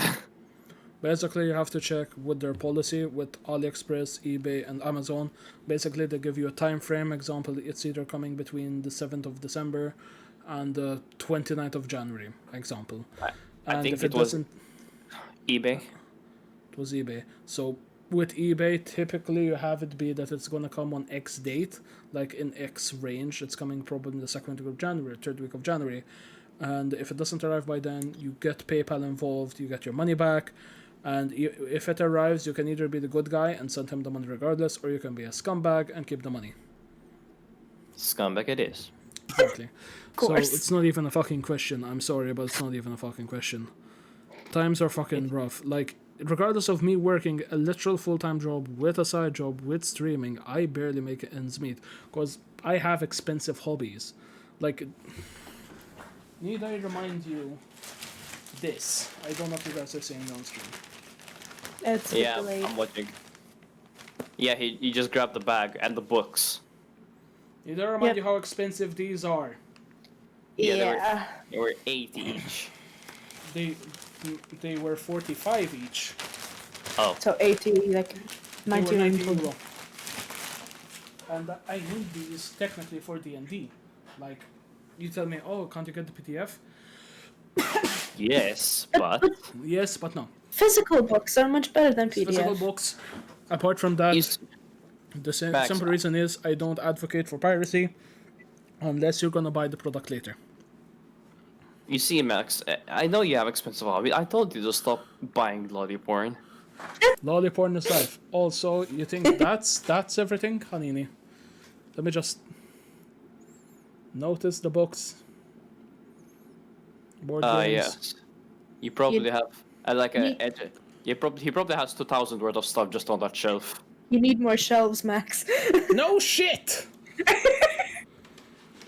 Basically, you have to check with their policy with AliExpress, eBay, and Amazon. Basically, they give you a time frame. Example, it's either coming between the 7th of December and the 29th of January. Example. I think if it was doesn't, eBay. it was eBay. So with eBay, typically you have it be that it's gonna come on X date, like in X range. It's coming probably in the 2nd week of January, 3rd week of January. And if it doesn't arrive by then, you get PayPal involved, you get your money back. And if it arrives, you can either be the good guy and send him the money regardless, or you can be a scumbag and keep the money. Scumbag it is. Exactly. So course. it's not even a fucking question. I'm sorry, but it's not even a fucking question. Times are fucking rough. Like, regardless of me working a literal full-time job with a side job with streaming, I barely make ends meet. Because I have expensive hobbies. Like, need I remind you this? I don't know if you guys are seeing on stream. It's Yeah, delayed. I'm watching. Yeah, he just grabbed the bag and the books. Need I remind Yep. you how expensive these are? Yeah, they were 8 each. They were 45 each. Oh, So 80, like They were 99 90 total. euro. And I need these technically for D&D. Like, you tell me, oh, can't you get the PDF? yes, but Yes, but no. Physical books are much better than PDF. Physical books. Apart from that, he's the Max, simple reason is I don't advocate for piracy unless you're gonna buy the product later. You see, Max, I know you have expensive hobby. I told you to stop buying lolly porn. Lolly porn is life. Also, you think that's everything, Hanini? Let me just notice the books. Board games. Yes. You probably You- have like a need- edge. He probably has 2,000 worth of stuff just on that shelf. You need more shelves, Max. No shit!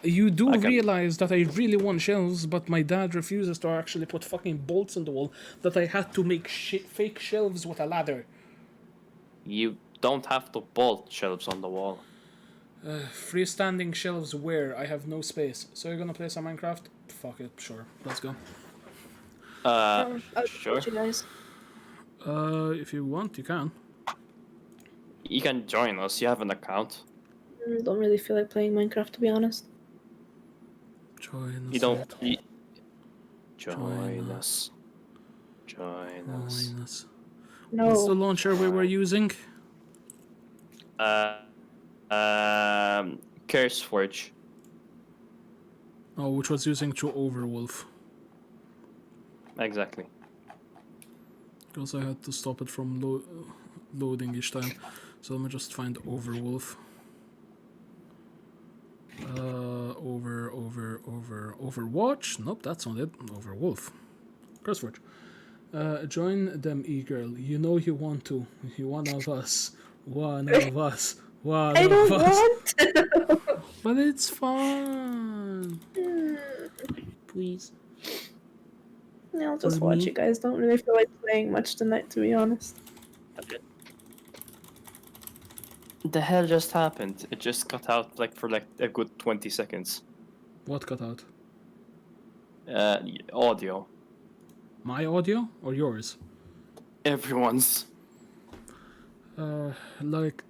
You do I can- realize that I really want shelves, but my dad refuses to actually put fucking bolts in the wall, that I had to make fake shelves with a ladder. You don't have to bolt shelves on the wall. Freestanding shelves where I have no space. So you're gonna play some Minecraft? Fuck it, sure. Let's go. I'll Sure. watch you guys. If you want, you can. You can join us. You have an account. Don't really feel like playing Minecraft, to be honest. Join us. You don't. right? You... Join Join us. Join us. Join us. No. What's the launcher we were using? CurseForge. Oh, which was using to Overwolf. Exactly. Because I had to stop it from loading each time. So let me just find Overwolf. Overwatch? Nope, that's not it. Overwolf. CurseForge. Join them, e-girl. You know you want to. You one of us. One of us. One I of don't us. want to. But it's fun. Please. Yeah, I'll just For watch me? you guys. Don't really feel like playing much tonight, to be honest. The hell just happened? It just cut out for a good 20 seconds. What cut out? Audio. My audio or yours? Everyone's. Like,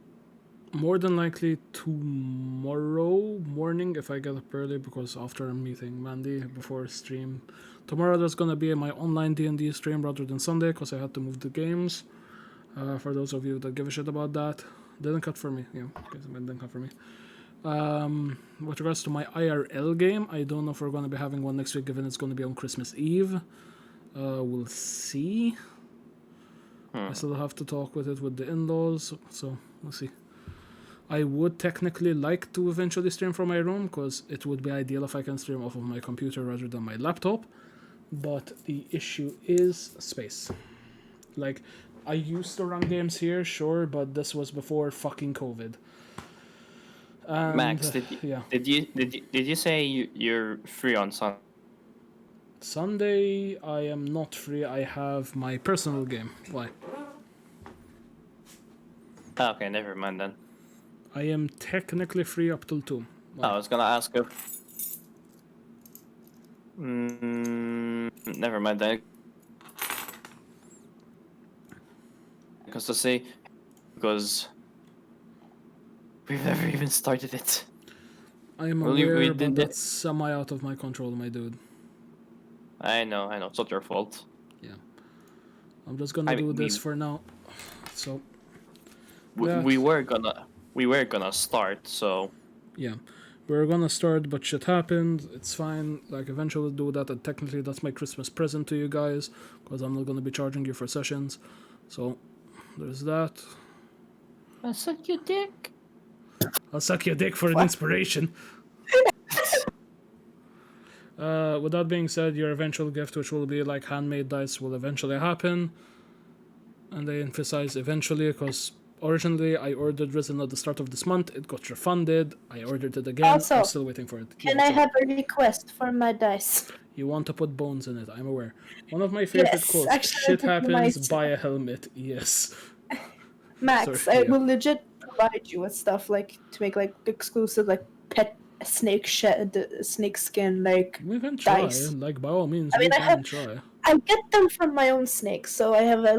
more than likely tomorrow morning if I get up early, because after I'm meeting Mandy before stream. Tomorrow there's gonna be my online D&D stream rather than Sunday because I had to move the games. For those of you that give a shit about that. Didn't cut for me, yeah. Okay, so it didn't cut for me. With regards to my IRL game, I don't know if we're gonna be having one next week given it's gonna be on Christmas Eve. We'll see. I still have to talk with the in-laws, so we'll see. I would technically like to eventually stream from my room, because it would be ideal if I can stream off of my computer rather than my laptop. But the issue is space. Like, I used to run games here, sure, but this was before fucking COVID. And, Max, yeah. did you say you're free on Sunday? Sunday, I am not free. I have my personal game. Why? Okay, never mind then. I am technically free up till 2. Why? I was gonna ask if... never mind then. Because to say... Because... We've never even started it. I am Well, aware, we but did that's semi out of my control, my dude. I know, it's not your fault. Yeah. I'm just gonna do this for now. So... yeah. We were gonna start, so... Yeah. We're gonna start, but shit happened. It's fine. Like, eventually we'll do that, and technically that's my Christmas present to you guys, because I'm not gonna be charging you for sessions. So, there's that. I'll suck your dick. I'll suck your dick for an inspiration. With that being said, your eventual gift, which will be like handmade dice, will eventually happen. And I emphasize eventually, because originally I ordered resin at the start of this month. It got refunded. I ordered it again. Also, I'm still waiting for it. Can I have a request for my dice? You want to put bones in it, I'm aware. One of my favorite Yes, quotes. actually, Shit I think happens, nice. buy a helmet. Yes. Max, Sorry, I yeah. will legit provide you with stuff like to make like exclusive like pet snake snake skin like We can try. dice. Like, by all means, I mean, we I can have- try. I get them from my own snakes, so I have a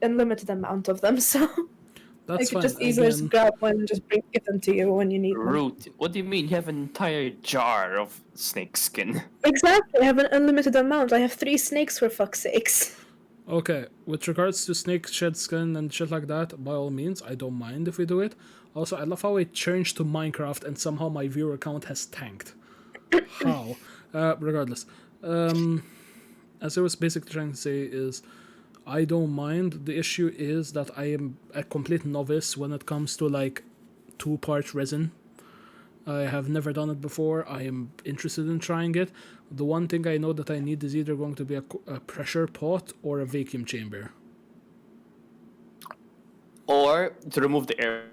unlimited amount of them. So I That's could fine. just easily Again, just grab one and just give them to you when you need them. Root. What do you mean? You have an entire jar of snake skin. Exactly, I have an unlimited amount. I have 3 snakes for fuck's sakes. okay, with regards to snake shed skin and shit like that, by all means, I don't mind if we do it. Also, I love how it changed to Minecraft and somehow my viewer count has tanked. How? Regardless. As I was basically trying to say is, I don't mind. The issue is that I am a complete novice when it comes to like 2-part resin. I have never done it before. I am interested in trying it. The one thing I know that I need is either going to be a pressure pot or a vacuum chamber. Or to remove the air.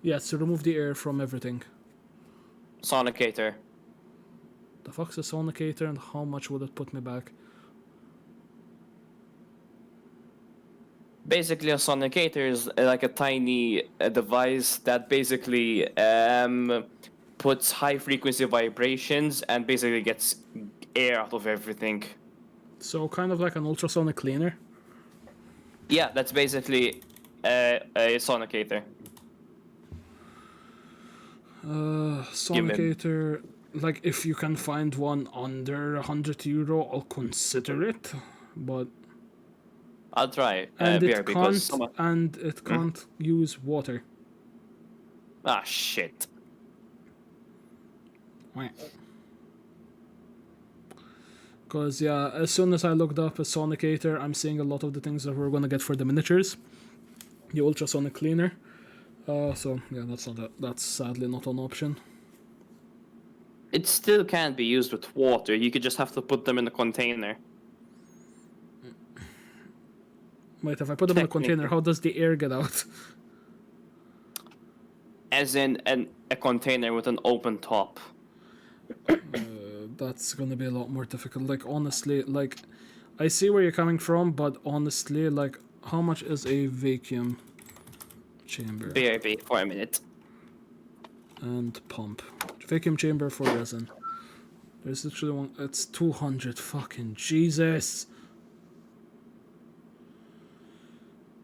Yes, to remove the air from everything. Sonicator. The fuck's a sonicator and how much would it put me back? Basically, a sonicator is like a tiny device that basically puts high frequency vibrations and basically gets air out of everything. So kind of like an ultrasonic cleaner. Yeah, that's basically a sonicator. Sonicator, like if you can find one under €100, I'll consider it. But I'll try. and BR it because can't use water. Ah, shit. Because yeah, as soon as I looked up a sonicator, I'm seeing a lot of the things that we're gonna get for the miniatures. The ultrasonic cleaner. So yeah, that's sadly not an option. It still can't be used with water. You could just have to put them in a container. Wait, if I put them in a container, how does the air get out? As in a container with an open top. That's gonna be a lot more difficult. Like honestly, like I see where you're coming from, but honestly, like how much is a vacuum chamber BRB for a minute. and pump? Vacuum chamber for resin. There's literally one. It's 200. Fucking Jesus.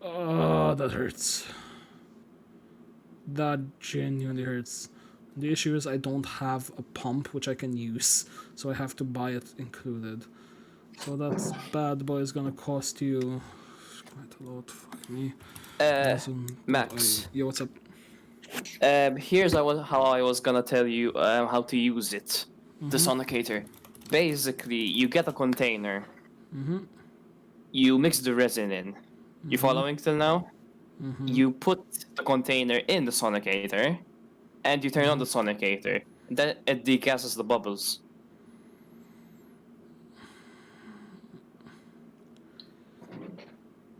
Oh, that hurts. That genuinely hurts. The issue is I don't have a pump which I can use, so I have to buy it included. So that bad boy is gonna cost you quite a lot. Fuck me. Max. Yo, what's up? Here's how I was gonna tell you how to use it. The sonicator. Basically, you get a container. You mix the resin in. You following till now? You put the container in the sonicator, and you turn on the sonicator. Then it degasses the bubbles.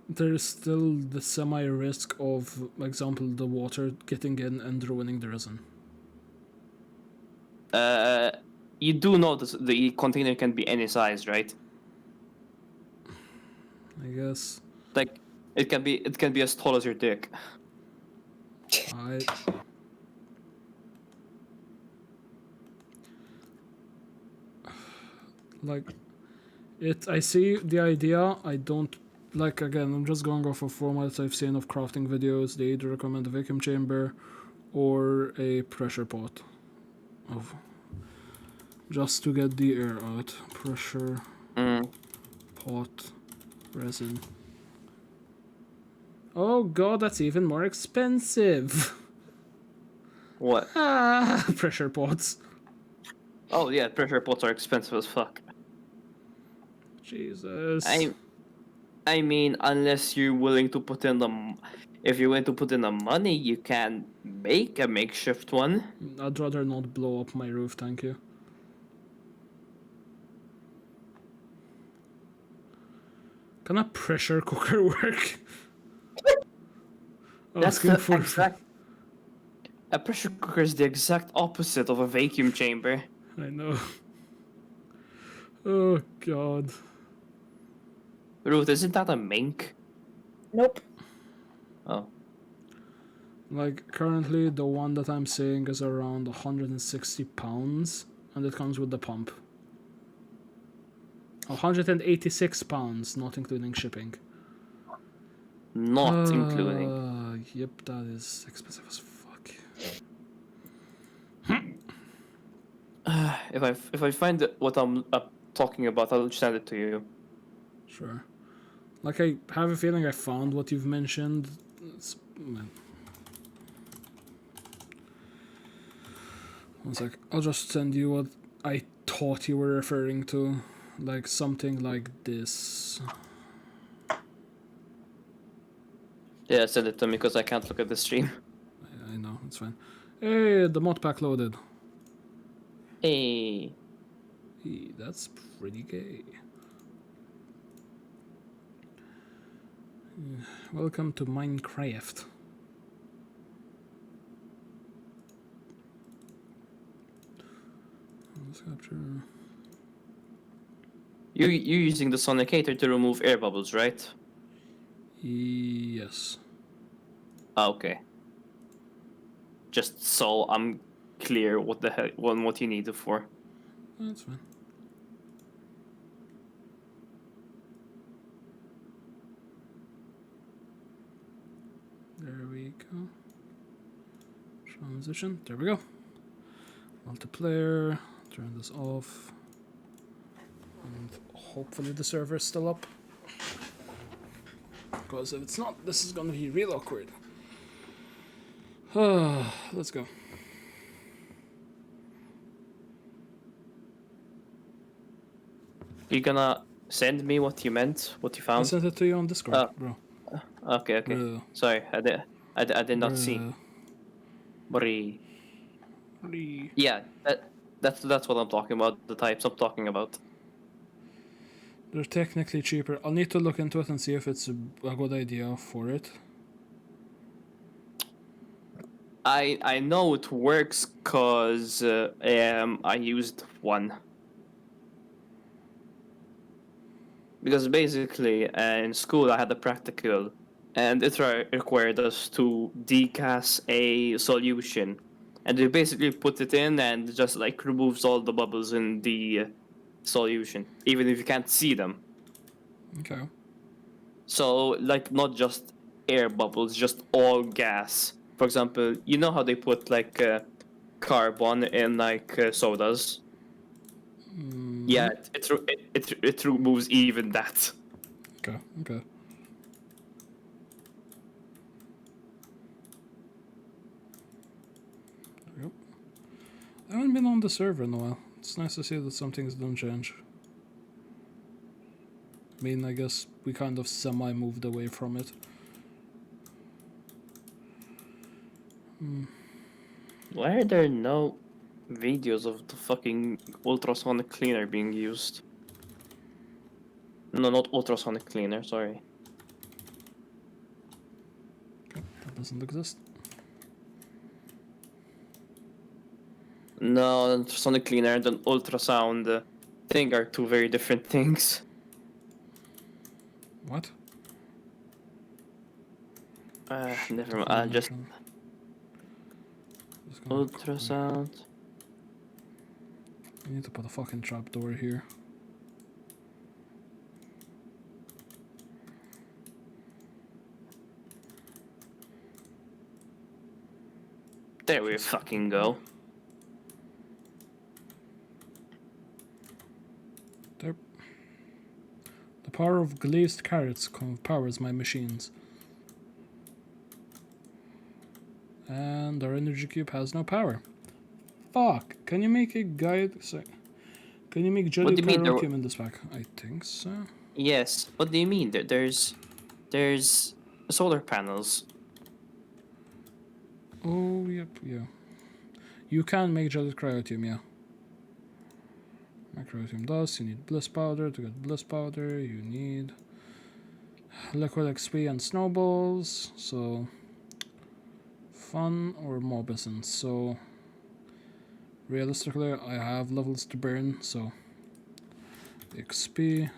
There's still the semi-risk of, for example, the water getting in and ruining the resin. You do know the container can be any size, right? I guess. Like, it can be as tall as your dick. Like, I see the idea. I don't like. Again, I'm just going off of formats I've seen of crafting videos. They either recommend a vacuum chamber or a pressure pot, of just to get the air out. Pressure pot resin. Oh god, that's even more expensive. What? Pressure pots. Oh yeah, pressure pots are expensive as fuck. Jesus. I mean, unless you're willing to put in if you're willing to put in the money, you can make a makeshift one. I'd rather not blow up my roof, thank you. Can a pressure cooker work? That's the exact. A pressure cooker is the exact opposite of a vacuum chamber. I know. Oh god. Ruth, isn't that a mink? Nope. Oh. Like, currently, the one that I'm seeing is around £160, and it comes with the pump. £186, not including shipping. Not including. Yep, that is expensive as fuck. If I find what I'm talking about, I'll send it to you. Sure. Like, I have a feeling I found what you've mentioned. Man. One sec. I'll just send you what I thought you were referring to. Like, something like this. Yeah, send it to me because I can't look at the stream. I know, it's fine. Hey, the mod pack loaded. Hey. Hey, that's pretty gay. Welcome to Minecraft. Let's capture. You're using the sonicator to remove air bubbles, right? Yes. Okay. Just so I'm clear what the hell, what you need it for. That's fine. There we go. Transition. There we go. Multiplayer. Turn this off. And hopefully the server is still up. Because if it's not, this is gonna be real awkward. Let's go. You gonna send me what you meant, what you I found? sent it to you on Discord, bro. Okay, okay. Bro. Sorry, I did not see. Bro. Bri. Bro. Yeah, that's what I'm talking about. The types I'm talking about. They're technically cheaper. I'll need to look into it and see if it's a good idea for it. I know it works cause I used one. Because basically in school I had a practical, and it required us to degas a solution, and we basically put it in and it just like removes all the bubbles in the solution, even if you can't see them. Okay. So like not just air bubbles, just all gas. For example, you know how they put like carbon in like sodas? Yeah, it removes even that. Okay, okay. There we go. I haven't been on the server in a while. It's nice to see that some things don't change. I mean, I guess we kind of semi-moved away from it. Why are there no videos of the fucking ultrasonic cleaner being used? No, not ultrasonic cleaner, sorry. Okay, that doesn't exist. No, ultrasonic cleaner and an ultrasound thing are two very different things. What? Never mind. Just gonna ultrasound. I need to put a fucking trapdoor here. There we fucking go. There. The power of glazed carrots powers my machines. And our energy cube has no power. Fuck! Can you make a guide? Sorry. Can you make jelly carrotium in this pack? I think so. Yes. What do you mean? There's solar panels. Oh, yep, yeah. You can make jelly cryotium, yeah. Cryotium dust, you need bliss powder. To get bliss powder, you need liquid XP and snowballs. So, fun or mobison. So, realistically, I have levels to burn, so XP.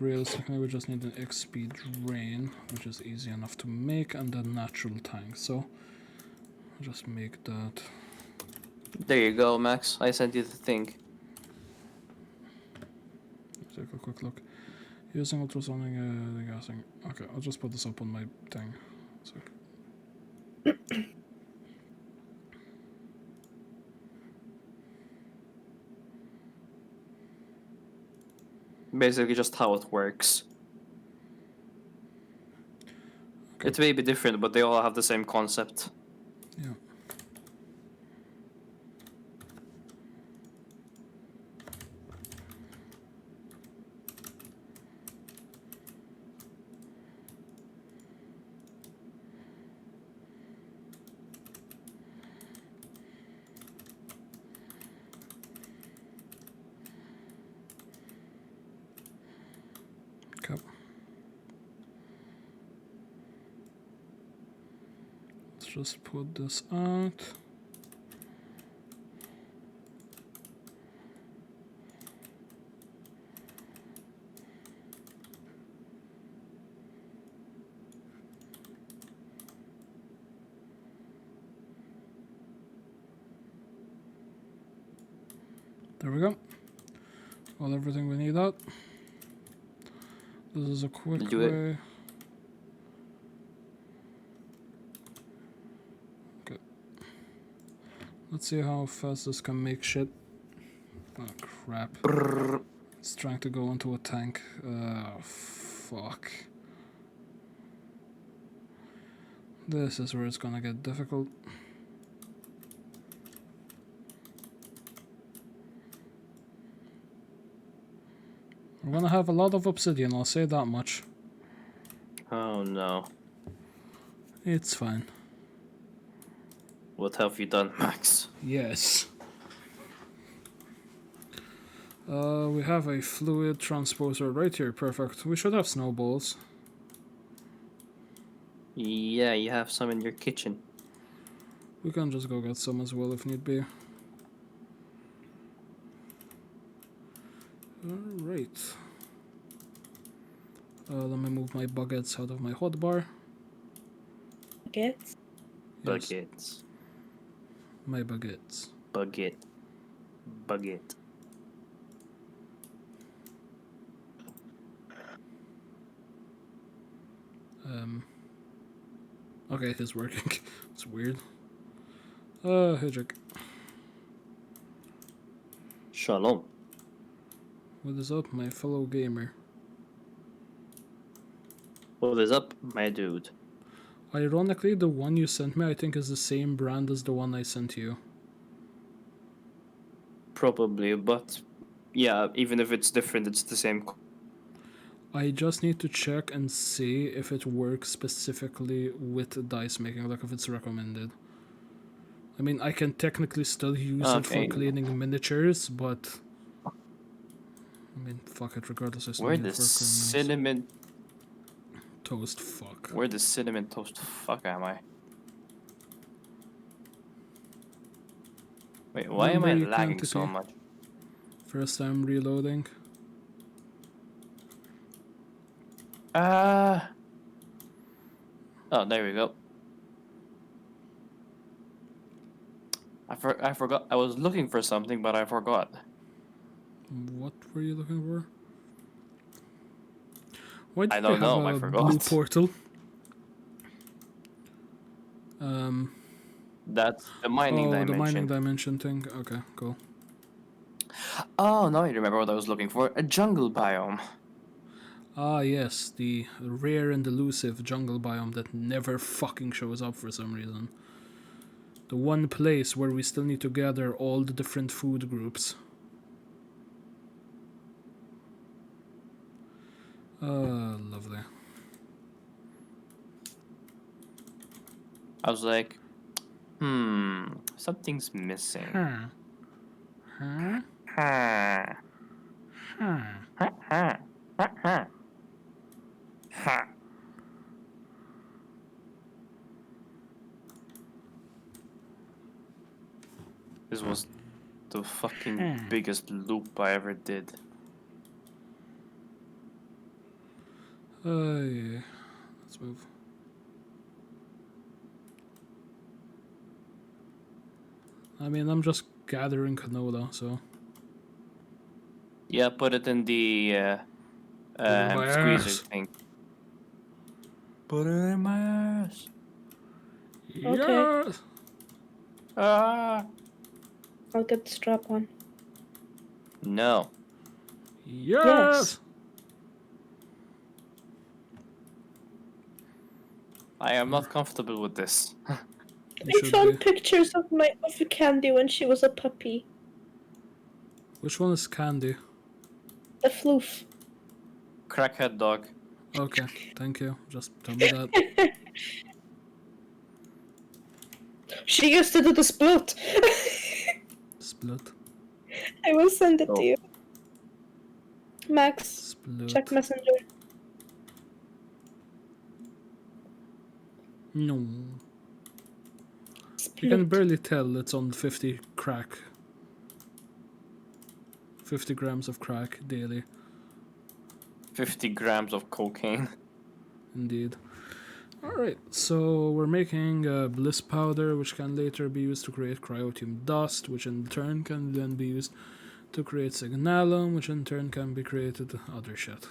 Realistically, we just need an XP drain, which is easy enough to make, and a natural tank. So, just make that. There you go, Max. I sent you the thing. Take a quick look. Using ultrasonic gassing. Okay, I'll just put this up on my thing. Basically just how it works. Okay. It may be different, but they all have the same concept. Yeah. Just put this out. There we go. Got everything we need out. This is a quick Do it. way. Okay. Let's see how fast this can make shit. Oh crap. It's trying to go into a tank. Fuck. This is where it's gonna get difficult. We're gonna have a lot of obsidian, I'll say that much. Oh no. It's fine. What have you done, Max? Yes. We have a fluid transposer right here, perfect. We should have snowballs. Yeah, you have some in your kitchen. We can just go get some as well if need be. Alright. Let me move my baguettes out of my hotbar. Baguettes? Yes, Baguettes. my baguettes. Baguette. Baguette. Okay, it is working. It's weird. Hey Jack. Shalom. What is up, my fellow gamer? What is up, my dude? Ironically, the one you sent me I think is the same brand as the one I sent you. Probably, but yeah, even if it's different, it's the same. I just need to check and see if it works specifically with dice making, like if it's recommended. I mean, I can technically still use it for Okay. cleaning miniatures, but I mean, fuck it, regardless I still Where need the it for criminals. cinnamon... Toast, fuck. Where the cinnamon toast fuck am I? Wait, why am I Blueberry lagging so quantity. much? First time reloading. Oh, there we go. I forgot. I was looking for something, but I forgot. What were you looking for? Why did I they don't have know, I a forgot. blue portal? That's the mining Oh, dimension. the mining dimension thing. Okay, cool. Oh, now I remember what I was looking for. A jungle biome. Ah, yes, the rare and elusive jungle biome that never fucking shows up for some reason. The one place where we still need to gather all the different food groups. Lovely. I was like, something's missing. Huh. Huh? Huh. Huh. Huh. Huh. Huh. Huh. Huh. This was the fucking biggest loop I ever did. Yeah. Let's move. I mean, I'm just gathering canola, so... Yeah, put it in the in my squeezer ass. thing. Put it in my ass. Okay. Yes! Ah. I'll get the strap on. No. Yes! I am not comfortable with this. You I should found be. pictures of Candy when she was a puppy. Which one is Candy? The floof. Crackhead dog. Okay, thank you. Just tell me that. She used to do the split. Split. I will send it to Oh. you. Max, Split. check messenger. No. Split. You can barely tell it's on 50 crack. 50 grams of crack daily. 50 grams of cocaine. Indeed. Alright, so we're making bliss powder, which can later be used to create cryotium dust, which in turn can then be used to create signalum, which in turn can be created other shit.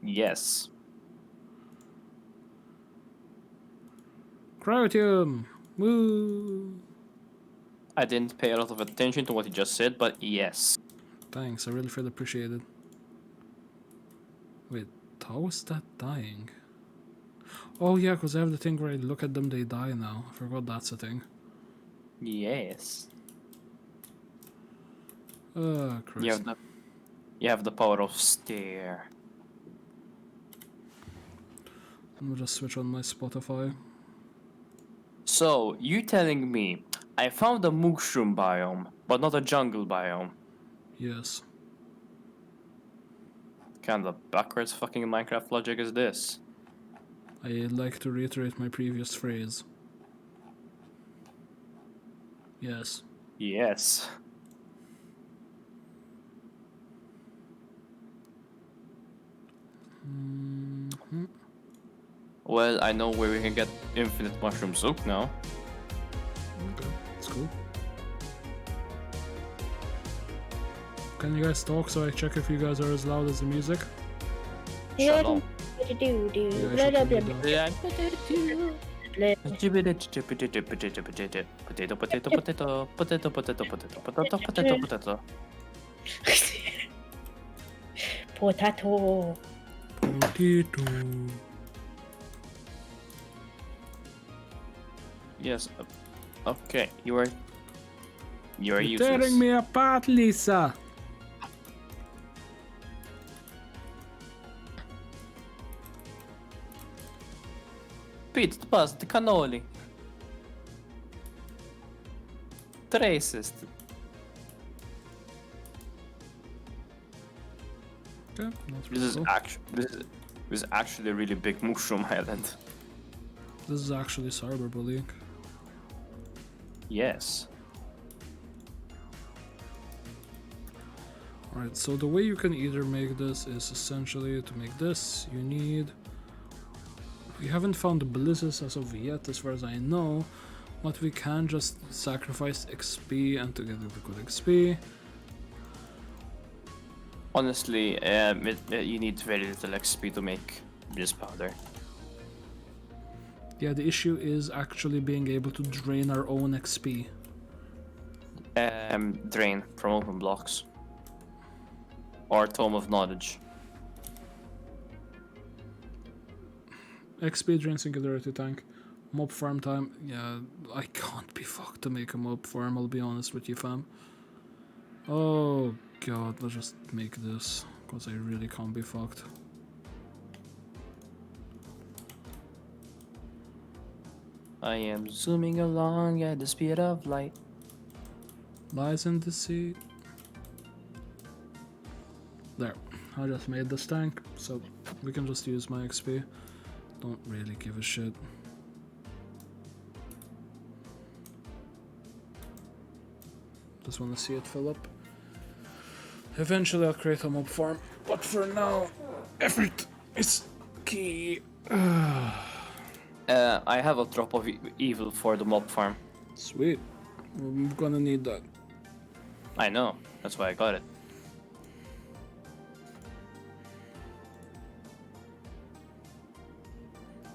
Yes. Cryotium! Woo! I didn't pay a lot of attention to what he just said, but yes. Thanks, I really feel appreciated. Wait, how is that dying? Oh yeah, because I have the thing where I look at them, they die now. I forgot that's a thing. Yes. Oh, Christ. You have the power of stare. I'm gonna just switch on my Spotify. So, you telling me I found a mushroom biome, but not a jungle biome? Yes. Kind of backwards fucking Minecraft logic is this? I'd like to reiterate my previous phrase. Yes. Yes. Well, I know where we can get infinite mushroom soup now. Okay, that's cool. Can you guys talk so I check if you guys are as loud as the music? Shalom. Potato. Potato. Potato. Yes. Okay, you are You're useless. tearing me apart, Lisa. Pete, basta cannoli. Racist. Okay, that's This is cool. actually a really big mushroom island. This is actually cyberbullying. Yes. Alright, so the way you can either make this is essentially to make this, you need... We haven't found the blizzards as of yet, as far as I know, but we can just sacrifice XP and to get the good XP. Honestly, you need very little XP to make this powder. Yeah, the issue is actually being able to drain our own XP. Drain from open blocks. Or Tome of Knowledge. XP drain singularity tank. Mob farm time. Yeah, I can't be fucked to make a mob farm, I'll be honest with you, fam. Oh god, let's just make this, because I really can't be fucked. I am zooming along at the speed of light. Lies in the sea. There, I just made this tank, so we can just use my XP. Don't really give a shit. Just want to see it fill up. Eventually I'll create a mob farm, but for now, effort is key. I have a drop of evil for the mob farm. Sweet. I'm gonna need that. I know, that's why I got it.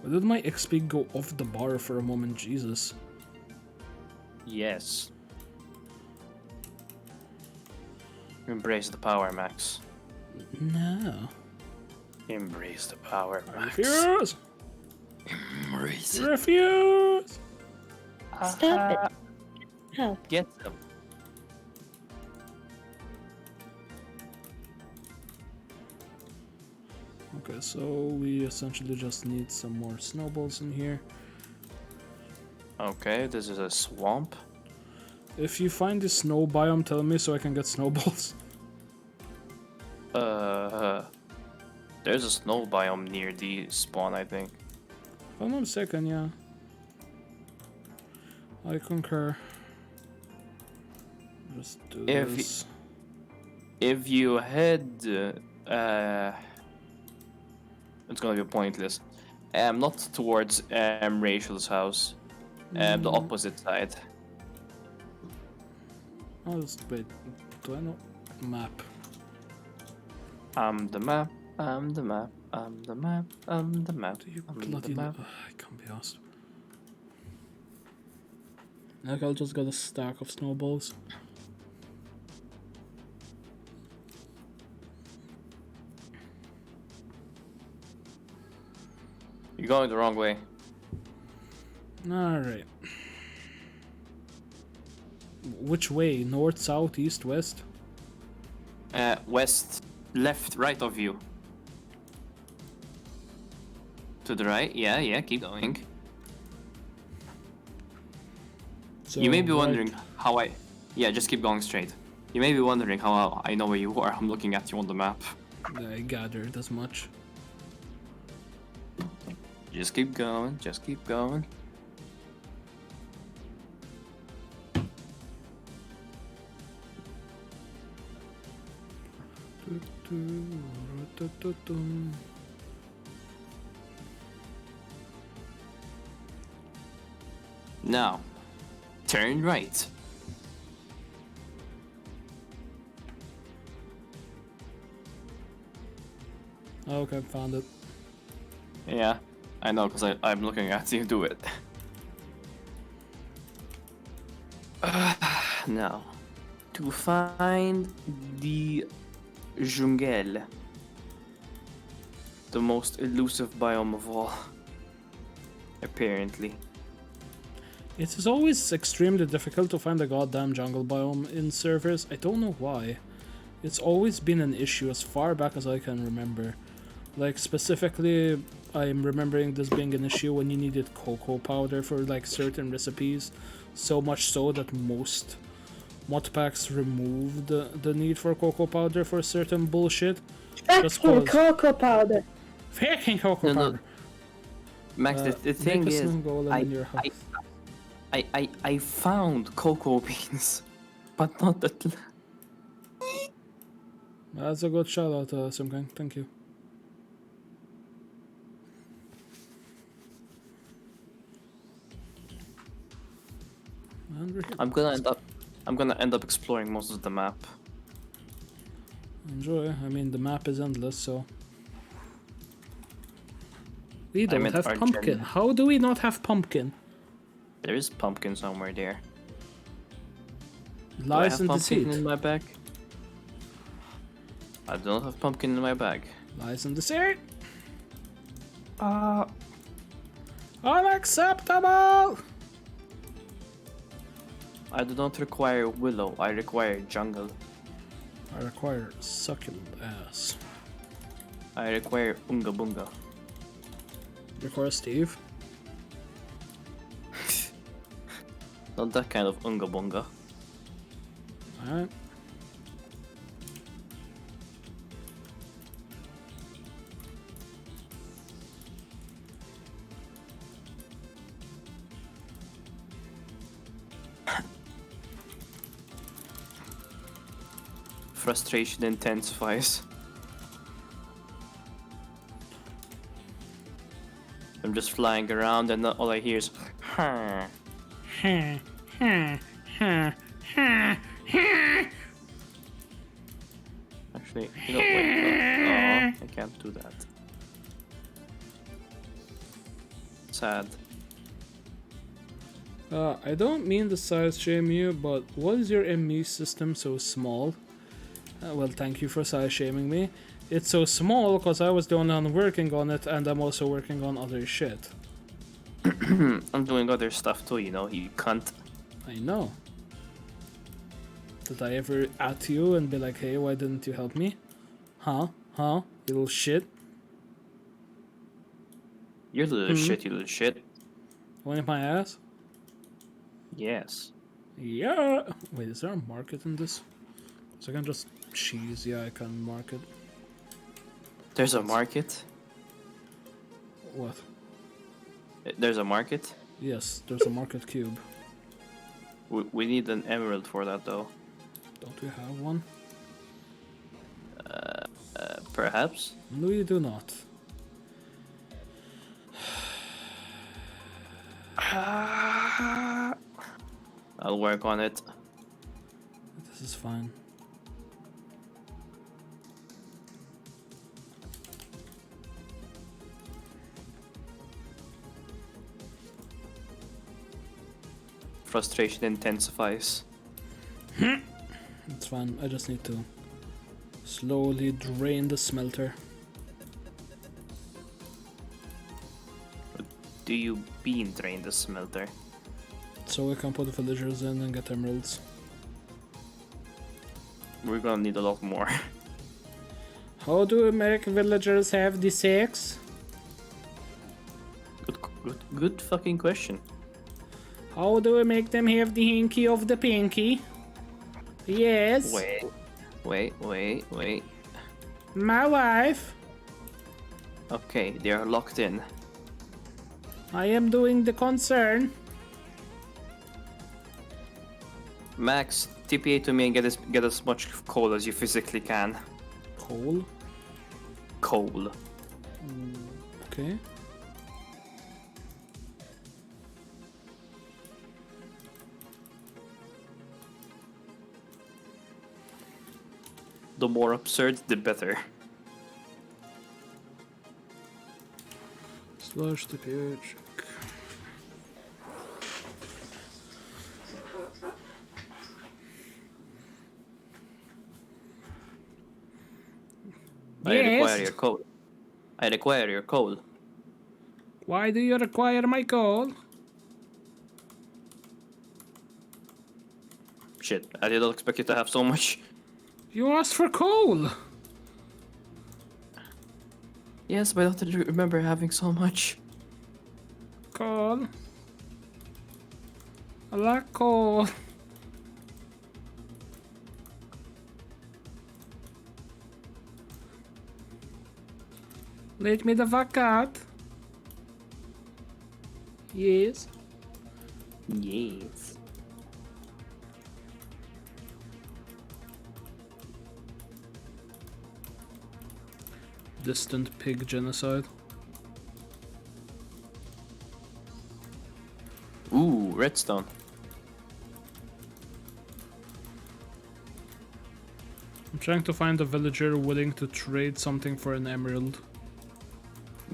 Why did my XP go off the bar for a moment? Jesus. Yes. Embrace the power, Max. No. Embrace the power, Max. Refuse! Embrace it. Refuse! Stop it. How? Get them. Okay, so we essentially just need some more snowballs in here. Okay, this is a swamp. If you find the snow biome, tell me so I can get snowballs. There's a snow biome near the spawn, I think. Hold on a second, yeah. I concur. Just do If this. If you head, it's gonna be pointless. Not towards Rachel's house. The opposite side. I'll just wait. Do I know? Map. The map. I'm the map. I'm the map. I'm the map. Do you I'm the bloody map. I can't be asked. Like, I'll just get a stack of snowballs. You're going the wrong way. Alright. Which way? North, south, east, west? West, left, right of you. To the right? Yeah, keep going. So, You may be wondering right. how I... Yeah, just keep going straight. You may be wondering how I know where you are. I'm looking at you on the map. I gathered as much. Just keep going, just keep going. Now, turn right. Okay, found it. Yeah, I know, because I'm looking at you do it. Now, to find the jungle, the most elusive biome of all, apparently. It is always extremely difficult to find a goddamn jungle biome in servers. I don't know why. It's always been an issue as far back as I can remember. Like, specifically, I'm remembering this being an issue when you needed cocoa powder for, like, certain recipes. So much so that most mod packs removed the need for cocoa powder for certain bullshit. Just Fucking cause... cocoa powder. Fucking cocoa No, no. powder! Max, the thing make a is, snow golem in your house. I found cocoa beans, but not that. That's a good shout out, Simgang. Thank you. And we're here. I'm gonna end up exploring most of the map. Enjoy. I mean, the map is endless, so. We don't meant have our pumpkin. gen- How do we not have pumpkin? There is pumpkin somewhere there. Do I Lies have in pumpkin deceit. in my bag? I don't have pumpkin in my bag. Lies in deceit. Unacceptable! I do not require willow. I require jungle. I require succulent ass. I require unga bunga. Require Steve. Not that kind of unga bunga. Alright. Frustration intensifies. I'm just flying around and all I hear is Actually, you know what? Oh, I can't do that. Sad. I don't mean to size shame you, but why is your ME system so small? Well, thank you for size shaming me. It's so small because I was the only one working on it, and I'm also working on other shit. I'm doing other stuff too, you know, you cunt. I know. Did I ever at you and be like, hey, why didn't you help me? Huh? Huh? You little shit? You're the little shit, you little shit. Wipe my ass? Yes. Yeah! Wait, is there a market in this? So I can just cheese, yeah, I can market. There's a market? What? There's a market? Yes, there's a market cube. We need an emerald for that though. Don't we have one? Perhaps? No, you do not. I'll work on it. This is fine. frustration intensifies. It's fine. I just need to slowly drain the smelter. Do you bean drain the smelter? So we can put villagers in and get emeralds. We're gonna need a lot more. How do we make villagers have the sex? Good fucking question. How do we make them have the hinky of the pinky? Yes. Wait. My wife. Okay, they are locked in. I am doing the concern. Max, TPA to me and get as much coal as you physically can. Coal? Coal. Okay. The more absurd, the better. Slash TPA check. I require Yes. your coal. I require your coal. Why do you require my coal? Shit, I did not expect you to have so much. You asked for coal. Yes, but I don't remember having so much. Coal. I like coal. Let me the fuck out. Yes. Yes. Distant pig genocide. Ooh, redstone. I'm trying to find a villager willing to trade something for an emerald.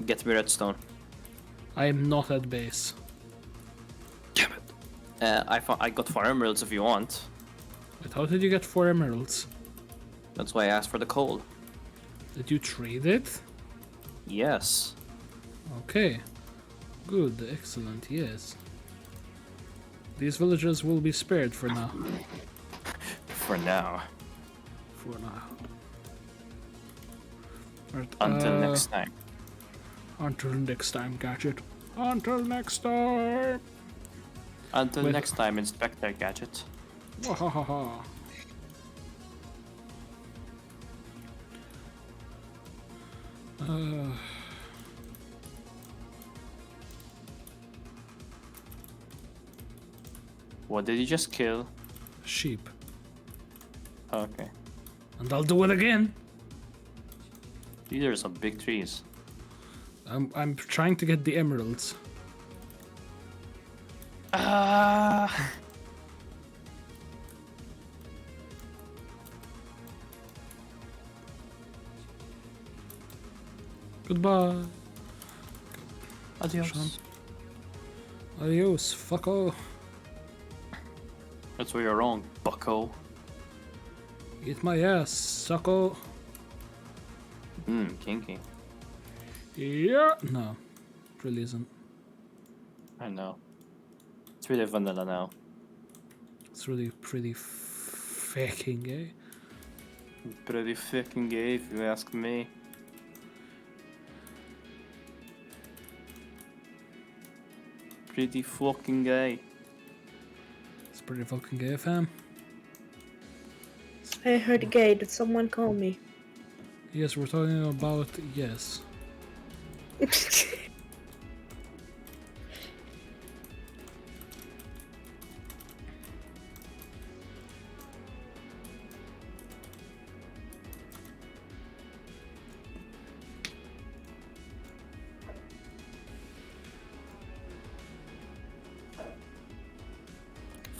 Get me redstone. I am not at base. Damn it. I got 4 emeralds if you want. Wait, how did you get 4 emeralds? That's why I asked for the coal. Did you trade it? Yes. Okay. Good, excellent, yes. These villagers will be spared for now. For now. For now. Right, Until next time. Until next time, Gadget. Until next time! Until Wait. next time, Inspector Gadget. Wahahaha. What did you just kill? Sheep. Okay. And I'll do it again. These are some big trees. I'm trying to get the emeralds. Ah. Goodbye. Adios. Sean. Adios, fucko. That's where you're wrong, bucko. Eat my ass, sucko. Kinky. Yeah. No, it really isn't. I know. It's really vanilla now. It's really pretty fucking gay. Pretty fucking gay if you ask me. Pretty fucking gay. It's pretty fucking gay, fam. I heard gay. Did someone call me? Yes, we're talking about yes.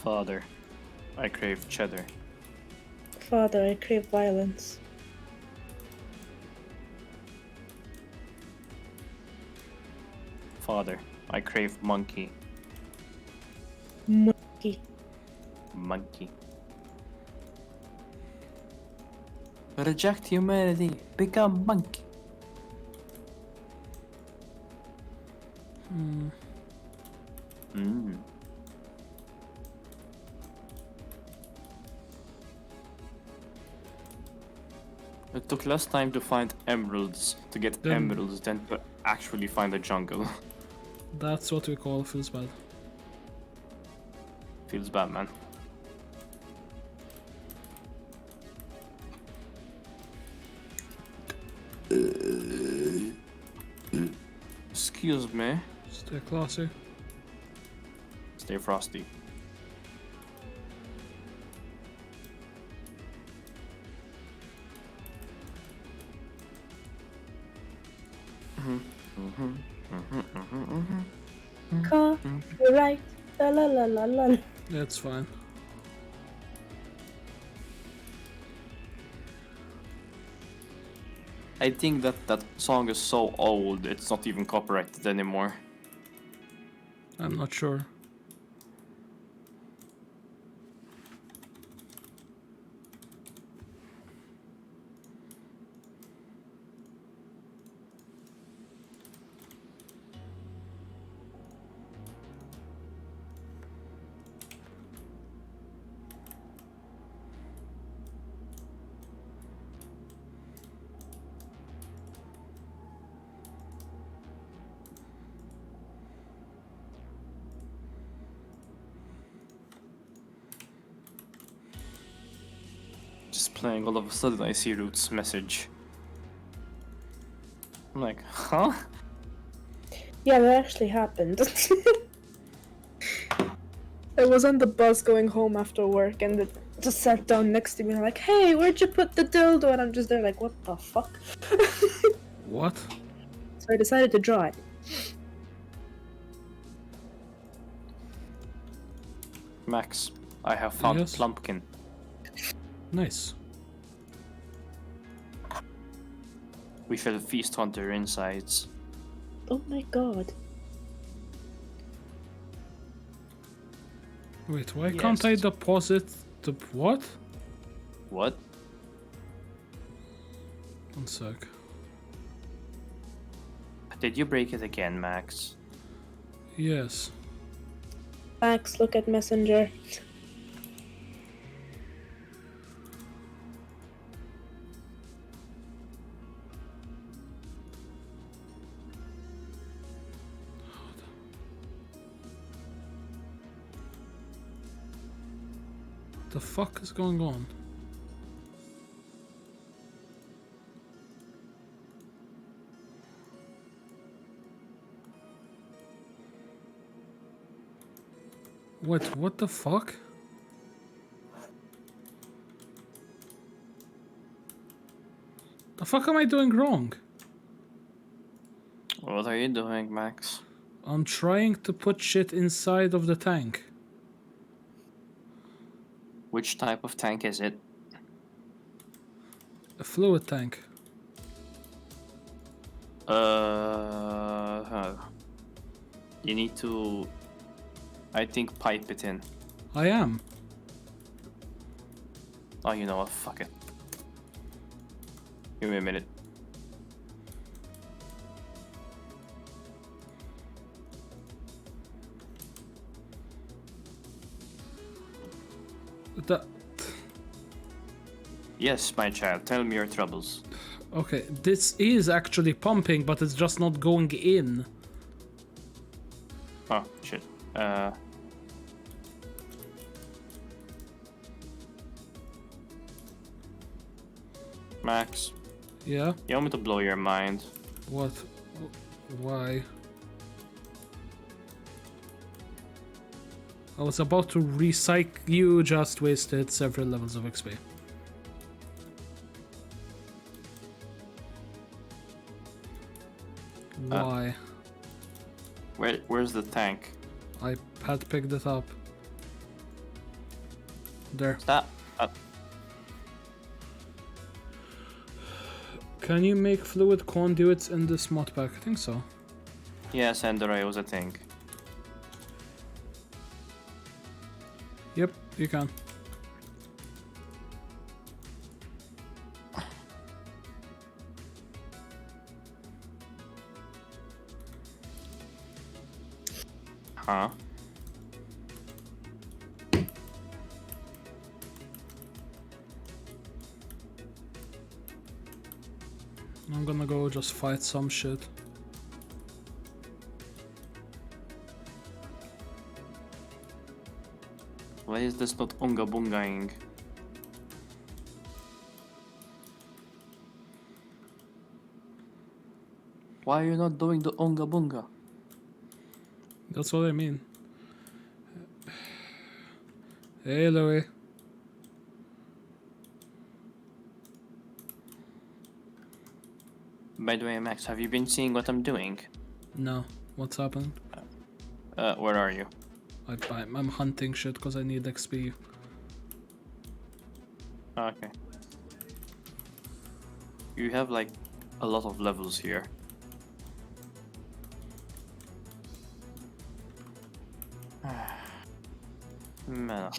Father, I crave cheddar. Father, I crave violence. Father, I crave monkey. Monkey. Monkey. Reject humanity. Become monkey. Mm. It took less time to find emeralds to get Then- emeralds than to actually find a jungle. That's what we call feels bad. Feels bad, man. Excuse me. Stay classy. Stay frosty. Copyright. La la la la la. It's fine. I think that song is so old, it's not even copyrighted anymore. I'm not sure. Just playing, all of a sudden I see Root's message. I'm like, huh? Yeah, that actually happened. I was on the bus going home after work and it just sat down next to me and like, hey, where'd you put the dildo? And I'm just there like, what the fuck? What? So I decided to draw it. Max, I have found Yes? Plumpkin. Nice. We shall feast on their insides. Oh my god. Wait, why can't I Yes. deposit the what? What? One sec. Did you break it again, Max? Yes. Max, look at Messenger. The fuck is going on? What the fuck? The fuck am I doing wrong? What are you doing, Max? I'm trying to put shit inside of the tank. Which type of tank is it? A fluid tank. You need to, I think, pipe it in. I am. Oh, you know what? Fuck it. Give me a minute. The, Yes, my child, tell me your troubles. okay, this is actually pumping, but it's just not going in. Oh, shit. Max, Yeah? you want me to blow your mind? What? Why? I was about to recycle. You just wasted several levels of XP. Why? Where's the tank? I had picked it up. There. Stop. Can you make fluid conduits in this mod pack? I think so. Yes, and there was a tank. Yep, you can. Huh? I'm gonna go just fight some shit. Why is this not unga bungaing? Why are you not doing the unga bunga? That's what I mean. Hey, Louis. By the way, Max, have you been seeing what I'm doing? No. What's happened? Where are you? I'm hunting shit because I need XP. Okay. You have like a lot of levels here. Man.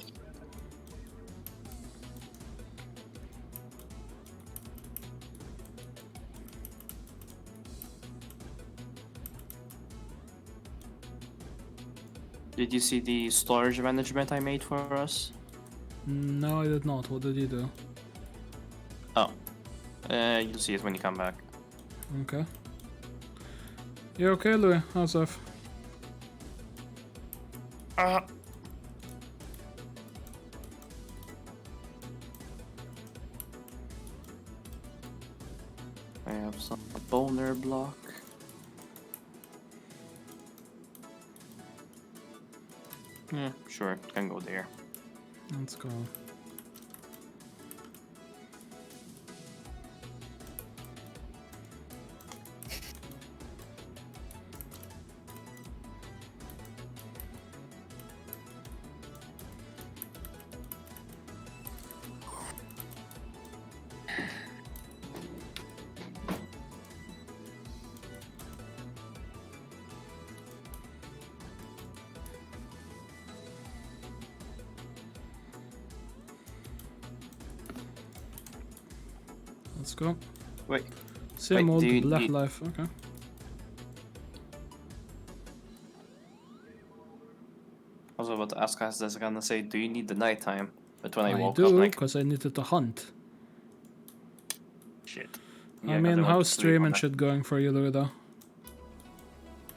Did you see the storage management I made for us? No, I did not. What did you do? Oh. You'll see it when you come back. Okay. You okay, Louis? How's life? I have some boner block. Yeah, sure, can go there. Let's go. Let's go. Wait. Same Wait, old do you black need- life. Okay. I was about to ask us, I was gonna say, do you need the nighttime? But when I I woke do up, like, because I needed to hunt. shit. I Yeah, 'cause mean, went how's to sleep stream on and that. shit going for you, Louis? Though?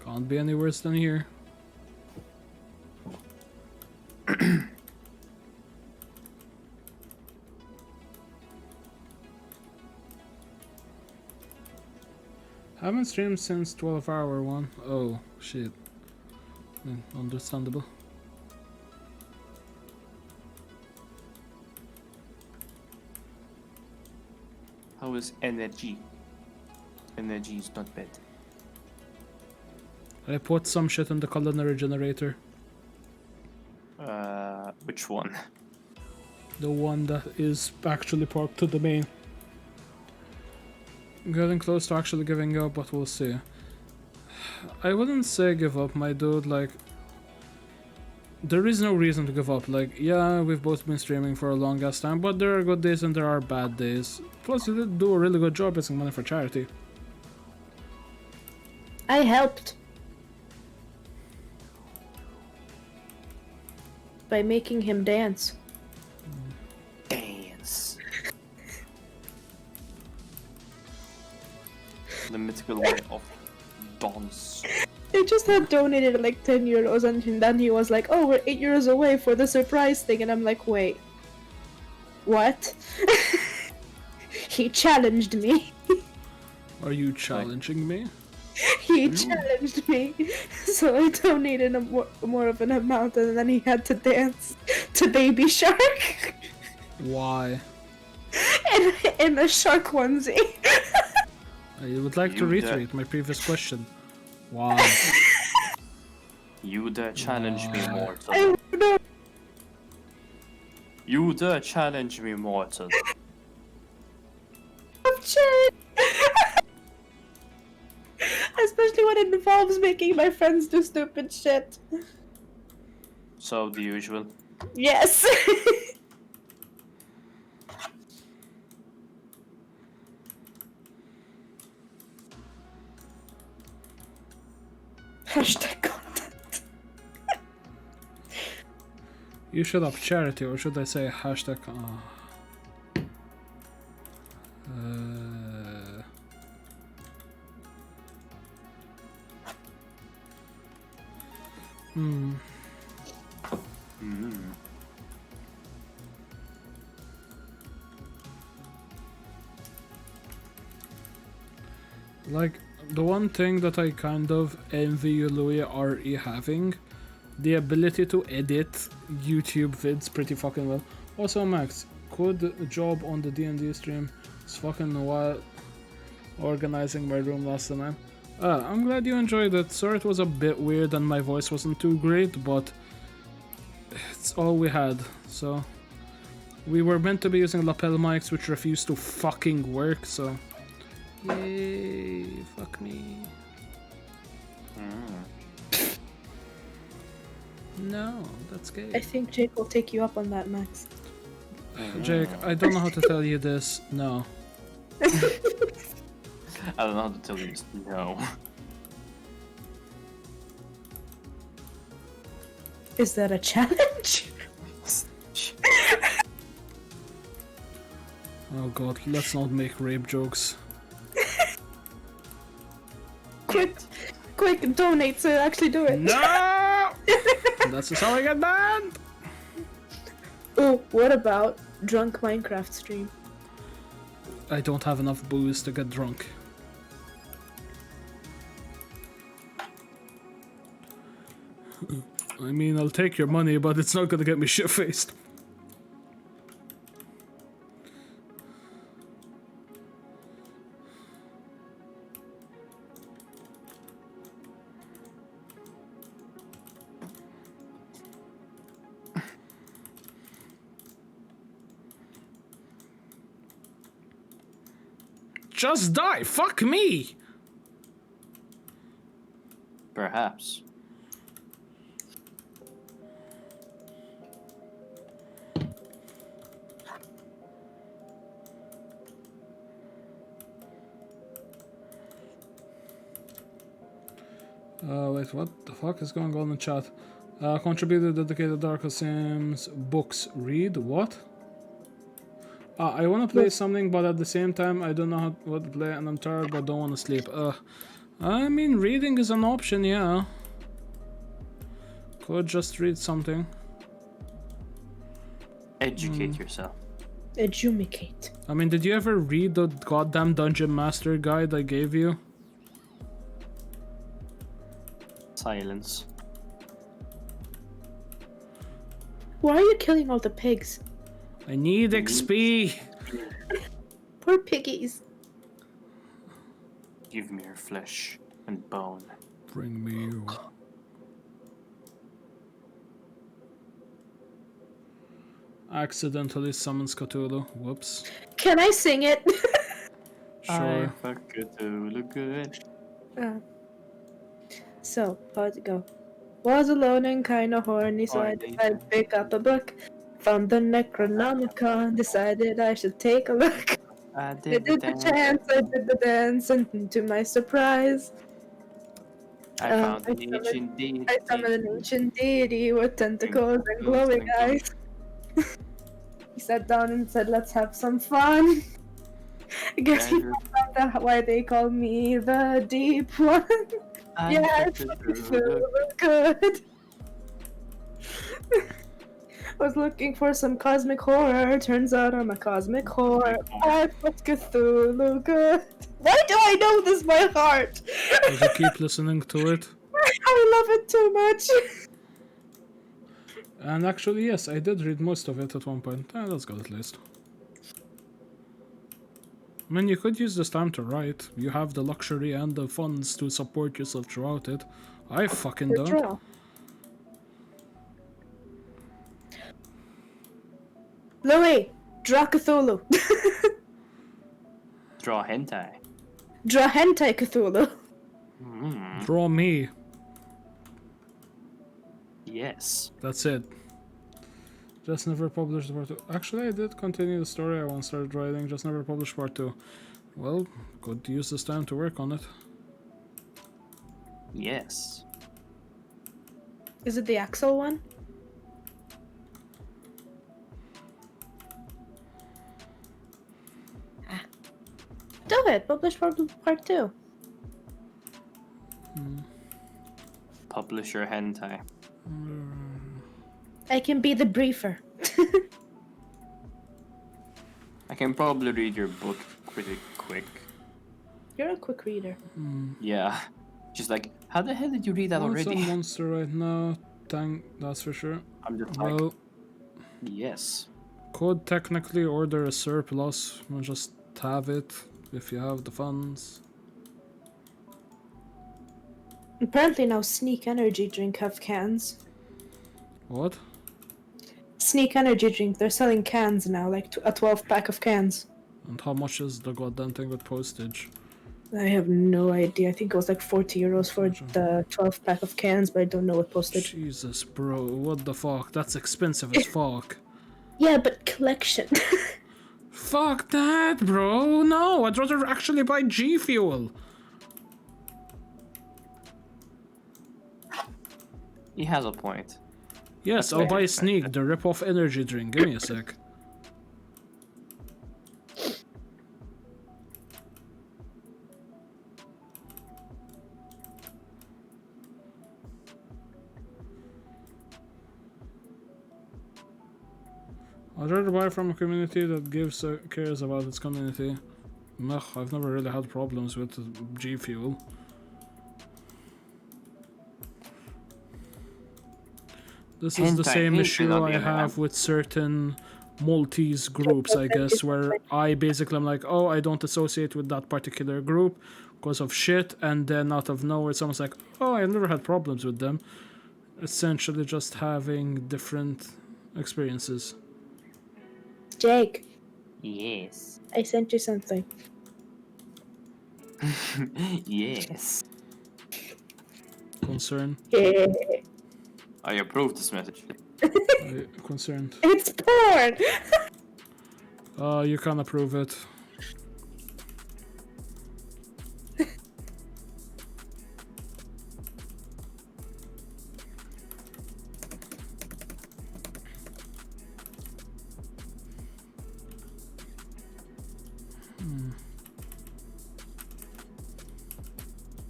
Can't be any worse than here. Haven't streamed since 12-hour one. Oh, shit. Understandable. How is energy? Energy is not bad. I put some shit in the culinary generator. Which one? The one that is actually parked to the main. Getting close to actually giving up, but we'll see. I wouldn't say give up, my dude, like... There is no reason to give up, like, yeah, we've both been streaming for a long ass time, but there are good days and there are bad days. Plus, you did do a really good job raising money for charity. I helped. By making him dance. Dance. The mythical way of dance. I just had donated like 10 euros and then he was like, oh, we're 8 euros away for the surprise thing. And I'm like, wait. What? He challenged me. Are you challenging me? He challenged me. So I donated a more of an amount and then he had to dance to Baby Shark. Why? in a shark onesie. I would like to You reiterate my previous question. Why? You dare challenge me, Why? mortal. I don't know. You dare challenge me, mortal. I'm sure. Especially when it involves making my friends do stupid shit. So, the usual. Yes. Hashtag content. You should up charity, or should I say hashtag? Like, the one thing that I kind of envy you, Louis, RE having, the ability to edit YouTube vids pretty fucking well. Also, Max, good job on the D&D stream. It's fucking wild organizing my room last time, man. I'm glad you enjoyed it. Sorry it was a bit weird and my voice wasn't too great, but it's all we had, so... We were meant to be using lapel mics, which refused to fucking work, so... Yay, fuck me. No, that's gay. I think Jake will take you up on that, Max. Jake, I don't know how to tell you this. No. I don't know how to tell you this. No. Is that a challenge? Oh god, let's not make rape jokes. Quick, donate to actually do it. No! That's just how I get banned! Oh, what about drunk Minecraft stream? I don't have enough booze to get drunk. I mean, I'll take your money, but it's not gonna get me shit-faced. Just die! Fuck me! Perhaps. Wait, what the fuck is going on in chat? Contributed dedicated Dark Sims books. Read? What? I want to play something, but at the same time, I don't know what to play, and I'm tired, but don't want to sleep. I mean, reading is an option, yeah. Could just read something. Educate yourself. Edumicate. I mean, did you ever read the goddamn Dungeon Master guide I gave you? Silence. Why are you killing all the pigs? I need XP! Poor piggies. Give me your flesh and bone. Bring me you. Accidentally summons Cthulhu. Whoops. Can I sing it? Sure. I fuck Cthulhu good. So, how'd it go? Was alone and kinda horny, so I decided to pick up a book. Found the Necronomicon, decided I should take a look. I I did the chant, I did the dance, and to my surprise, I found an ancient deity. I summoned an ancient deity with tentacles and glowing eyes. He sat down and said, "Let's have some fun." I guess he found out why they call me the Deep One. Yeah, I fucking feel good. I was looking for some cosmic horror. Turns out I'm a cosmic horror. I fuck Cthulhu good. Why do I know this by heart? As you keep listening to it. I love it too much. And actually, yes, I did read most of it at one point. That's good at least. I mean, you could use this time to write. You have the luxury and the funds to support yourself throughout it. I fucking don't. Draw. Louis, draw Cthulhu. Draw hentai. Draw hentai Cthulhu. Draw me. Yes. That's it. Just never published part 2. Actually, I did continue the story I once started writing, just never published part 2. Well, could use this time to work on it. Yes. Is it the Axel one? Do it. Publish part 2. Publish your hentai. I can be the briefer. I can probably read your book pretty quick. You're a quick reader. Yeah. She's like, how the hell did you read that Want already? some monster right now, that's for sure. I'm just like, Well, yes. could technically order a surplus and just have it if you have the funds. Apparently now Sneak Energy Drink have cans. What? Sneak Energy Drink, they're selling cans now, like a 12-pack of cans. And how much is the goddamn thing with postage? I have no idea. I think it was like 40 euros for the 12-pack of cans, but I don't know what postage. Jesus, bro, what the fuck? That's expensive as fuck. Yeah, but collection. Fuck that, bro. No, I'd rather actually buy G Fuel. He has a point. Yes, I'll buy Sneak, the rip-off energy drink. Give me a sec. I'd rather buy from a community that cares about its community. Meh, I've never really had problems with G Fuel. This is the same issue I have with certain Maltese groups, I guess, where I basically am like, oh, I don't associate with that particular group because of shit, and then out of nowhere someone's like, oh, I've never had problems with them. Essentially just having different experiences. Jake, Yes. I sent you something. Yes. Concern. Yeah. I approve this message. Concerned. It's porn! You can approve it.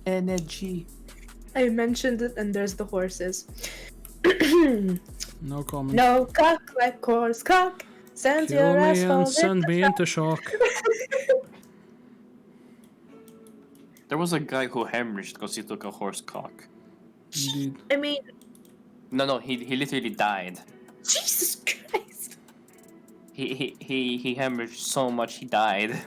Energy. I mentioned it and there's the horses. No comment. No cock like horse cock. Send Kill your me asshole and send me into shock. There was a guy who hemorrhaged because he took a horse cock. Indeed. I mean, No, he literally died. Jesus Christ. He hemorrhaged so much he died.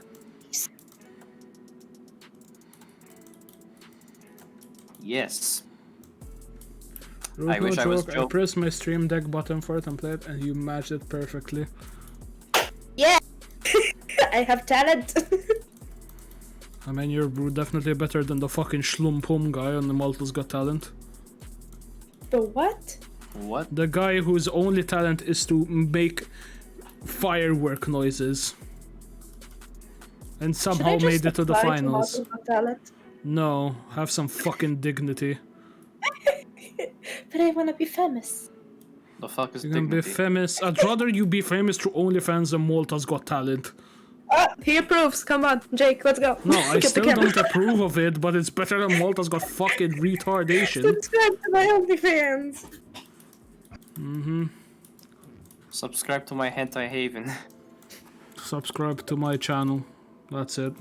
Yes. I wish I was I pressed my stream deck button for it and played, and you matched it perfectly. Yeah! I have talent. I mean, you're definitely better than the fucking Schlumpum guy on the Malta's Got Talent. The what? What? The guy whose only talent is to make firework noises. And somehow made it to the finals. No, have some fucking dignity. But I wanna be famous. The fuck is You can dignity? be famous. I'd rather you be famous through OnlyFans than Malta's Got Talent. He approves. Come on, Jake, let's go. No, I Get the still camera. don't approve of it, but it's better than Malta's Got fucking retardation. Subscribe to my OnlyFans. Subscribe to my hentai haven. Subscribe to my channel. That's it.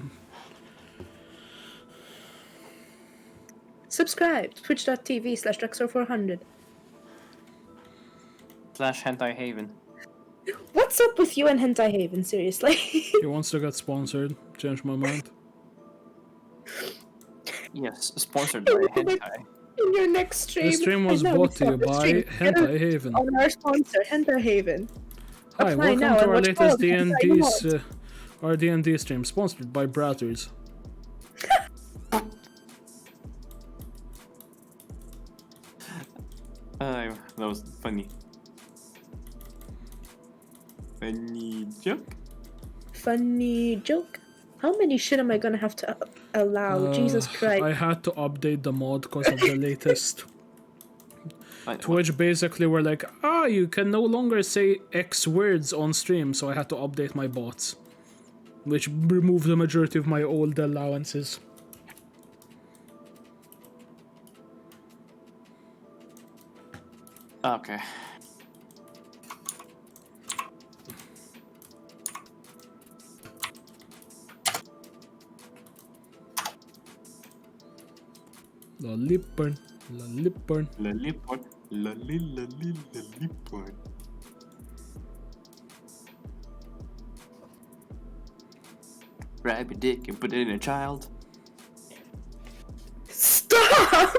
Subscribe. Twitch.tv/Drexor400. / hentai haven. What's up with you and Hentai Haven, seriously? He wants to get sponsored. Change my mind. Yes, sponsored by hentai. In your next stream. This stream was I know, brought it's to you on the by stream. Hentai Haven. On our sponsor, Hentai Haven. Hi, Apply welcome now to and our watch all latest the hentai you want. our D&D stream, sponsored by Bratters. That was funny. Funny joke. Funny joke. How many shit am I gonna have to allow? Jesus Christ. I had to update the mod because of the latest. What? Twitch basically were like, you can no longer say X words on stream, so I had to update my bots. Which removed the majority of my old allowances. Okay. Lollipop, lollipop. Lollipop. Lollipop. Grab your dick and put it in a child. Stop!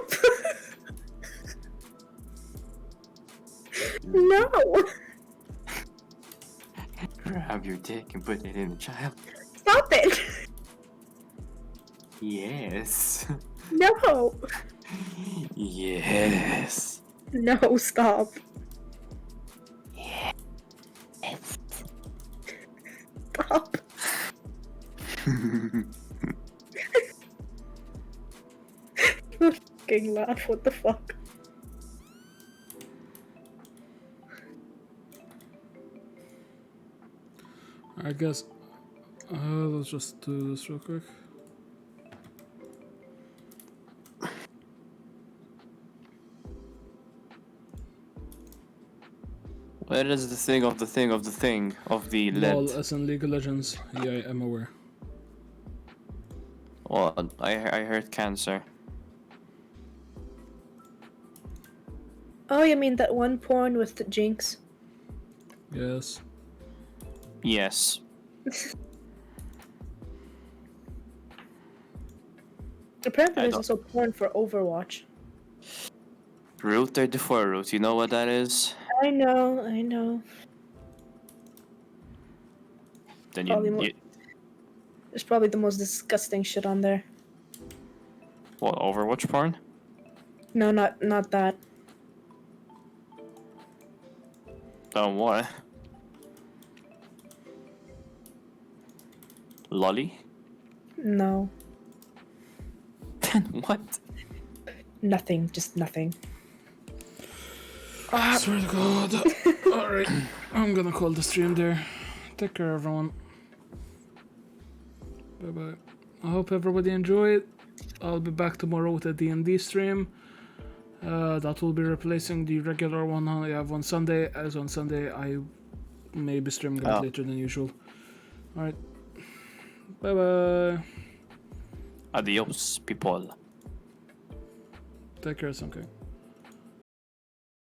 No! Grab your dick and put it in a child. Stop it! Yes. No! Yes. No, stop. Stop. Fucking laugh, what the fuck? I guess. Let's just do this real quick. Where is the thing of the thing of the thing of the LOL, lead? as in League of Legends. Yeah, I'm aware. Well, I heard cancer. Oh, you mean that one porn with the Jinx? Yes. Yes. Apparently I there's don't- also porn for Overwatch. Route 34 route. You know what that is? I know. Then Probably you There's probably the most disgusting shit on there. what, Overwatch porn? No, not that. Don't what? Lolly? No. Then what? Nothing, just nothing. I swear to God. Alright, I'm gonna call the stream there. Take care, everyone. Bye bye. I hope everybody enjoyed. I'll be back tomorrow with a D&D stream. That will be replacing the regular one I have on Sunday, as on Sunday I may be streaming a bit later than usual. Alright. Bye bye. Adios, people. Take care, Sunke.